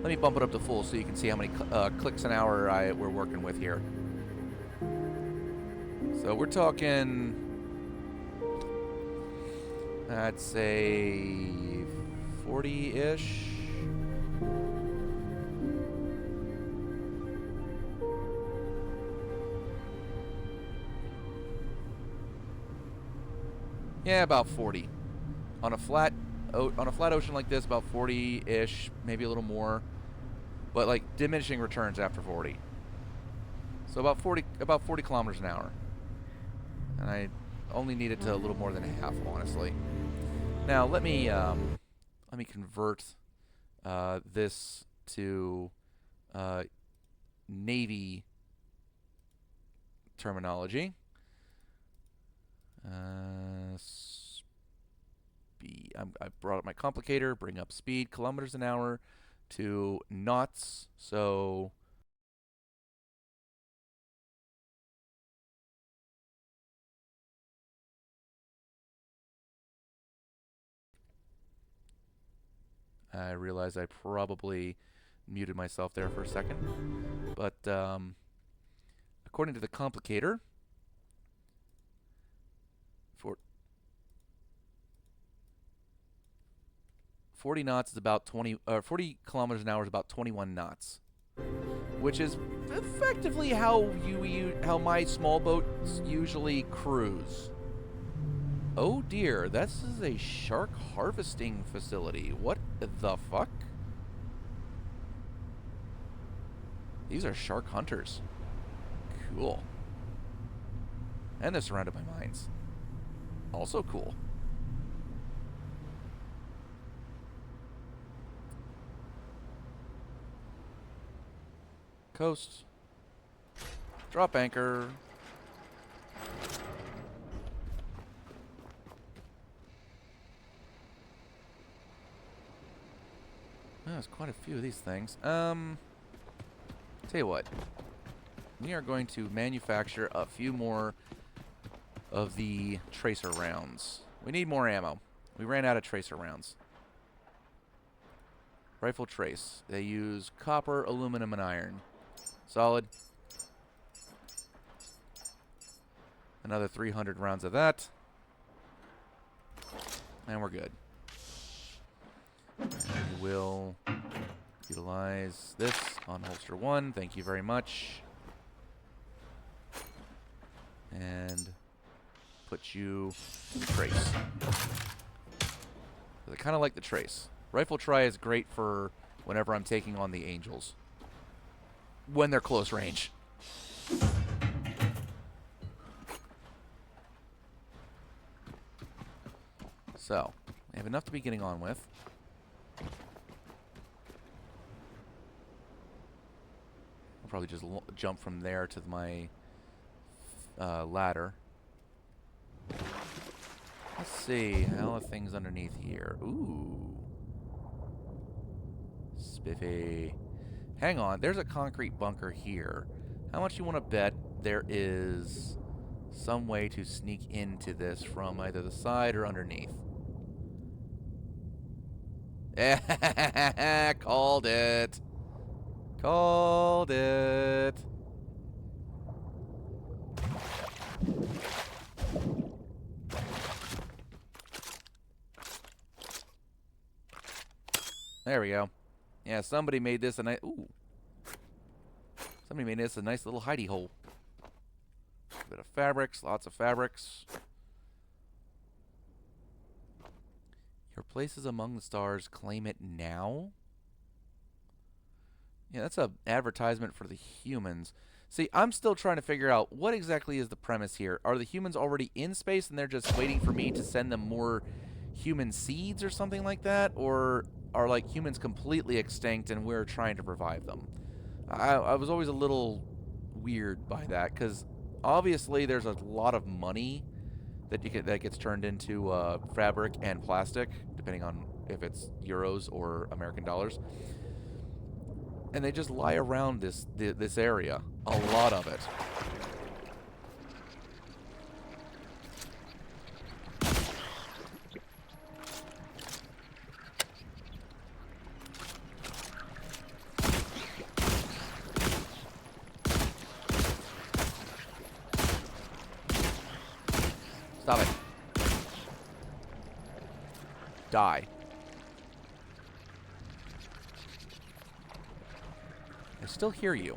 Speaker 1: Let me bump it up to full so you can see how many clicks an hour we're working with here. So we're talking, I'd say 40-ish. Yeah, about 40. On a flat ocean like this, about 40-ish, maybe a little more. But like diminishing returns after 40. So about 40 kilometers an hour. And I only need it to a little more than half, honestly. Now let me convert this to Navy terminology. Speed. I brought up my complicator. Bring up speed, kilometers an hour, to knots. So I realize I probably muted myself there for a second, but according to the complicator, 40 knots is about 40 kilometers an hour is about 21 knots, which is effectively how my small boats usually cruise. Oh dear, this is a shark harvesting facility. What the fuck? These are shark hunters. Cool. And they're surrounded by mines. Also cool. Coast. Drop anchor. Oh, there's quite a few of these things. Tell you what. We are going to manufacture a few more of the tracer rounds. We need more ammo. We ran out of tracer rounds. Rifle trace. They use copper, aluminum, and iron. Solid. Another 300 rounds of that. And we're good. And we will utilize this on holster 1. Thank you very much. And put you in the trace. I kind of like the trace. Rifle try is great for whenever I'm taking on the angels. When they're close range. So, I have enough to be getting on with. I'll probably just jump from there to my ladder. Let's see, how are things underneath here? Ooh. Spiffy. Hang on, there's a concrete bunker here. How much you want to bet there is some way to sneak into this from either the side or underneath. Called it. Called it. There we go. Yeah, somebody made this a nice... Ooh. Somebody made this a nice little hidey hole. A bit of fabrics, lots of fabrics. Your place is among the stars. Claim it now? Yeah, that's an advertisement for the humans. See, I'm still trying to figure out what exactly is the premise here. Are the humans already in space and they're just waiting for me to send them more human seeds or something like that? Or are, like, humans completely extinct and we're trying to revive them? I was always a little weird by that, because obviously there's a lot of money that that gets turned into fabric and plastic, depending on if it's euros or American dollars. And they just lie around this area. A lot of it. Stop it. Die. I still hear you.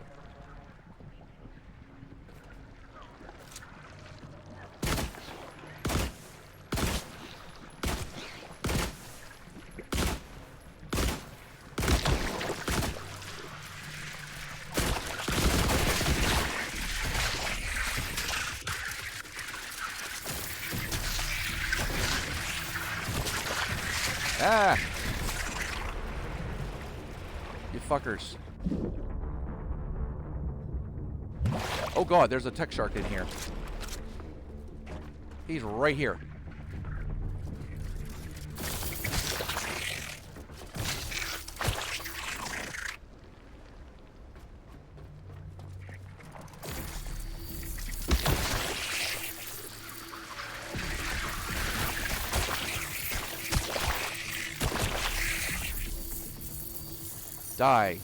Speaker 1: Ah! You fuckers. Oh god, there's a tech shark in here. He's right here. Die.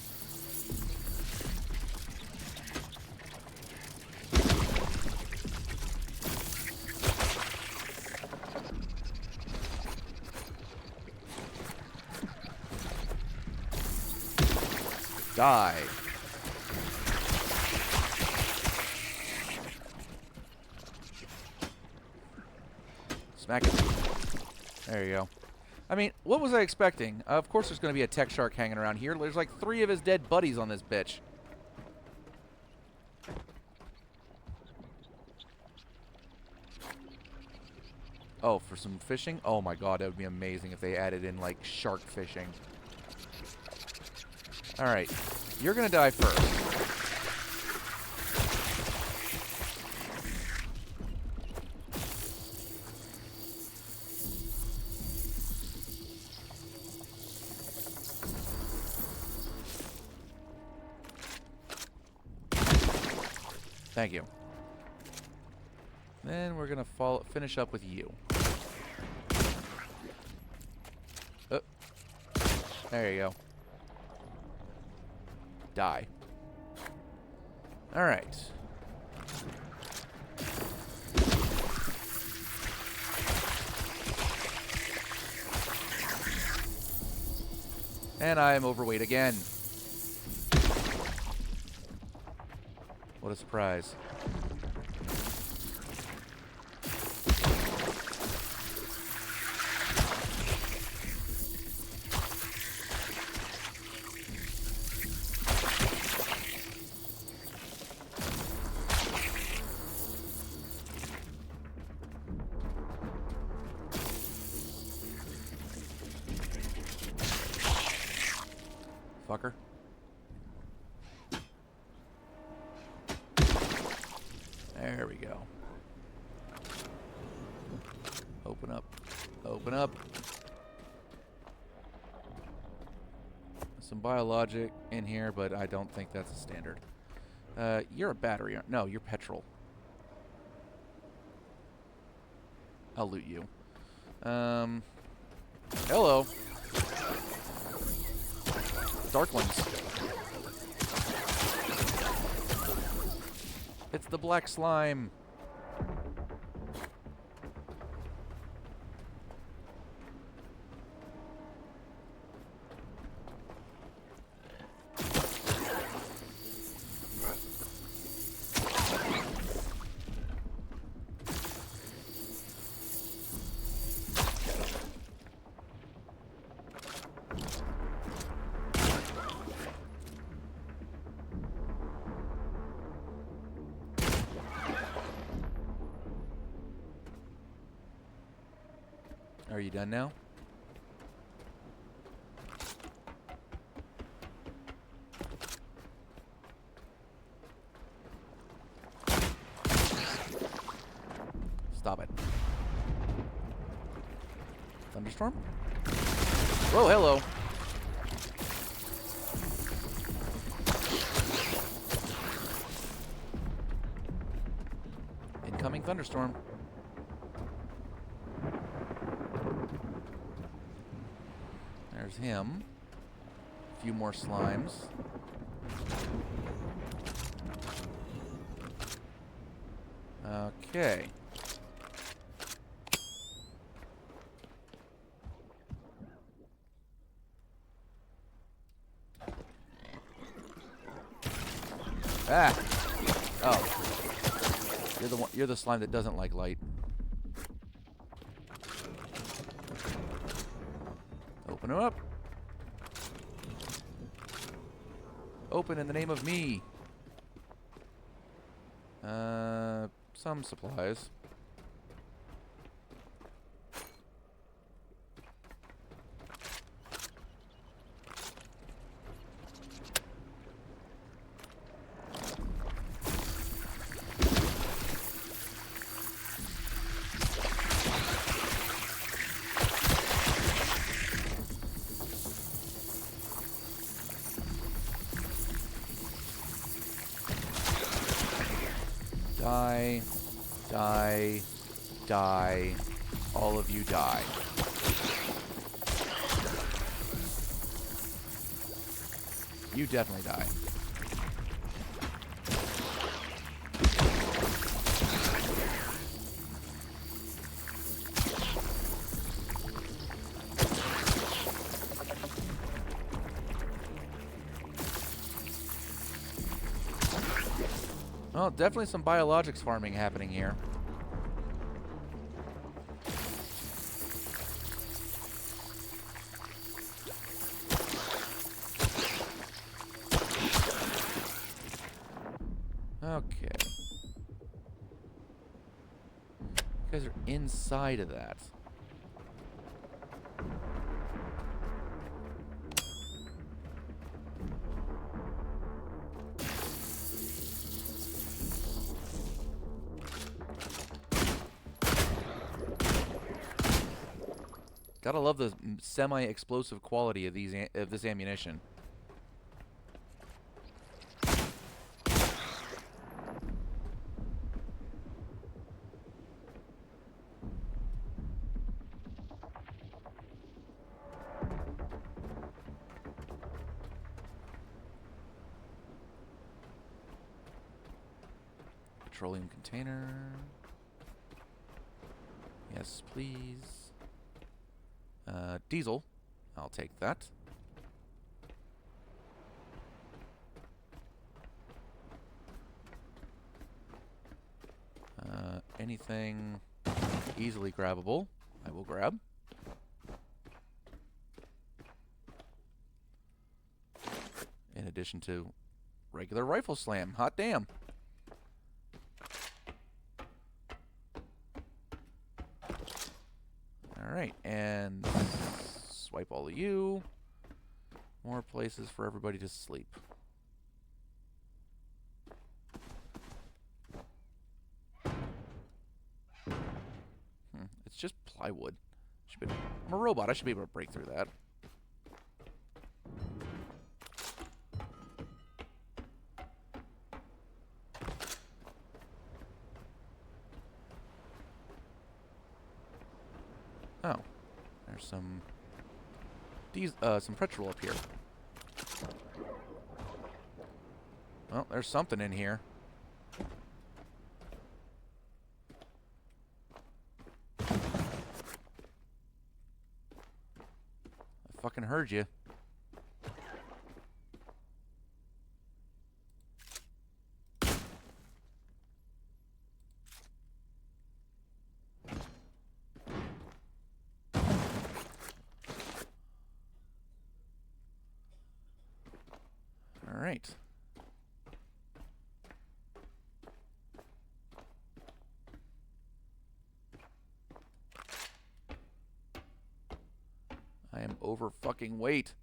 Speaker 1: Die. Smack it. There you go. I mean, what was I expecting? Of course there's going to be a tech shark hanging around here. There's like 3 of his dead buddies on this bitch. Oh, for some fishing? Oh my god, that would be amazing if they added in, like, shark fishing. Alright. You're going to die first. Thank you. Then we're gonna finish up with you. Oh. There you go. Die. Alright. And I am overweight again. What a surprise. Fucker. There we go. Open up. Open up. Some biologic in here, but I don't think that's a standard. You're a battery. No, you're petrol. I'll loot you. Hello. Dark ones. It's the black slime. Are you done now? Stop it. Thunderstorm? Whoa, hello. Incoming thunderstorm. There's him. A few more slimes. Okay. Ah! Oh. You're the slime that doesn't like light. Open him up. Open in the name of me. Some supplies. Die, die, die. All of you die. You definitely die. Well, definitely some biologics farming happening here. Okay. You guys are inside of that. Gotta love the semi-explosive quality of this ammunition. Petroleum container. Yes, please. Diesel. I'll take that. Anything easily grabbable, I will grab. In addition to regular rifle slam. Hot damn. Alright, and swipe all of you. More places for everybody to sleep. It's just plywood. I'm a robot. I should be able to break through that. Oh, there's some petrol up here. Well, there's something in here. I fucking heard you. All right. I am over fucking weight.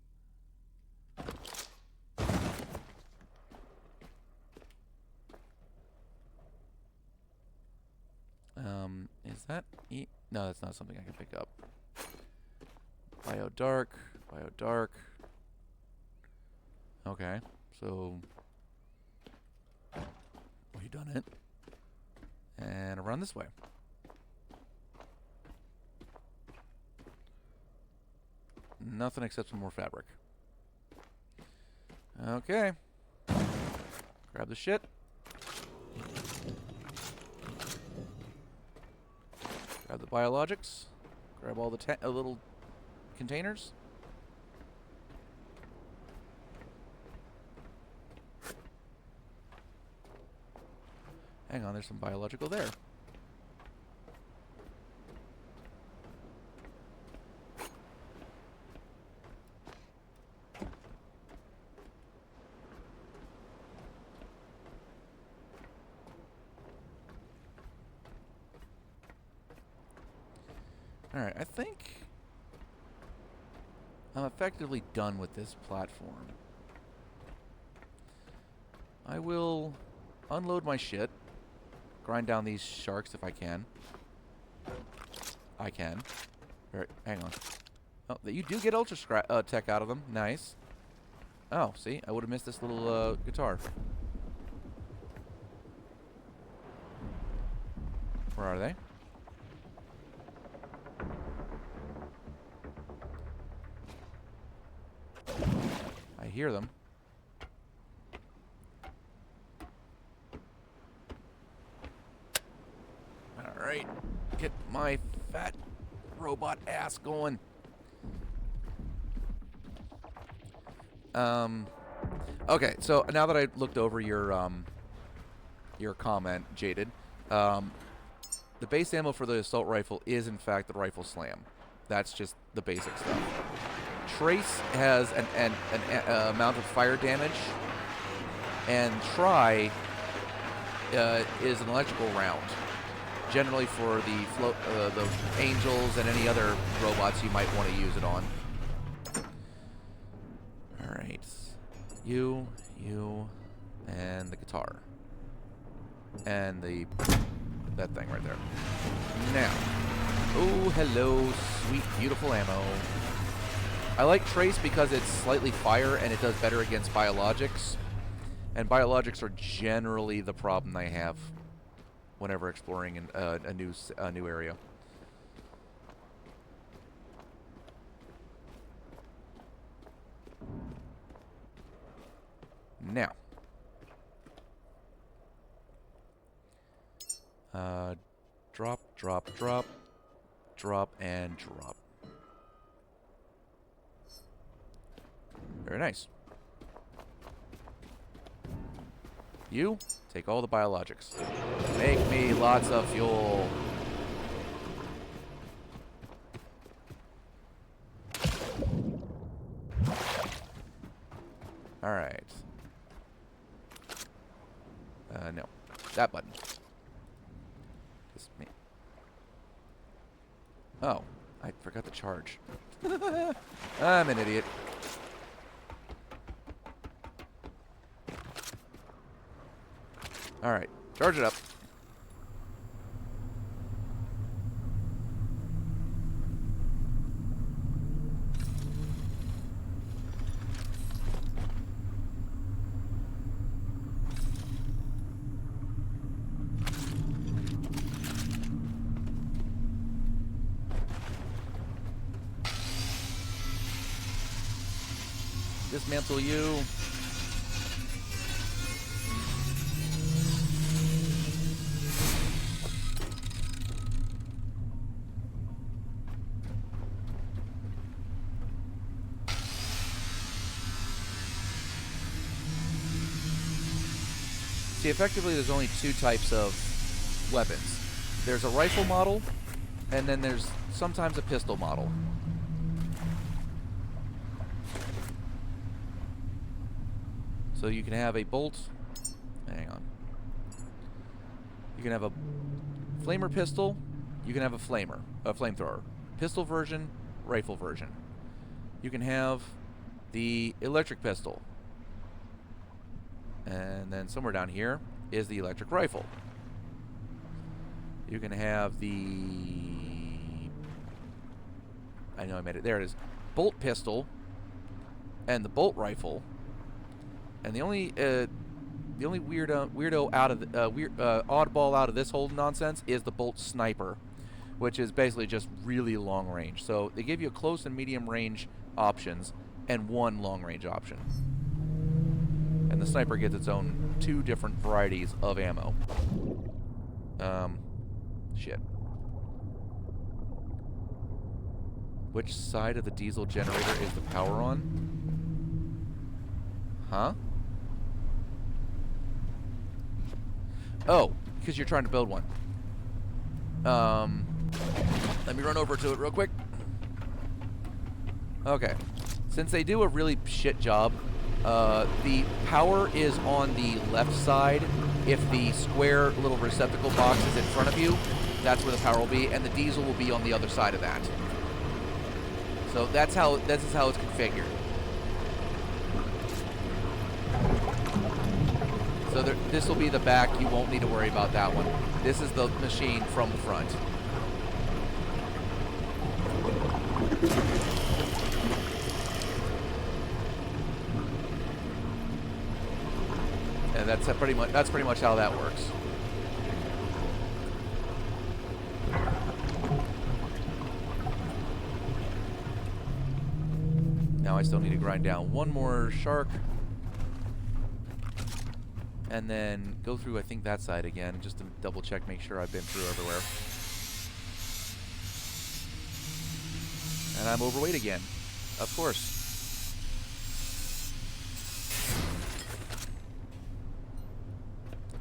Speaker 1: Is that no, that's not something I can pick up. Bio dark. Okay, so we done it. And around this way. Nothing except some more fabric. Okay. Grab the shit. Grab the biologics. Grab all the little containers. Hang on, there's some biological there. Alright, I think I'm effectively done with this platform. I will unload my shit. Grind down these sharks if I can. I can. Alright, hang on. Oh, you do get ultra tech out of them. Nice. Oh, see? I would have missed this little guitar. Where are they? I hear them. Alright. Get my fat robot ass going. Okay, so now that I looked over your comment, Jaded, the base ammo for the assault rifle is in fact the rifle slam. That's just the basic stuff. Trace has an amount of fire damage, and Try is an electrical round, generally for the angels and any other robots you might want to use it on. All right, you, and the guitar, and that thing right there. Now, oh hello, sweet beautiful ammo. I like Trace because it's slightly fire and it does better against biologics. And biologics are generally the problem I have whenever exploring a new area. Now, drop, and drop. Very nice. You take all the biologics. Make me lots of fuel. All right. No. That button. Just me. Oh, I forgot to charge. I'm an idiot. All right, charge it up. Dismantle you. See, effectively, there's only two types of weapons. There's a rifle model, and then there's sometimes a pistol model. So you can have a bolt. Hang on. You can have a flamer pistol. You can have a flamethrower. Pistol version, rifle version. You can have the electric pistol. And then somewhere down here is the electric rifle. You can have the... I know I made it. There it is. Bolt pistol and the bolt rifle. And the only weirdo out of the, oddball out of this whole nonsense is the bolt sniper, which is basically just really long range. So they give you a close and medium range options and one long range option. And the sniper gets its own two different varieties of ammo. Shit. Which side of the diesel generator is the power on? Huh? Oh, because you're trying to build one. Let me run over to it real quick. Okay. Since they do a really shit job, the power is on the left side. If the square little receptacle box is in front of you, that's where the power will be, and the diesel will be on the other side of that. So this is how it's configured. So this will be the back. You won't need to worry about that one. This is the machine from the front. And that's pretty much how that works. Now I still need to grind down one more shark. And then go through, I think, that side again, just to double check, make sure I've been through everywhere. And I'm overweight again. Of course.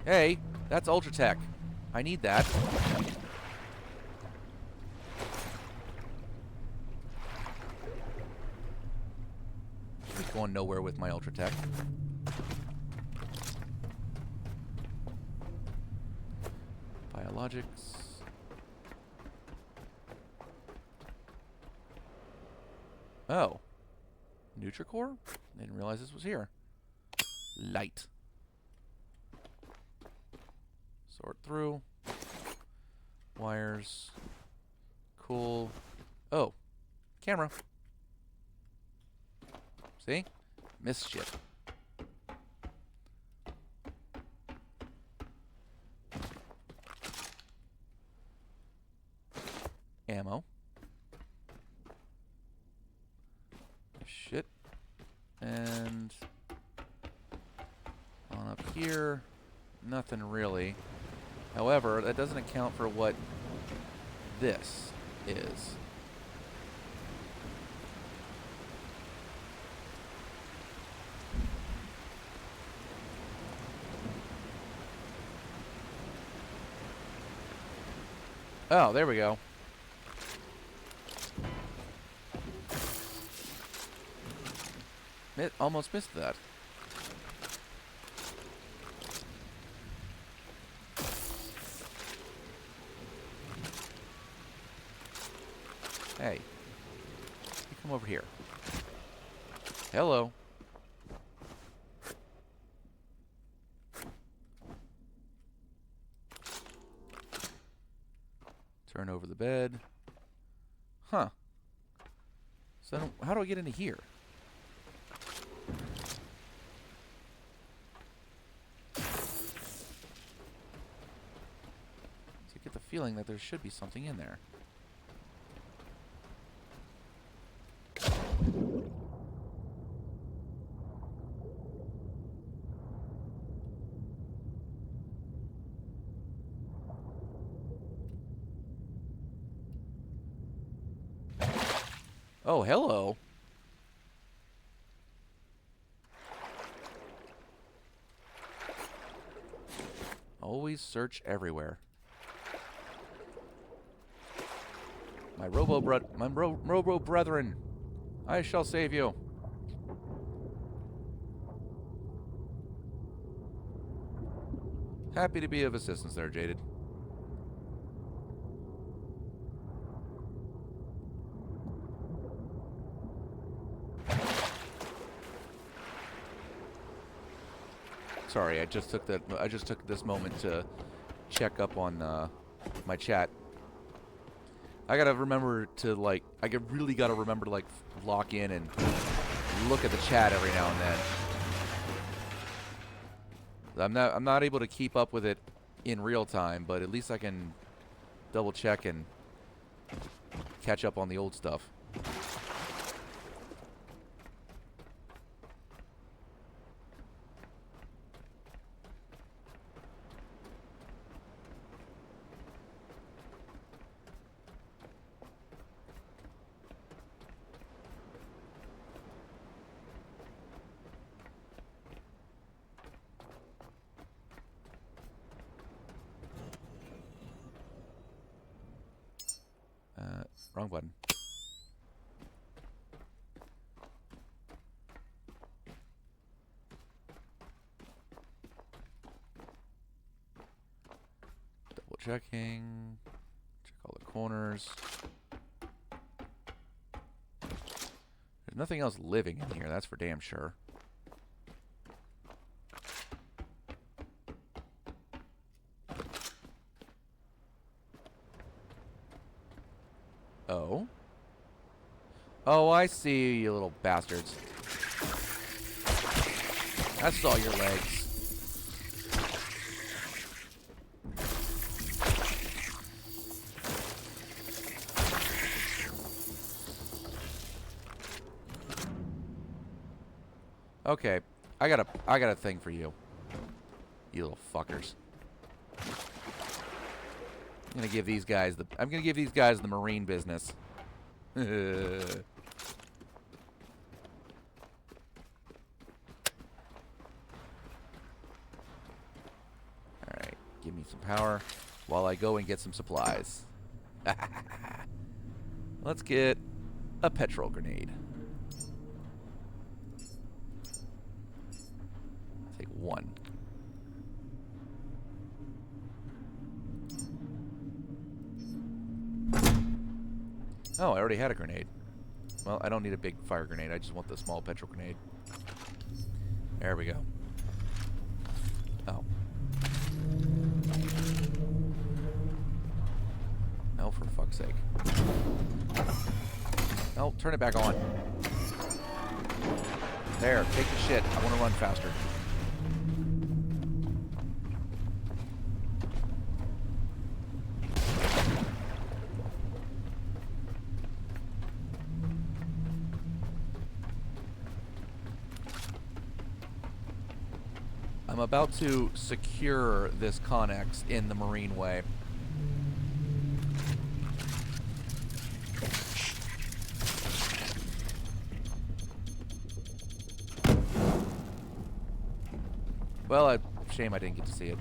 Speaker 1: Hey, that's Ultratech. I need that. Just going nowhere with my Ultratech. Biologics. Oh. Nutricore? Didn't realize this was here. Light. Sort through. Wires. Cool. Oh. Camera. See? Mischief. Ammo. Shit. And on up here, nothing really. However, that doesn't account for what this is. Oh, there we go. Almost missed that. Hey. You come over here. Hello. Turn over the bed. Huh. So how do I get into here? I get the feeling that there should be something in there. Oh, hello. Always search everywhere. My robo brethren, I shall save you. Happy to be of assistance there, Jaded. Sorry, I just took this moment to check up on my chat. I gotta remember to really gotta remember to lock in and look at the chat every now and then. I'm not able to keep up with it in real time, but at least I can double check and catch up on the old stuff. Wrong button. Double checking. Check all the corners. There's nothing else living in here, that's for damn sure. Oh. Oh, I see you little bastards. I saw your legs. Okay, I got a thing for you. You little fuckers. I'm gonna give these guys the marine business. Alright, give me some power while I go and get some supplies. Let's get a petrol grenade. Take one. Oh, I already had a grenade. Well, I don't need a big fire grenade. I just want the small petrol grenade. There we go. Oh. Oh, for fuck's sake. Oh, turn it back on. There, take the shit. I want to run faster. I'm about to secure this Connex in the marine way. Well, shame I didn't get to see it.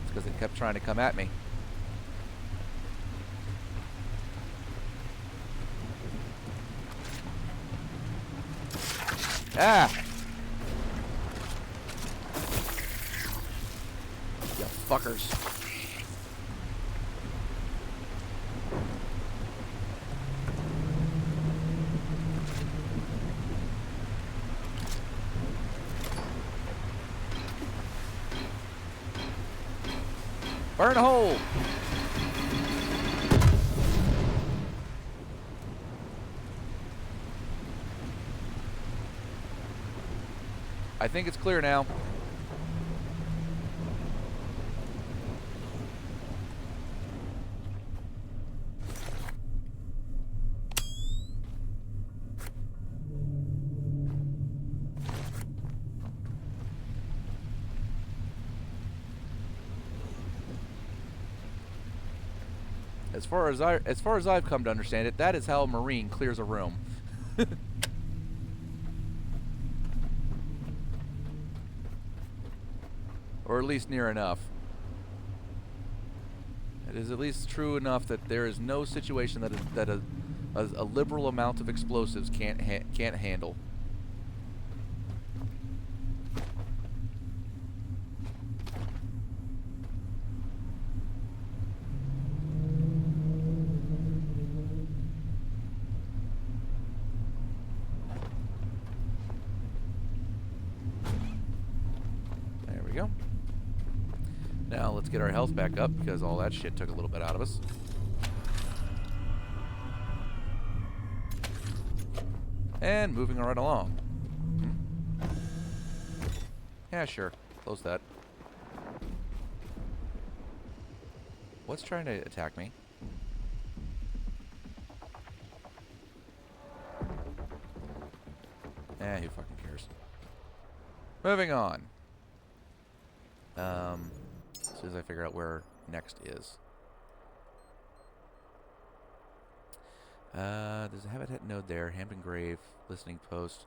Speaker 1: It's because it kept trying to come at me. Ah! You fuckers. Burn a hole! I think it's clear now. As far as I've come to understand it, that is how a Marine clears a room. Or at least near enough. It is at least true enough that there is no situation that a liberal amount of explosives can't handle. There we go. Now let's get our health back up because all that shit took a little bit out of us. And moving right along. Yeah, sure. Close that. What's trying to attack me? Eh, who fucking cares? Moving on. As soon as I figure out where next is. There's a habitat node there. Hampton Grave. Listening post.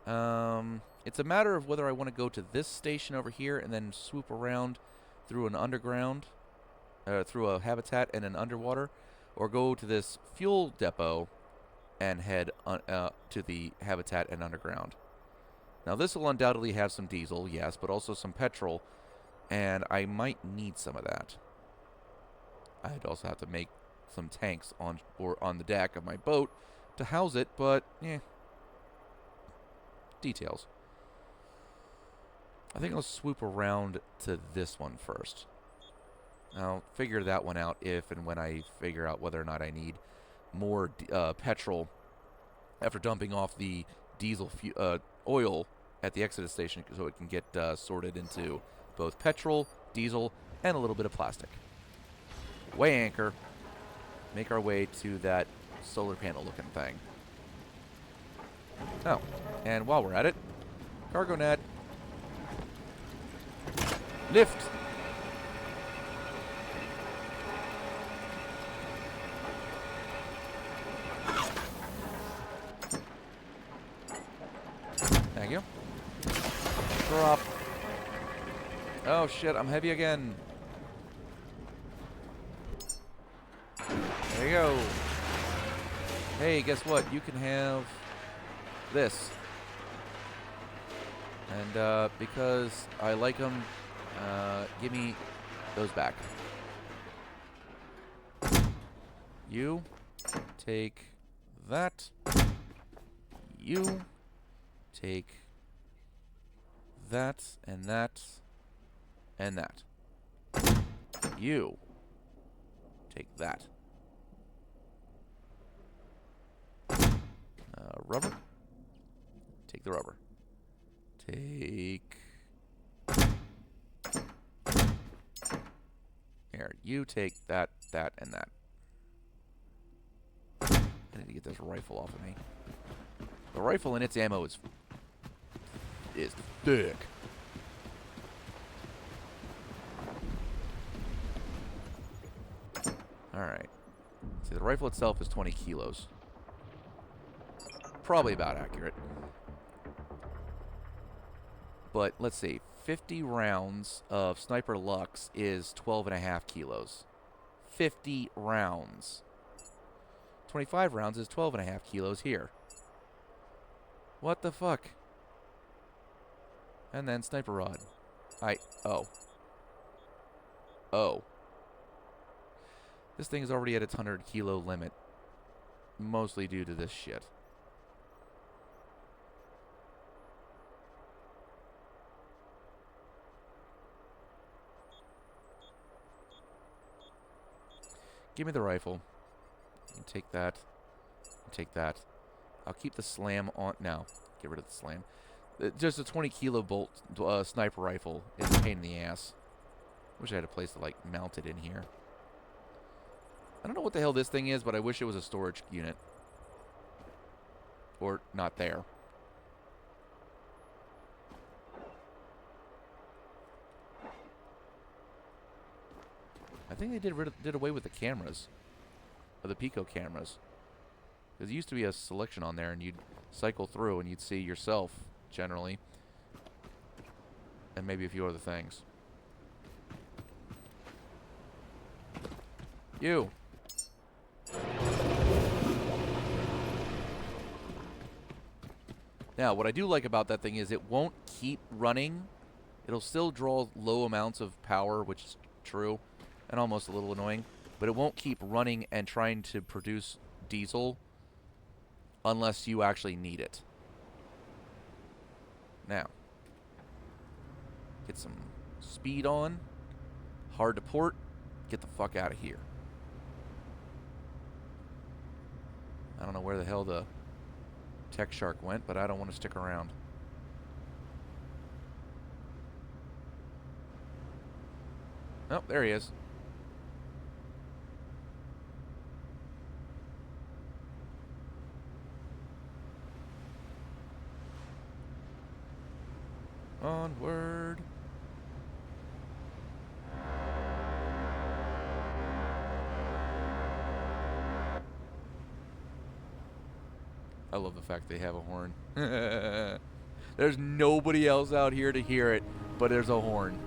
Speaker 1: It's a matter of whether I want to go to this station over here and then swoop around through an underground, through a habitat and an underwater, or go to this fuel depot and head to the habitat and underground. Now this will undoubtedly have some diesel, yes, but also some petrol, and I might need some of that. I'd also have to make some tanks on the deck of my boat to house it, but details. I think I'll swoop around to this one first. I'll figure that one out if and when I figure out whether or not I need more petrol after dumping off the diesel oil at the Exodus station so it can get sorted into both petrol, diesel, and a little bit of plastic. Weigh anchor. Make our way to that solar panel looking thing. Oh, and while we're at it, cargo net. Lift. Thank you. Drop. Oh shit, I'm heavy again. There you go. Hey, guess what? You can have this. And because I like them, give me those back. You take that. You take that and that and that. You take that. Rubber. Take the rubber. Take... Here, you take that, that, and that. I need to get this rifle off of me. The rifle and its ammo is thick. Alright. See, the rifle itself is 20 kilos. Probably about accurate. But let's see. 50 rounds of Sniper Lux is 12.5 kilos. 50 rounds. 25 rounds is 12.5 kilos here. What the fuck? And then Sniper Rod. Oh. This thing is already at its 100 kilo limit. Mostly due to this shit. Give me the rifle. Take that. Take that. I'll keep the slam on. No. Get rid of the slam. Just a 20 kilo bolt sniper rifle is a pain in the ass. Wish I had a place to like mount it in here. I don't know what the hell this thing is, but I wish it was a storage unit. Or not there. I think they did away with the cameras. of the Pico cameras. Because there used to be a selection on there, and you'd cycle through, and you'd see yourself, generally. And maybe a few other things. You! Now, what I do like about that thing is it won't keep running. It'll still draw low amounts of power, which is true, and almost a little annoying. But it won't keep running and trying to produce diesel unless you actually need it. Now, get some speed on. Hard to port. Get the fuck out of here. I don't know where the hell the Tech Shark went, but I don't want to stick around. Oh, there he is. Onward. I love the fact they have a horn. There's nobody else out here to hear it, but there's a horn.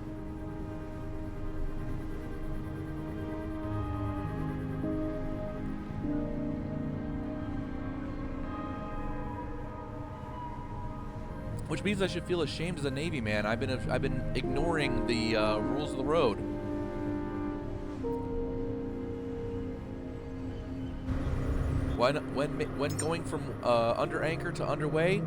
Speaker 1: Which means I should feel ashamed as a Navy man. I've been ignoring the rules of the road. When going from under anchor to underway,